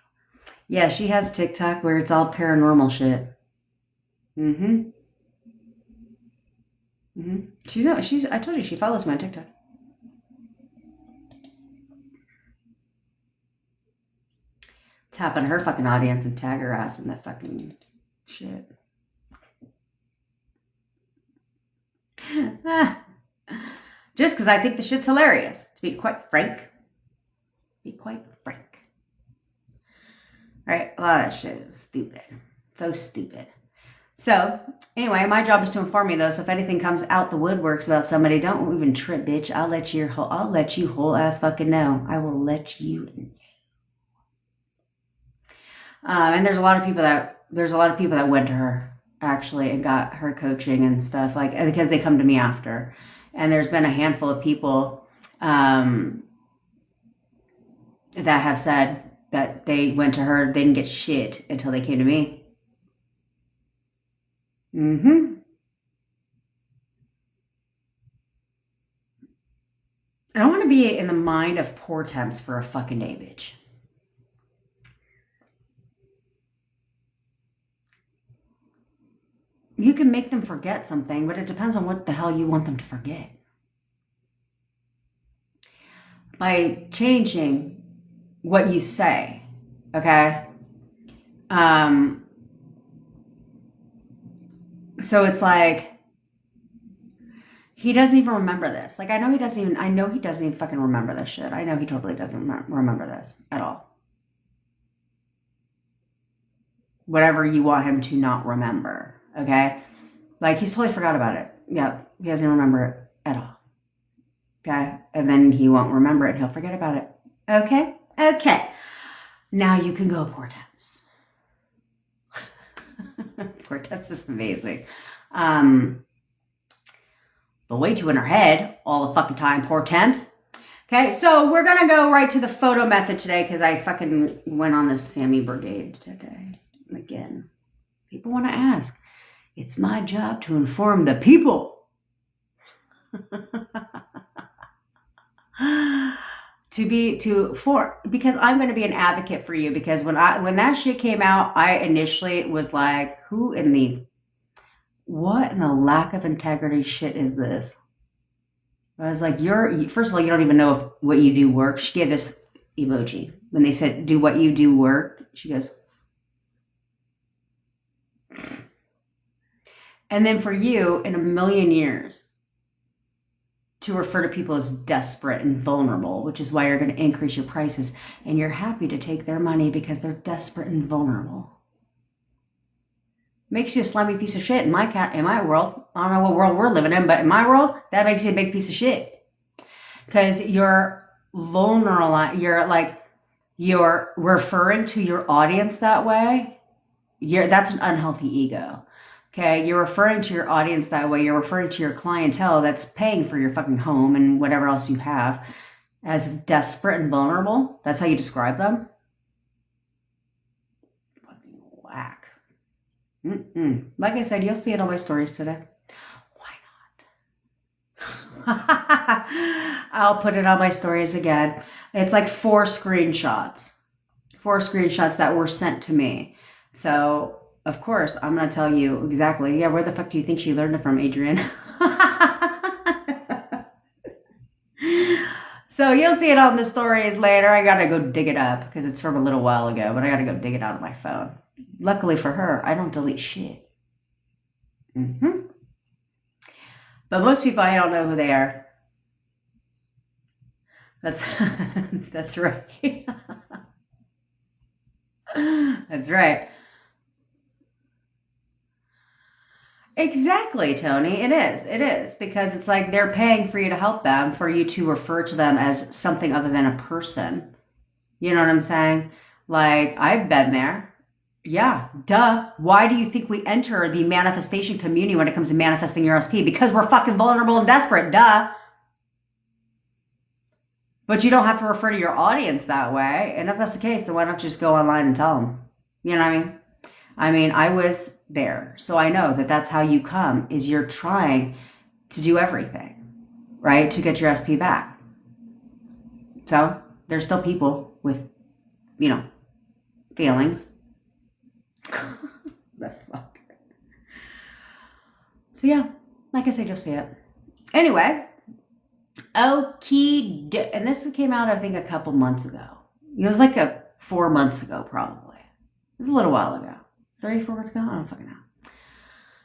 Yeah, she has TikTok where it's all paranormal shit. Mm-hmm. I told you she follows me on TikTok. Tap on her fucking audience and tag her ass in that fucking shit. Just because I think the shit's hilarious, to be quite frank. Right? A lot of that shit is stupid. So stupid. So, anyway, my job is to inform you, though. So if anything comes out the woodworks about somebody, don't even trip, bitch. I'll let you whole ass fucking know. I will let you know. And there's a lot of people that went to her actually and got her coaching and stuff, like, because they come to me after. And there's been a handful of people that have said that they went to her, they didn't get shit until they came to me. Mm-hmm. I want to be in the mind of poor temps for a fucking day, bitch. You can make them forget something, but it depends on what the hell you want them to forget. By changing what you say, okay? So it's like, He doesn't even remember this. Like, I know he doesn't even fucking remember this shit. I know he totally doesn't remember this at all. Whatever you want him to not remember, okay? Like, he's totally forgot about it. Yeah, he doesn't remember it at all. Okay? And then he won't remember it. He'll forget about it. Okay? Okay. Now you can go, poor temps. Poor temps is amazing. But way too in her head all the fucking time, poor temps. Okay, so we're gonna go right to the photo method today because I fucking went on this Sammy Brigade today. Again, people want to ask. It's my job to inform the people. Because I'm going to be an advocate for you, because when that shit came out, I initially was like, what in the lack of integrity shit is this? I was like, first of all, you don't even know if what you do works. She gave this emoji. When they said, do what you do work, she goes, and then for you, in a million years, to refer to people as desperate and vulnerable, which is why you're going to increase your prices, and you're happy to take their money because they're desperate and vulnerable. Makes you a slimy piece of shit in my world. I don't know what world we're living in, but in my world, that makes you a big piece of shit. Because you're vulnerable, you're referring to your audience that way. That's an unhealthy ego. Okay, you're referring to your audience that way. You're referring to your clientele that's paying for your fucking home and whatever else you have as desperate and vulnerable. That's how you describe them. Fucking whack. Like I said, you'll see it on my stories today. Why not? I'll put it on my stories again. It's like 4 screenshots that were sent to me. So, of course, I'm going to tell you exactly. Yeah, where the fuck do you think she learned it from, Adrian? So you'll see it on the stories later. I got to go dig it up because it's from a little while ago, but I got to go dig it out of my phone. Luckily for her, I don't delete shit. But most people, I don't know who they are. That's right. That's right. Exactly, Tony. It is. Because it's like they're paying for you to help them, for you to refer to them as something other than a person. You know what I'm saying? Like, I've been there. Yeah, duh. Why do you think we enter the manifestation community when it comes to manifesting your SP? Because we're fucking vulnerable and desperate, duh. But you don't have to refer to your audience that way. And if that's the case, then why don't you just go online and tell them? You know what I mean? I was there, so I know that that's how you come, is you're trying to do everything, right, to get your SP back. So there's still people with, feelings. The fuck. So yeah, like I said, you'll see it. Anyway, and this came out, I think, a couple months ago. It was like 4 months ago, probably. It was a little while ago. 34 months ago? I don't fucking know.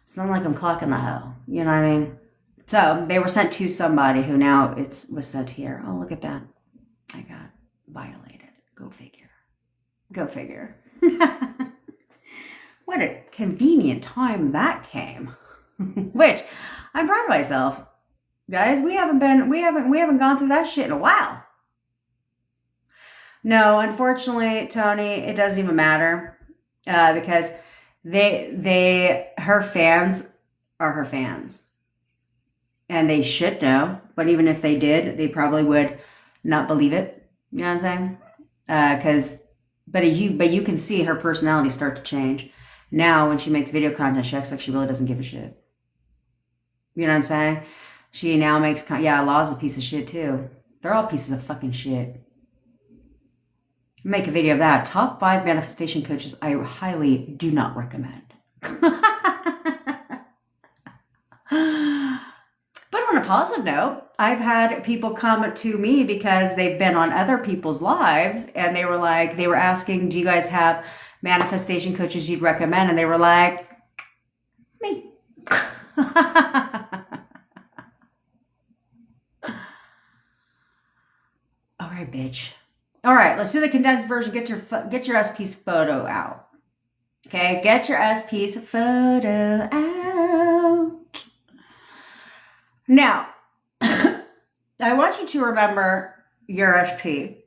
It's not like I'm clocking the hoe. You know what I mean? So they were sent to somebody who now was sent here. Oh, look at that. I got violated. Go figure. Go figure. What a convenient time that came. Which, I'm proud of myself. Guys, we haven't gone through that shit in a while. No, unfortunately, Tony, it doesn't even matter. Because her fans are her fans. And they should know. But even if they did, they probably would not believe it. You know what I'm saying? But you can see her personality start to change. Now, when she makes video content, she acts like she really doesn't give a shit. You know what I'm saying? She now makes, Law's a piece of shit too. They're all pieces of fucking shit. Make a video of that. Top 5 manifestation coaches I highly do not recommend. But on a positive note, I've had people come to me because they've been on other people's lives and they were asking, do you guys have manifestation coaches you'd recommend? And they were like, me. right, bitch. All right, let's do the condensed version. Get your SP's photo out. Okay, get your SP's photo out. Now, I want you to remember your SP.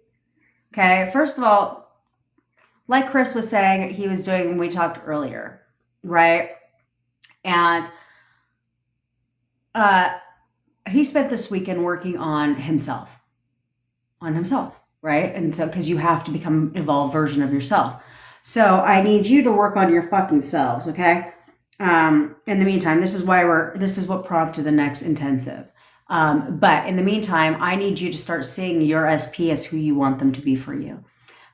Okay, first of all, like Chris was saying, he was doing when we talked earlier, right? And he spent this weekend working on himself, right? And so, because you have to become an evolved version of yourself. So I need you to work on your fucking selves, okay? In the meantime, this is what prompted the next intensive. But in the meantime, I need you to start seeing your SP as who you want them to be for you.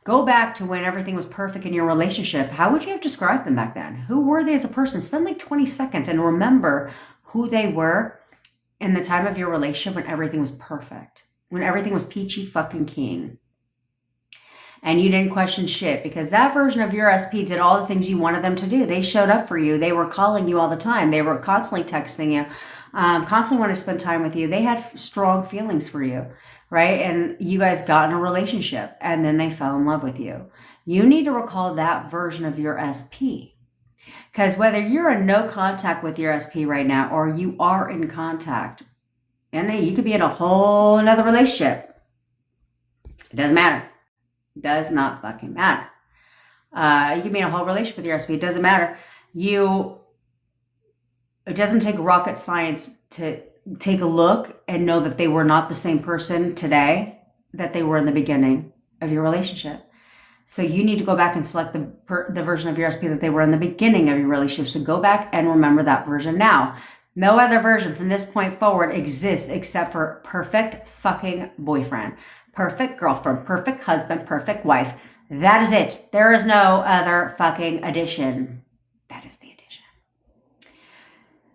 Go back to when everything was perfect in your relationship. How would you have described them back then? Who were they as a person? Spend like 20 seconds and remember who they were in the time of your relationship when everything was perfect. When everything was peachy fucking king. And you didn't question shit because that version of your SP did all the things you wanted them to do. They showed up for you. They were calling you all the time. They were constantly texting you, constantly wanted to spend time with you. They had strong feelings for you, right? And you guys got in a relationship and then they fell in love with you. You need to recall that version of your SP. Because whether you're in no contact with your SP right now or you are in contact, and you could be in a whole another relationship. It doesn't matter. Does not fucking matter. You can be in a whole relationship with your SP. It doesn't matter. It doesn't take rocket science to take a look and know that they were not the same person today that they were in the beginning of your relationship. So you need to go back and select the version of your SP that they were in the beginning of your relationship. So go back and remember that version now. No other version from this point forward exists except for perfect fucking boyfriend. Perfect girlfriend, perfect husband, perfect wife. That is it. There is no other fucking addition. That is the addition.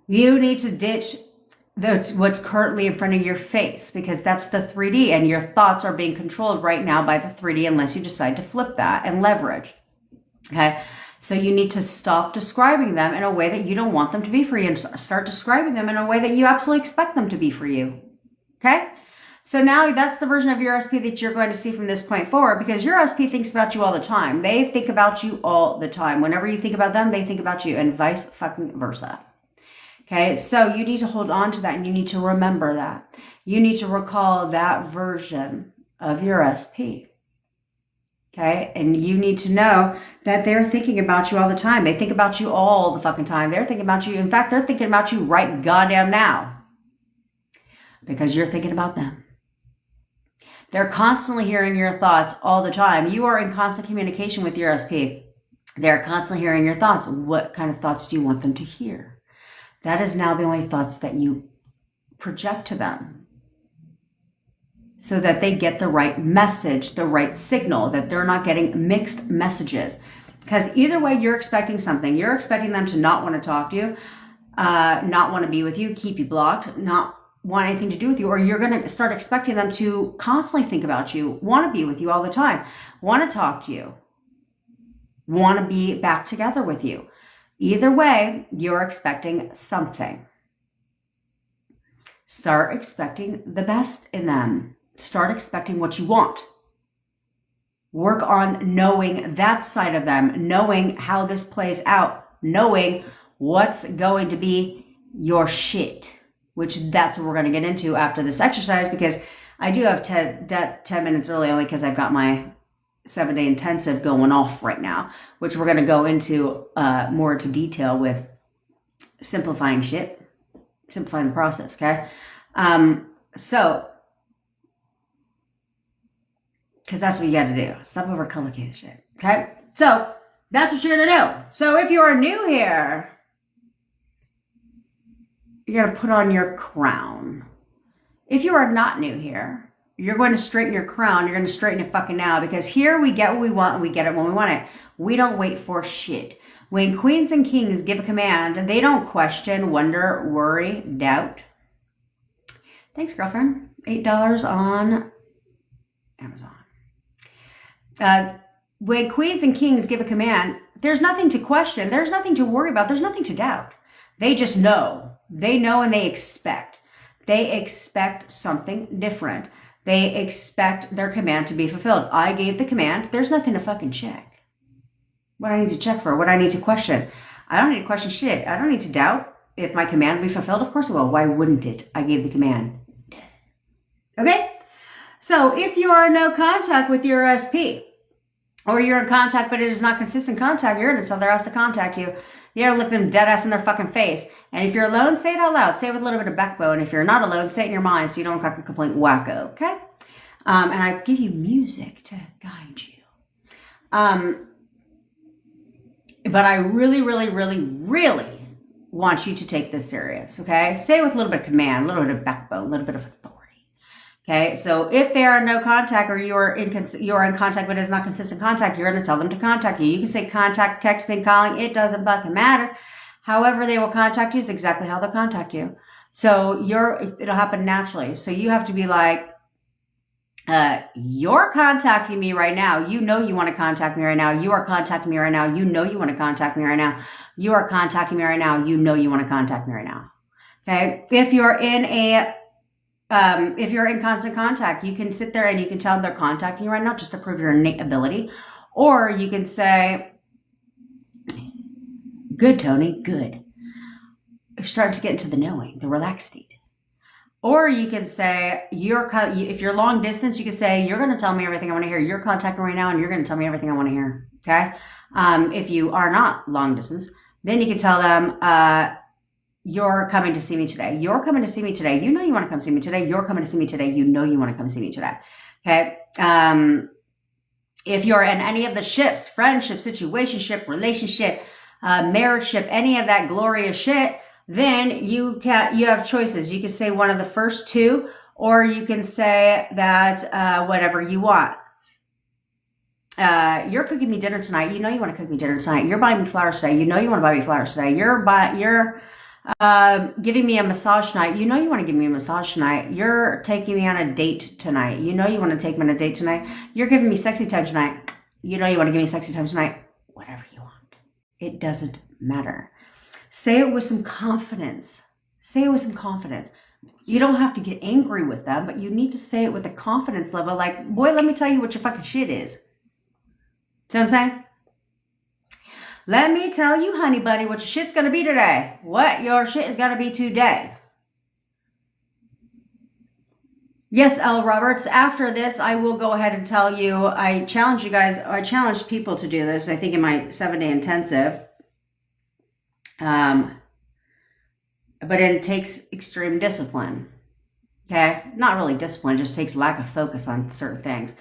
You need to ditch what's currently in front of your face because that's the 3D and your thoughts are being controlled right now by the 3D unless you decide to flip that and leverage. Okay? So you need to stop describing them in a way that you don't want them to be for you and start describing them in a way that you absolutely expect them to be for you. Okay? So now that's the version of your SP that you're going to see from this point forward because your SP thinks about you all the time. They think about you all the time. Whenever you think about them, they think about you and vice fucking versa. Okay, so you need to hold on to that and you need to remember that. You need to recall that version of your SP. Okay, and you need to know that they're thinking about you all the time. They think about you all the fucking time. They're thinking about you. In fact, they're thinking about you right goddamn now because you're thinking about them. They're constantly hearing your thoughts all the time. You are in constant communication with your SP. They're constantly hearing your thoughts. What kind of thoughts do you want them to hear? That is now the only thoughts that you project to them so that they get the right message, the right signal, that they're not getting mixed messages. Because either way, you're expecting something. You're expecting them to not want to talk to you, not want to be with you, keep you blocked, not want anything to do with you, or you're going to start expecting them to constantly think about you, want to be with you all the time, want to talk to you, want to be back together with you. Either way, you're expecting something. Start expecting the best in them. Start expecting what you want. Work on knowing that side of them, knowing how this plays out, knowing what's going to be your shit. Which that's what we're going to get into after this exercise because I do have 10 minutes early only because I've got my 7-day intensive going off right now, which we're going to go into more into detail with simplifying shit, simplifying the process, okay? So, because that's what you got to do. Stop overcomplicating shit, okay? So, that's what you're going to do. So, if you are new here, you're going to put on your crown. If you are not new here, you're going to straighten your crown. You're going to straighten it fucking now because here we get what we want and we get it when we want it. We don't wait for shit. When queens and kings give a command, they don't question, wonder, worry, doubt. Thanks, girlfriend. $8 on Amazon. When queens and kings give a command, there's nothing to question. There's nothing to worry about. There's nothing to doubt. They just know. They know and they expect. They expect something different. They expect their command to be fulfilled. I gave the command. There's nothing to fucking check. What do I need to check for? What do I need to question? I don't need to question shit. I don't need to doubt if my command will be fulfilled. Of course it will. Why wouldn't it? I gave the command. Okay? So if you are in no contact with your SP, or you're in contact but it is not consistent contact, you're going to tell their ass to contact you. You gotta look them dead ass in their fucking face. And if you're alone, say it out loud. Say it with a little bit of backbone. If you're not alone, say it in your mind so you don't look like a complete wacko, okay? And I give you music to guide you. But I really, really, really, really want you to take this serious, okay? Say it with a little bit of command, a little bit of backbone, a little bit of authority. Okay, so if they are in no contact or you are in contact but it's not consistent contact, you're going to tell them to contact you. You can say contact, texting, calling. It doesn't fucking matter. However they will contact you is exactly how they'll contact you. So it'll happen naturally. So you have to be like, you're contacting me right now. You know you want to contact me right now. You are contacting me right now. You know you want to contact me right now. You are contacting me right now. You know you want to contact me right now. Okay, if you're in constant contact, you can sit there and you can tell them they're contacting you right now just to prove your innate ability. Or you can say, good, Tony, good. You're starting to get into the knowing, the relaxed state. Or you can say, if you're long distance, you can say, you're going to tell me everything I want to hear. You're contacting right now and you're going to tell me everything I want to hear. Okay? If you are not long distance, then you can tell them, you're coming to see me today. You're coming to see me today. You know you want to come see me today. You're coming to see me today. You know you want to come see me today. Okay. If you're in any of the ships, friendship, situationship, relationship, marriage ship, any of that glorious shit, then you have choices. You can say one of the first two, or you can say that whatever you want. You're cooking me dinner tonight. You know you want to cook me dinner tonight. You're buying me flowers today. You know you want to buy me flowers today. You're giving me a massage tonight. You know you want to give me a massage tonight. You're taking me on a date tonight. You know you want to take me on a date tonight. You're giving me sexy time tonight. You know you want to give me sexy time tonight. Whatever you want. It doesn't matter. Say it with some confidence. Say it with some confidence. You don't have to get angry with them, but you need to say it with a confidence level like, boy, let me tell you what your fucking shit is. See what I'm saying? Let me tell you, honey bunny, what your shit's going to be today. What your shit is going to be today. Yes, L. Roberts, after this, I will go ahead and tell you, I challenge you guys, I challenge people to do this, I think in my 7-day intensive. But it takes extreme discipline. Okay? Not really discipline, just takes lack of focus on certain things.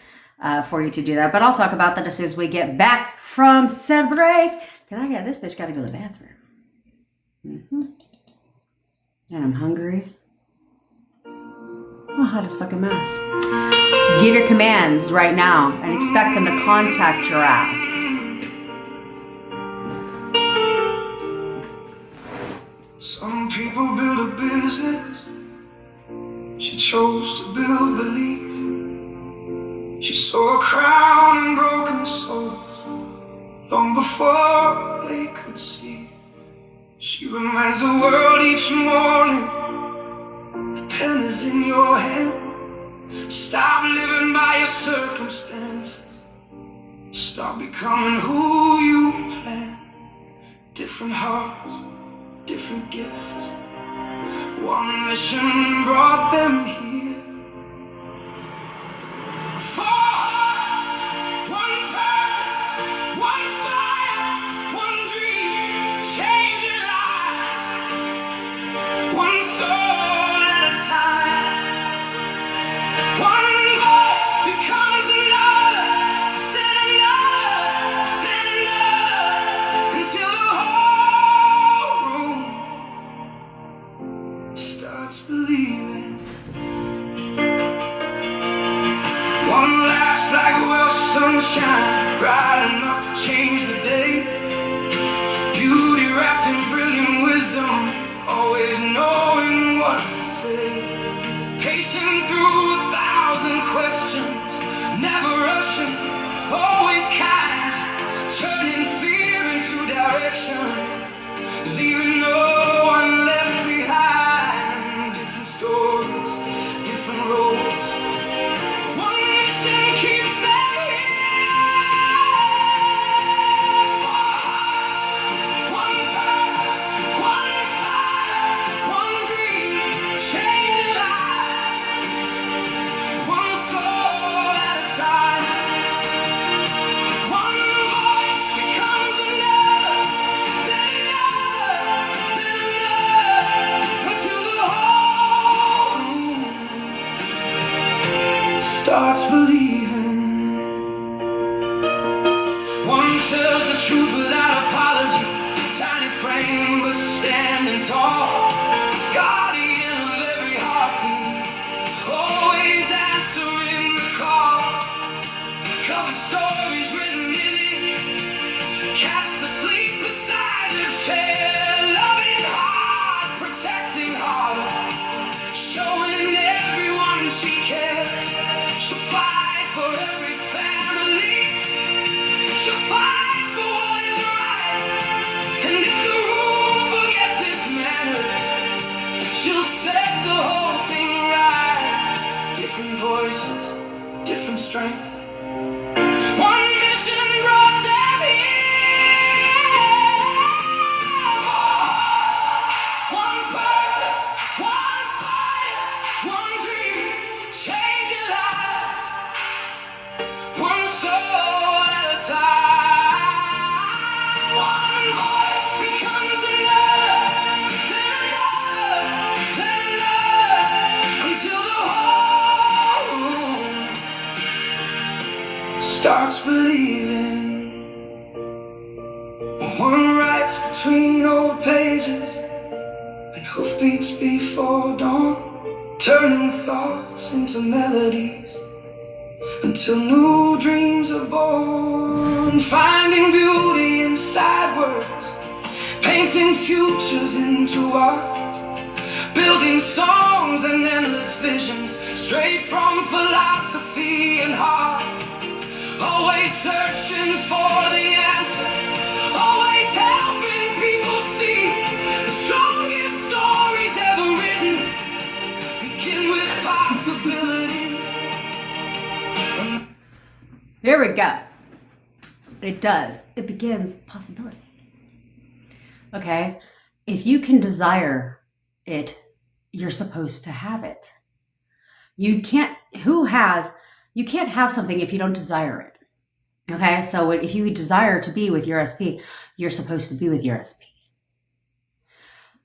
For you to do that. But I'll talk about that as soon as we get back from said break. Because this bitch got to go to the bathroom. And I'm hungry. Oh, hot as fucking mess. Give your commands right now and expect them to contact your ass. Some people build a business. She chose to build belief. She saw a crown and broken souls long before they could see. She reminds the world each morning, the pen is in your hand. Stop living by your circumstances. Stop becoming who you plan. Different hearts, different gifts. One mission brought them here. Four hearts, one purpose, one fire, one dream, changing lives, one soul at a time. One voice becomes another, then another, then another, until the whole room starts believing. One laughs like Welsh sunshine, bright enough to change the day. Beauty wrapped in brilliant wisdom, always knowing what to say. Patient through 1,000 questions, never rushing, always kind. Turning fear into direction, leaving no one left behind. Different stories, different roads. truth without apology. Tiny frame, but standing tall. Guardian of every heartbeat. Always answering the call. Covered stories written in it. Cats asleep beside her chair. Loving hard, protecting hard. Showing everyone she cares. She'll fight for every family. She'll fight for what is right. And if the room forgets its manners, she'll set the whole thing right. Different voices, different strength. One mission brought them here. One purpose, one fire, one dream, changing lives. One soul at a time. One voice becomes another, then another, until the whole starts believing. One writes between old pages and hoofbeats before dawn, turning thoughts into melodies until new dreams are born. Finding beauty inside words, painting futures into art, building songs and endless visions straight from philosophy and heart. Always searching for the answer, always helping people see the strongest stories ever written begin with possibility. There we go. It does. It begins possibility. Okay? If you can desire it, you're supposed to have it. You can't have something if you don't desire it. Okay? So if you desire to be with your SP, you're supposed to be with your SP.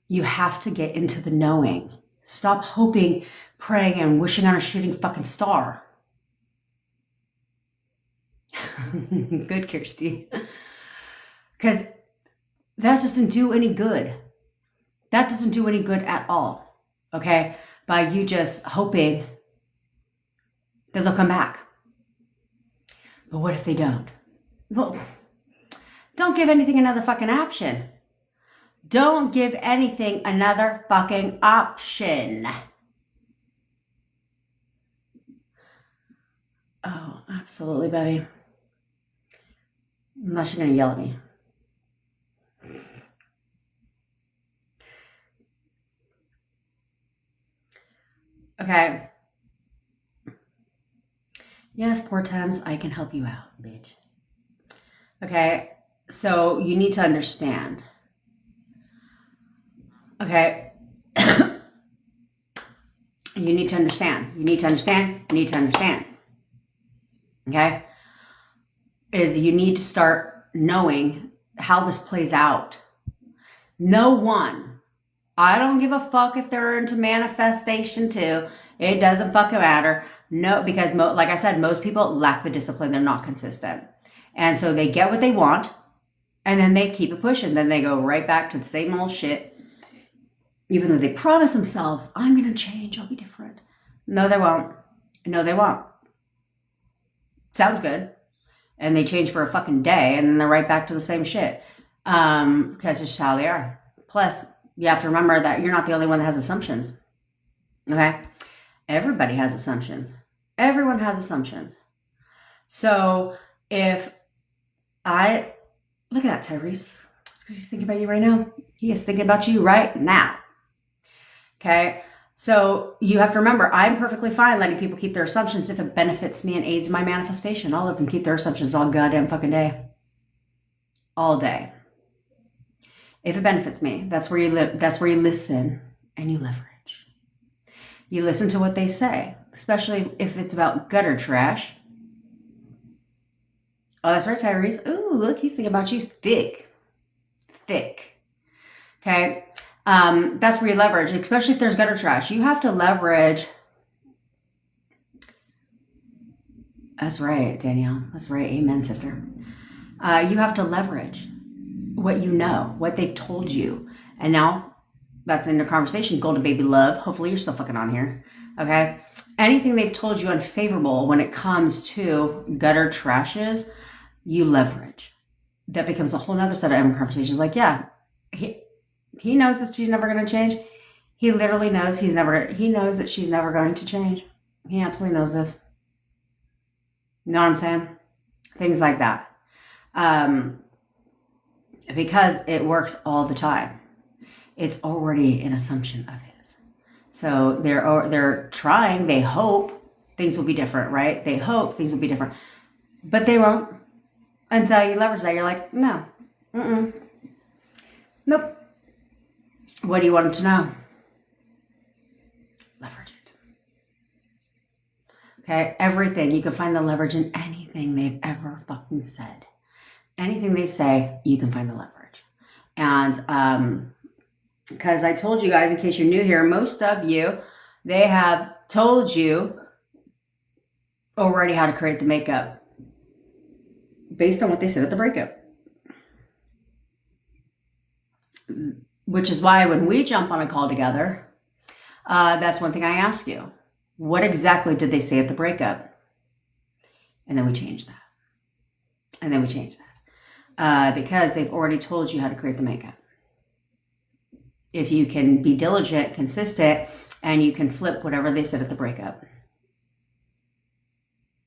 You have to get into the knowing. Stop hoping, praying, and wishing on a shooting fucking star. Good, Kirsty. Because that doesn't do any good. That doesn't do any good at all. Okay? By you just hoping that they'll come back. But what if they don't? Well, don't give anything another fucking option. Don't give anything another fucking option. Oh, absolutely, baby. Unless you're going to yell at me. Okay. Yes, poor times, I can help you out, bitch. Okay, so you need to understand. Okay. You need to understand. You need to understand. You need to understand. Okay? Is you need to start knowing how this plays out. No one. I don't give a fuck if they're into manifestation too. It doesn't fucking matter. No, because like I said, most people lack the discipline. They're not consistent. And so they get what they want and then they keep it pushing. Then they go right back to the same old shit. Even though they promise themselves, I'm going to change. I'll be different. No, they won't. No, they won't. Sounds good. And they change for a fucking day and then they're right back to the same shit. Because it's just how they are. Plus, you have to remember that you're not the only one that has assumptions. Okay? Everybody has assumptions. Everyone has assumptions. So if look at that, Tyrese. It's because he's thinking about you right now. He is thinking about you right now. Okay? So you have to remember, I'm perfectly fine letting people keep their assumptions if it benefits me and aids my manifestation. I'll let them keep their assumptions all goddamn fucking day. All day. If it benefits me, that's where you live. That's where you listen and you leverage. You listen to what they say, especially if it's about gutter trash. Oh, that's right, Tyrese. Ooh, look, he's thinking about you. Thick. Okay? That's where you leverage, especially if there's gutter trash. You have to leverage. That's right, Danielle. That's right. Amen, sister. You have to leverage what you know, what they've told you. And now that's in the conversation. Golden baby love. Hopefully you're still fucking on here. Okay. Anything they've told you unfavorable when it comes to gutter trashes, you leverage. That becomes a whole nother set of conversations. Like, yeah, he knows that she's never going to change. He literally knows he knows that she's never going to change. He absolutely knows this. You know what I'm saying? Things like that. Because it works all the time. It's already an assumption of his. So they're trying, they hope things will be different, right? They hope things will be different. But they won't. Until you leverage that, you're like, no. Nope. What do you want them to know? Leverage it. Okay? Everything. You can find the leverage in anything they've ever fucking said. Anything they say, you can find the leverage. And because I told you guys, in case you're new here, most of you, they have told you already how to create the makeup based on what they said at the breakup. Which is why when we jump on a call together, that's one thing I ask you. What exactly did they say at the breakup? And then we change that. Because they've already told you how to create the makeup. If you can be diligent, consistent, and you can flip whatever they said at the breakup.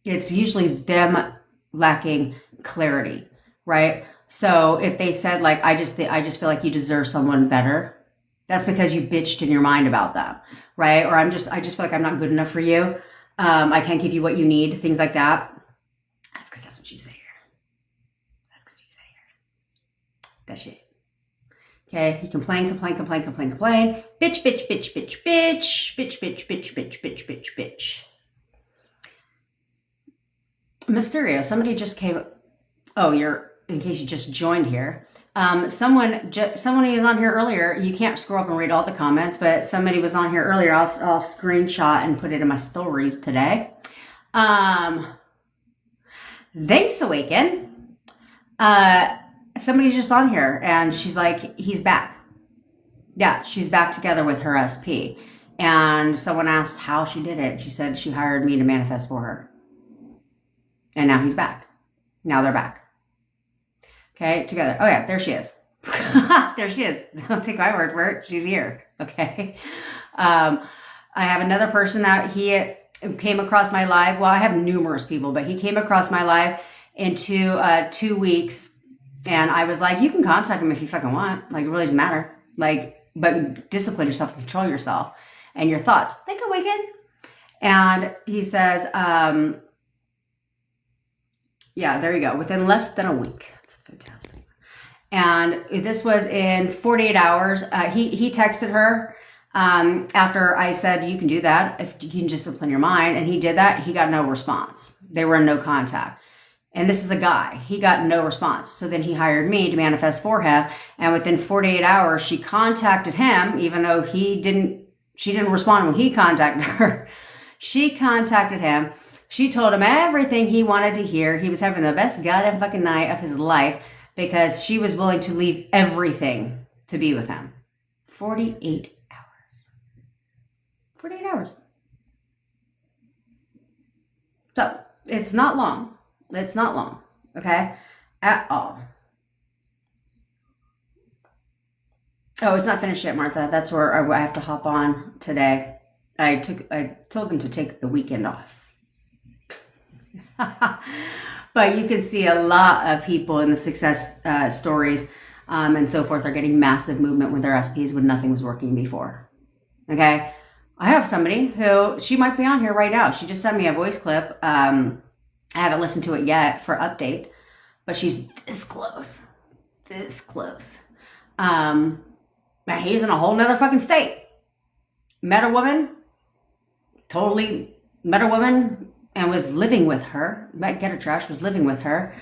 It's usually them lacking clarity, right? So if they said, like, I just feel like you deserve someone better, that's because you bitched in your mind about them, right? Or I just feel like I'm not good enough for you. I can't give you what you need, things like that. That's because that's what you say here. That shit. Okay, you complain. Bitch. Mysterio, somebody just came. Oh, in case you just joined here. Someone was on here earlier. You can't scroll up and read all the comments, but somebody was on here earlier. I'll screenshot and put it in my stories today. Thanks, Awaken. Somebody's just on here and she's like, he's back. Yeah, she's back together with her SP. And someone asked how she did it. She said she hired me to manifest for her. And now he's back. Now they're back. Okay, together. Oh yeah, there she is. There she is. Don't take my word for it. She's here. Okay. I have another person that he came across my live. Well, I have numerous people, but he came across my live into 2 weeks. And I was like, you can contact him if you fucking want. Like, it really doesn't matter. Like, but discipline yourself, control yourself and your thoughts. Think Awaken. And he says, yeah, there you go. Within less than a week. That's fantastic. And this was in 48 hours. He texted her after I said, you can do that if you can discipline your mind. And he did that. He got no response. They were in no contact. And this is a guy. He got no response. So then he hired me to manifest for him. And within 48 hours, she contacted him, even though she didn't respond when he contacted her. She contacted him. She told him everything he wanted to hear. He was having the best goddamn fucking night of his life because she was willing to leave everything to be with him. 48 hours. 48 hours. So it's not long. It's not long, okay? At all. Oh, it's not finished yet, Martha. That's where I have to hop on today. I told them to take the weekend off. But you can see a lot of people in the success stories and so forth are getting massive movement with their SPs when nothing was working before. Okay? I have somebody who, she might be on here right now. She just sent me a voice clip. I haven't listened to it yet for update, but she's this close. He's in a whole nother fucking state. Met a woman and was living with her. Met Getter Trash, was living with her.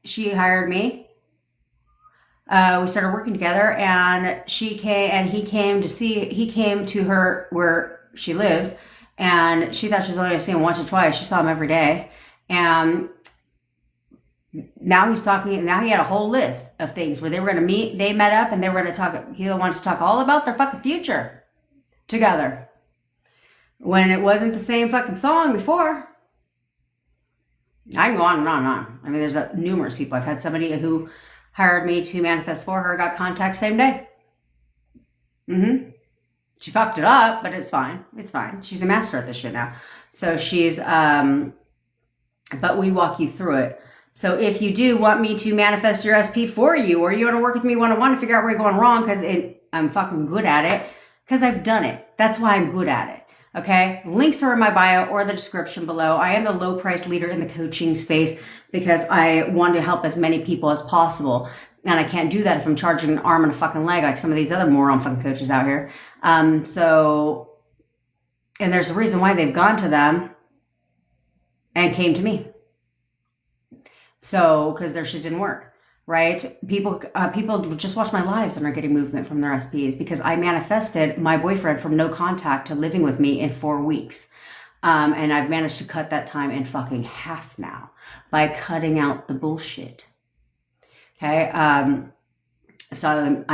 She hired me. We started working together and he came to her where she lives. And she thought she was only going to see him once or twice. She saw him every day. And Now he's talking, now he had a whole list of things where they were going to meet, they met up and they were going to talk, he wants to talk all about their fucking future together. When it wasn't the same fucking song before. I can go on and on and on. I mean, there's numerous people. I've had somebody who hired me to manifest for her, got contact same day. She fucked it up, but it's fine. It's fine. She's a master at this shit now. So she's, but we walk you through it. So if you do want me to manifest your SP for you, or you want to work with me one-on-one to figure out where you're going wrong, because I'm fucking good at it, because I've done it. That's why I'm good at it. Okay. Links are in my bio or the description below. I am the low price leader in the coaching space because I want to help as many people as possible. And I can't do that if I'm charging an arm and a fucking leg like some of these other moron fucking coaches out here. And there's a reason why they've gone to them and came to me. So, because their shit didn't work, right? People just watch my lives and are getting movement from their SPs because I manifested my boyfriend from no contact to living with me in 4 weeks. And I've managed to cut that time in fucking half now by cutting out the bullshit. Okay. I started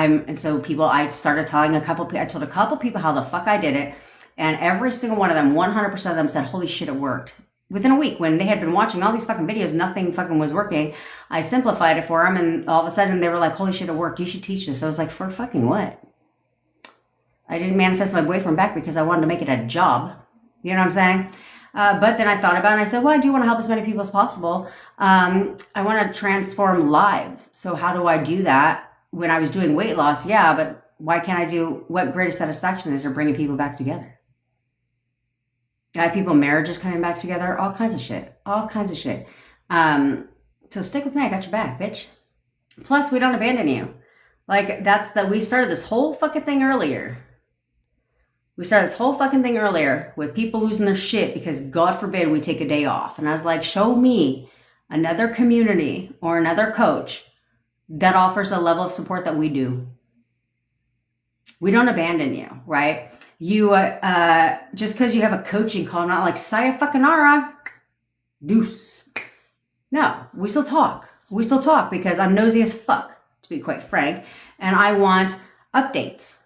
telling I told a couple people how the fuck I did it. And every single one of them, 100% of them said, holy shit, it worked. Within a week, when they had been watching all these fucking videos, nothing fucking was working. I simplified it for them, and all of a sudden they were like, holy shit, it worked. You should teach this. I was like, for fucking what? I didn't manifest my boyfriend back because I wanted to make it a job. You know what I'm saying? But then I thought about it and I said, well, I do want to help as many people as possible. I want to transform lives. So how do I do that? When I was doing weight loss, yeah, but why can't I do what greatest satisfaction is to bringing people back together? I have people, marriages coming back together, all kinds of shit. So stick with me, I got your back, bitch. Plus, we don't abandon you. Like, we started this whole fucking thing earlier. With people losing their shit because God forbid we take a day off. And I was like, show me another community or another coach that offers the level of support that we do. We don't abandon you, right? You, just because you have a coaching call, not like, sayonara, deuce. No, we still talk. Because I'm nosy as fuck, to be quite frank. And I want updates.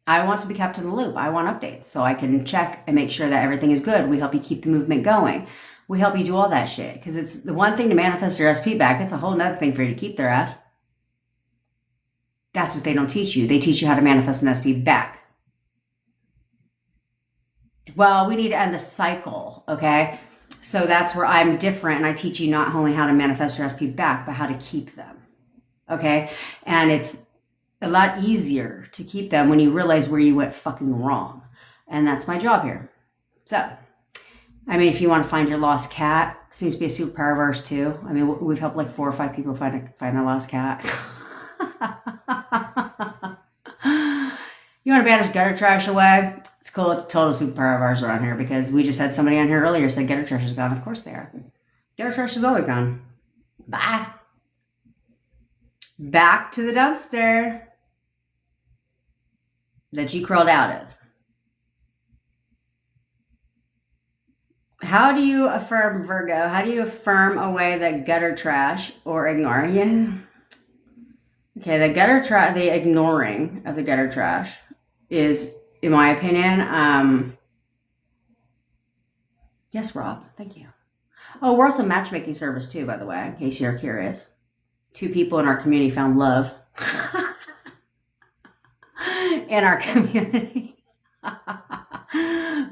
I want to be kept in the loop. I want updates so I can check and make sure that everything is good. We help you keep the movement going. We help you do all that shit. Because it's the one thing to manifest your SP back. It's a whole nother thing for you to keep their ass. That's what they don't teach you. They teach you how to manifest an SP back. Well, we need to end the cycle, okay? So that's where I'm different, and I teach you not only how to manifest your SP back, but how to keep them, okay? And it's a lot easier to keep them when you realize where you went fucking wrong. And that's my job here. So, I mean, if you want to find your lost cat, seems to be a superpower of ours too. I mean, we've helped like 4 or 5 people find their lost cat. You want to banish gutter trash away? It's cool. It's a total superpower of ours around here because we just had somebody on here earlier said gutter trash is gone. Of course they are. Gutter trash is always gone. Bye. Back to the dumpster that you crawled out of. How do you affirm, Virgo? How do you affirm away the gutter trash or ignore? Yeah. Okay, the ignoring of the gutter trash is, in my opinion, yes, Rob, thank you. Oh, we're also a matchmaking service too, by the way, in case you're curious. 2 people in our community found love in our community.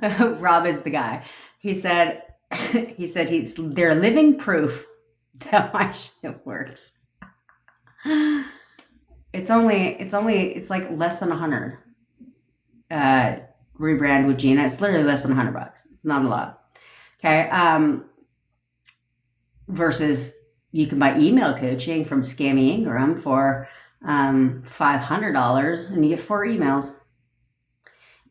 Rob is the guy. He said they're living proof that my shit works. It's like less than 100. Rebrand with Gina. It's literally less than $100. It's not a lot. Okay. Versus you can buy email coaching from Scammy Ingram for $500 and you get 4 emails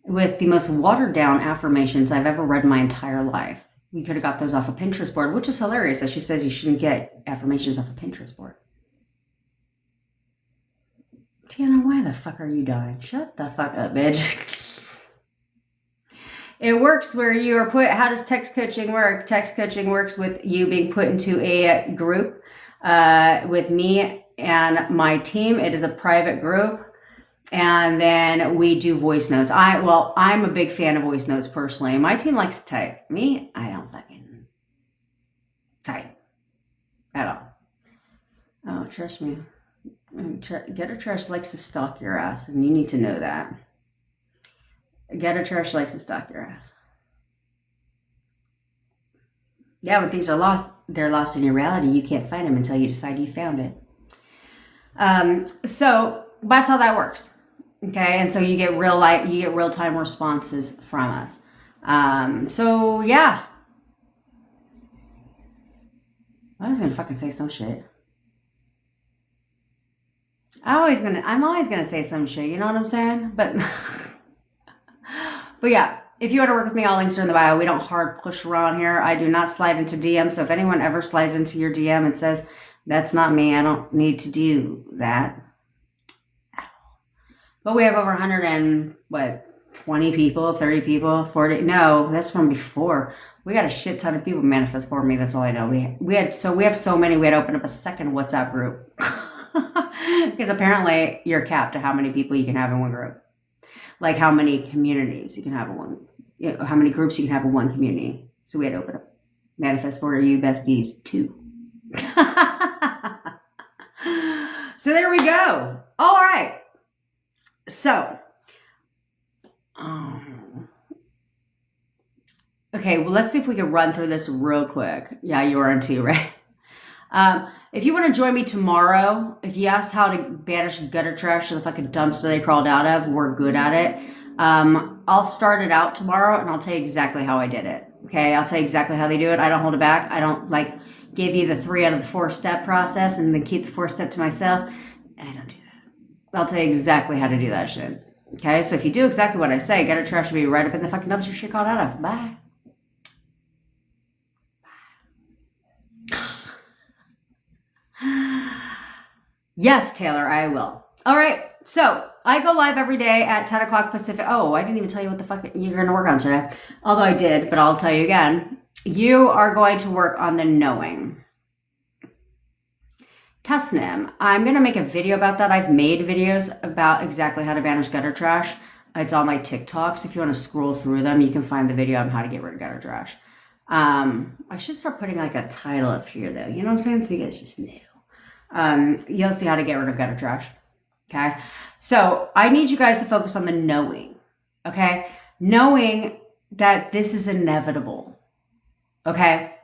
with the most watered down affirmations I've ever read in my entire life. We could have got those off a Pinterest board, which is hilarious that she says you shouldn't get affirmations off a Pinterest board. Tiana, why the fuck are you dying? Shut the fuck up, bitch. It works where you are put. How does text coaching work? Text coaching works with you being put into a group with me and my team. It is a private group. And then we do voice notes. I'm a big fan of voice notes personally. My team likes to type. Me, I don't fucking type at all. Oh, trust me. Getter Trash likes to stalk your ass, and you need to know that. Getter Trash likes to stalk your ass. Yeah, but these are lost. They're lost in your reality. You can't find them until you decide you found it. So that's how that works. Okay, and so you get real time responses from us. So yeah. I was gonna fucking say some shit. I'm always gonna say some shit, you know what I'm saying? But yeah, if you want to work with me, all links are in the bio. We don't hard push around here. I do not slide into DM. So if anyone ever slides into your DM and says, that's not me, I don't need to do that. But we have over 20 people, 30 people, 40. No, that's from before. We got a shit ton of people manifest for me. That's all I know. We have so many. We had to open up a second WhatsApp group because apparently you're capped to how many people you can have in one group, like how many communities you can have in one, how many groups you can have in one community. So we had to open up manifest for you besties too. So there we go. All right. So, okay, well, let's see if we can run through this real quick. Yeah, you are in too, right? If you want to join me tomorrow, if you asked how to banish gutter trash to the fucking dumpster they crawled out of, we're good at it. I'll start it out tomorrow and I'll tell you exactly how I did it. Okay, I'll tell you exactly how they do it. I don't hold it back. I don't give you the 3 out of the 4 step process and then keep the 4 step to myself. I don't do that. I'll tell you exactly how to do that shit. Okay, so if you do exactly what I say, gutter trash will be right up in the fucking dumpster shit called out of. Bye. Yes, Taylor, I will. All right, so I go live every day at 10 o'clock Pacific. Oh, I didn't even tell you what the fuck you're going to work on today. Although I did, but I'll tell you again. You are going to work on the knowing. Tasnim, I'm going to make a video about that. I've made videos about exactly how to banish gutter trash. It's on my TikToks. If you want to scroll through them, you can find the video on how to get rid of gutter trash. I should start putting a title up here, though. You know what I'm saying? So you guys just know. You'll see how to get rid of gutter trash. Okay? So I need you guys to focus on the knowing. Okay? Knowing that this is inevitable. Okay?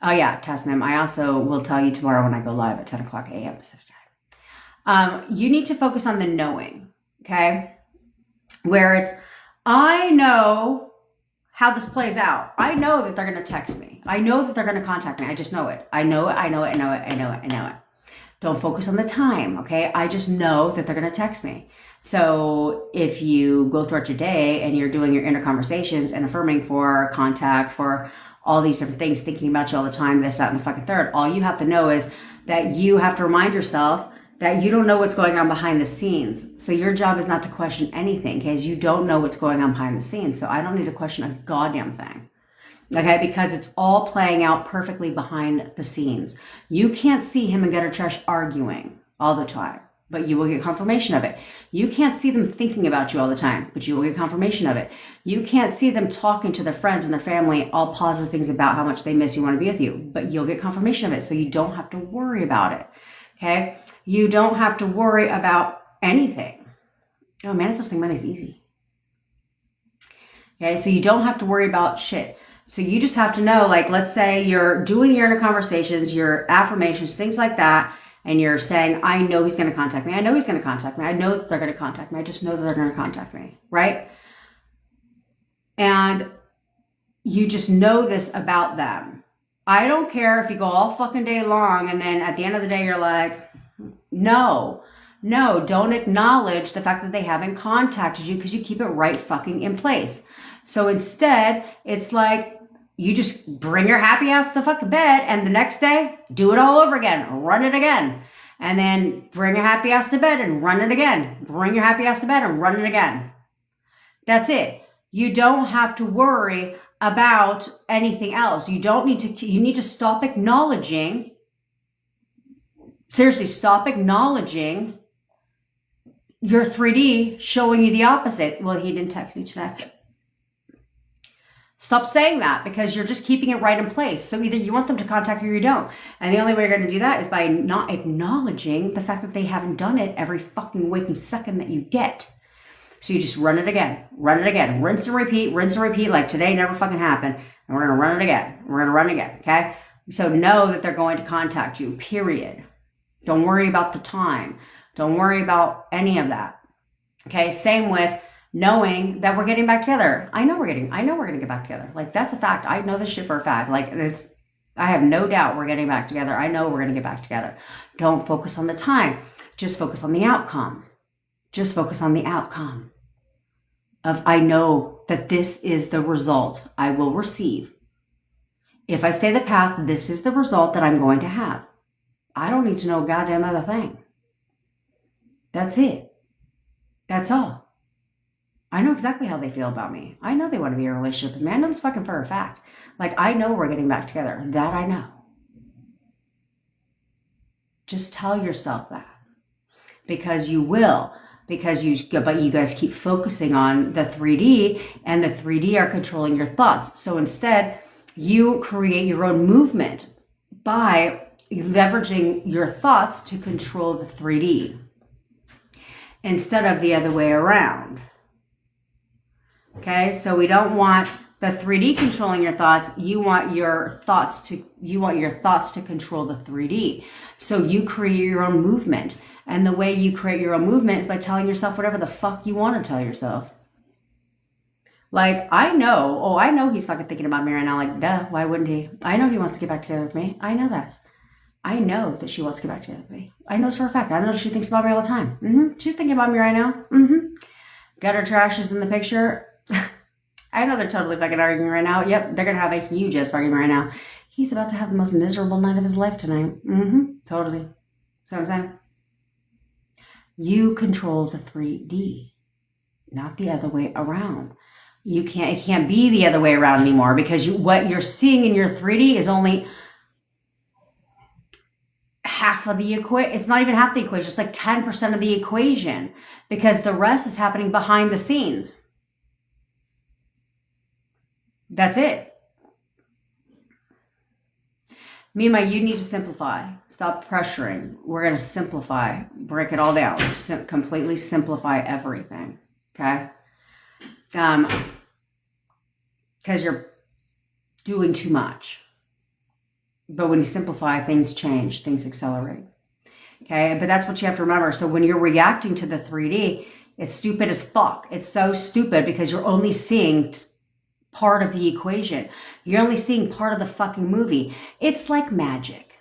Oh yeah, Tasnim. I also will tell you tomorrow when I go live at 10 o'clock a.m. Pacific time. You need to focus on the knowing, okay? Where it's, I know how this plays out. I know that they're going to text me. I know that they're going to contact me. I just know it. I know it. Don't focus on the time, okay? I just know that they're going to text me. So if you go throughout your day and you're doing your inner conversations and affirming for contact, for all these different things, thinking about you all the time, this, that, and the fucking third. All you have to know is that you have to remind yourself that you don't know what's going on behind the scenes. So your job is not to question anything because you don't know what's going on behind the scenes. So I don't need to question a goddamn thing. Okay, because it's all playing out perfectly behind the scenes. You can't see him and gutter trash arguing all the time, but you will get confirmation of it. You can't see them thinking about you all the time, but you will get confirmation of it. You can't see them talking to their friends and their family, all positive things about how much they miss you, want to be with you, but you'll get confirmation of it. So you don't have to worry about it. Okay. You don't have to worry about anything. Oh, manifesting money is easy. Okay. So you don't have to worry about shit. So you just have to know, let's say you're doing your inner conversations, your affirmations, things like that. And you're saying, I know he's going to contact me. I know he's going to contact me. I know that they're going to contact me. I just know that they're going to contact me. Right? And you just know this about them. I don't care if you go all fucking day long and then at the end of the day, you're like, no, don't acknowledge the fact that they haven't contacted you because you keep it right fucking in place. So instead, it's like, you just bring your happy ass to the fucking bed and the next day, do it all over again. Run it again. And then bring your happy ass to bed and run it again. Bring your happy ass to bed and run it again. That's it. You don't have to worry about anything else. You need to stop acknowledging. Seriously, stop acknowledging your 3D showing you the opposite. Well, he didn't text me today. Stop saying that, because you're just keeping it right in place. So either you want them to contact you or you don't. And the only way you're going to do that is by not acknowledging the fact that they haven't done it every fucking waking second that you get. So you just run it again, rinse and repeat, like today never fucking happened. And we're going to run it again. We're going to run again. Okay. So know that they're going to contact you, period. Don't worry about the time. Don't worry about any of that. Okay. Same with knowing that we're getting back together. I know we're going to get back together. Like, that's a fact. I know this shit for a fact. Like, I have no doubt we're getting back together. I know we're going to get back together. Don't focus on the time. Just focus on the outcome. Just focus on the outcome of, I know that this is the result I will receive. If I stay the path, this is the result that I'm going to have. I don't need to know a goddamn other thing. That's it. That's all. I know exactly how they feel about me. I know they want to be in a relationship with me. I know this fucking for a fact. Like, I know we're getting back together. That I know. Just tell yourself that. Because you will. But you guys keep focusing on the 3D, and the 3D are controlling your thoughts. So instead, you create your own movement by leveraging your thoughts to control the 3D instead of the other way around. Okay, so we don't want the 3D controlling your thoughts. You want your thoughts to control the 3D. So you create your own movement. And the way you create your own movement is by telling yourself whatever the fuck you want to tell yourself. Like, I know he's fucking thinking about me right now. Like, duh, why wouldn't he? I know he wants to get back together with me. I know that. I know that she wants to get back together with me. I know this for a fact. I know she thinks about me all the time. She's thinking about me right now. Gutter trash is in the picture. I know they're totally fucking arguing right now. Yep, they're going to have a huge ass argument right now. He's about to have the most miserable night of his life tonight. Totally. See what I'm saying? You control the 3D, not the other way around. It can't be the other way around anymore, because what you're seeing in your 3D is only half of the equation. It's not even half the equation. It's like 10% of the equation, because the rest is happening behind the scenes. That's it. Mima, you need to simplify. Stop pressuring. We're going to simplify. Break it all down. Completely simplify everything. Okay? Because you're doing too much. But when you simplify, things change. Things accelerate. Okay? But that's what you have to remember. So when you're reacting to the 3D, it's stupid as fuck. It's so stupid because you're only seeing part of the equation. You're only seeing part of the fucking movie. It's like magic.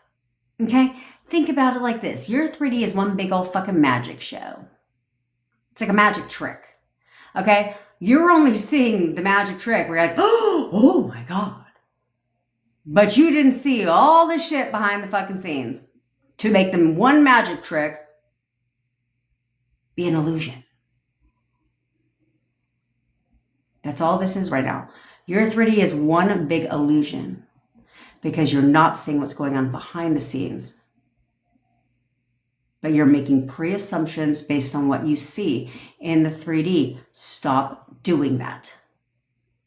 Okay? Think about it like this. Your 3D is one big old fucking magic show. It's like a magic trick. Okay? You're only seeing the magic trick where you're like, oh my God. But you didn't see all the shit behind the fucking scenes to make them one magic trick be an illusion. That's all this is right now. Your 3D is one big illusion because you're not seeing what's going on behind the scenes. But you're making pre-assumptions based on what you see in the 3D. Stop doing that.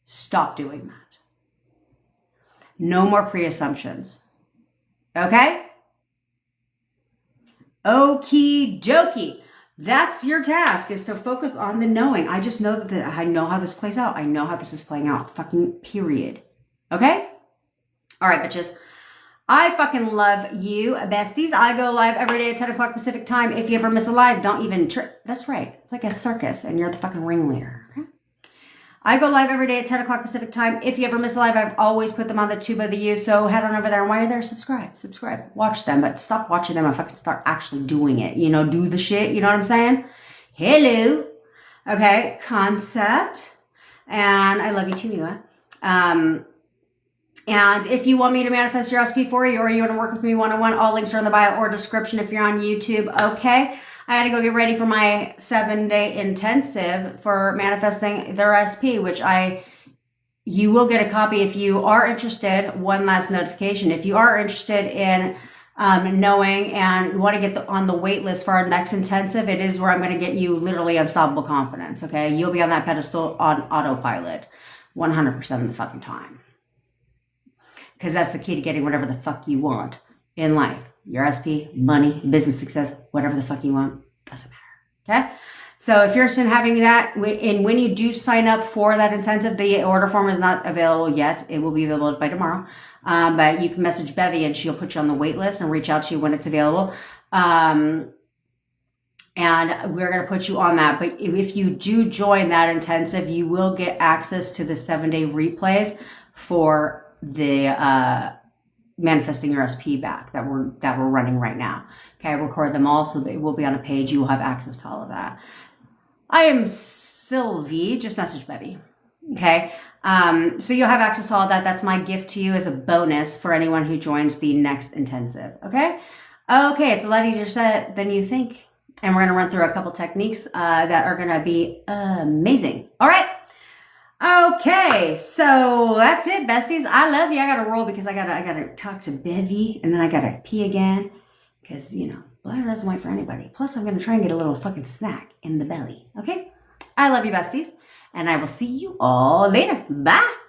Stop doing that. No more pre-assumptions. Okay? Okie dokie. That's your task, is to focus on the knowing. I just know that I know how this plays out. I know how this is playing out. Fucking period. Okay? All right, bitches. I fucking love you, besties. I go live every day at 10 o'clock Pacific time. If you ever miss a live, don't even trip. That's right. It's like a circus, and you're the fucking ringleader. Okay? I go live every day at 10 o'clock Pacific time. If you ever miss a live, I've always put them on the tube of the U. So head on over there. And while you're there, subscribe. Watch them, but stop watching them and fucking start actually doing it. You know, do the shit. You know what I'm saying? Hello. Okay. Concept. And I love you too, Mima. And if you want me to manifest your recipe for you, or you want to work with me one-on-one, all links are in the bio or description if you're on YouTube. Okay. I had to go get ready for my 7-day intensive for manifesting the recipe, which you will get a copy if you are interested. One last notification. If you are interested in knowing and you want to get on the wait list for our next intensive, it is where I'm going to get you literally unstoppable confidence. Okay. You'll be on that pedestal on autopilot 100% of the fucking time. Because that's the key to getting whatever the fuck you want in life. Your recipe, money, business success, whatever the fuck you want, doesn't matter. Okay? So if you're interested in having that, and when you do sign up for that intensive, the order form is not available yet. It will be available by tomorrow. But you can message Bevy and she'll put you on the wait list and reach out to you when it's available. And we're going to put you on that. But if you do join that intensive, you will get access to the 7-day replays for the manifesting your SP back that we're running right now. Okay, I record them all so they will be on a page. You will have access to all of that. I am Sylvie. Just message Bevy. Okay, so you'll have access to all of that. That's my gift to you as a bonus for anyone who joins the next intensive. Okay, it's a lot easier said than you think, and we're gonna run through a couple techniques that are gonna be amazing. All right. Okay, so that's it, besties. I love you. I gotta roll because I gotta talk to Bevy, and then I gotta pee again because blood doesn't wait for anybody. Plus, I'm gonna try and get a little fucking snack in the belly. Okay, I love you, besties, and I will see you all later. Bye.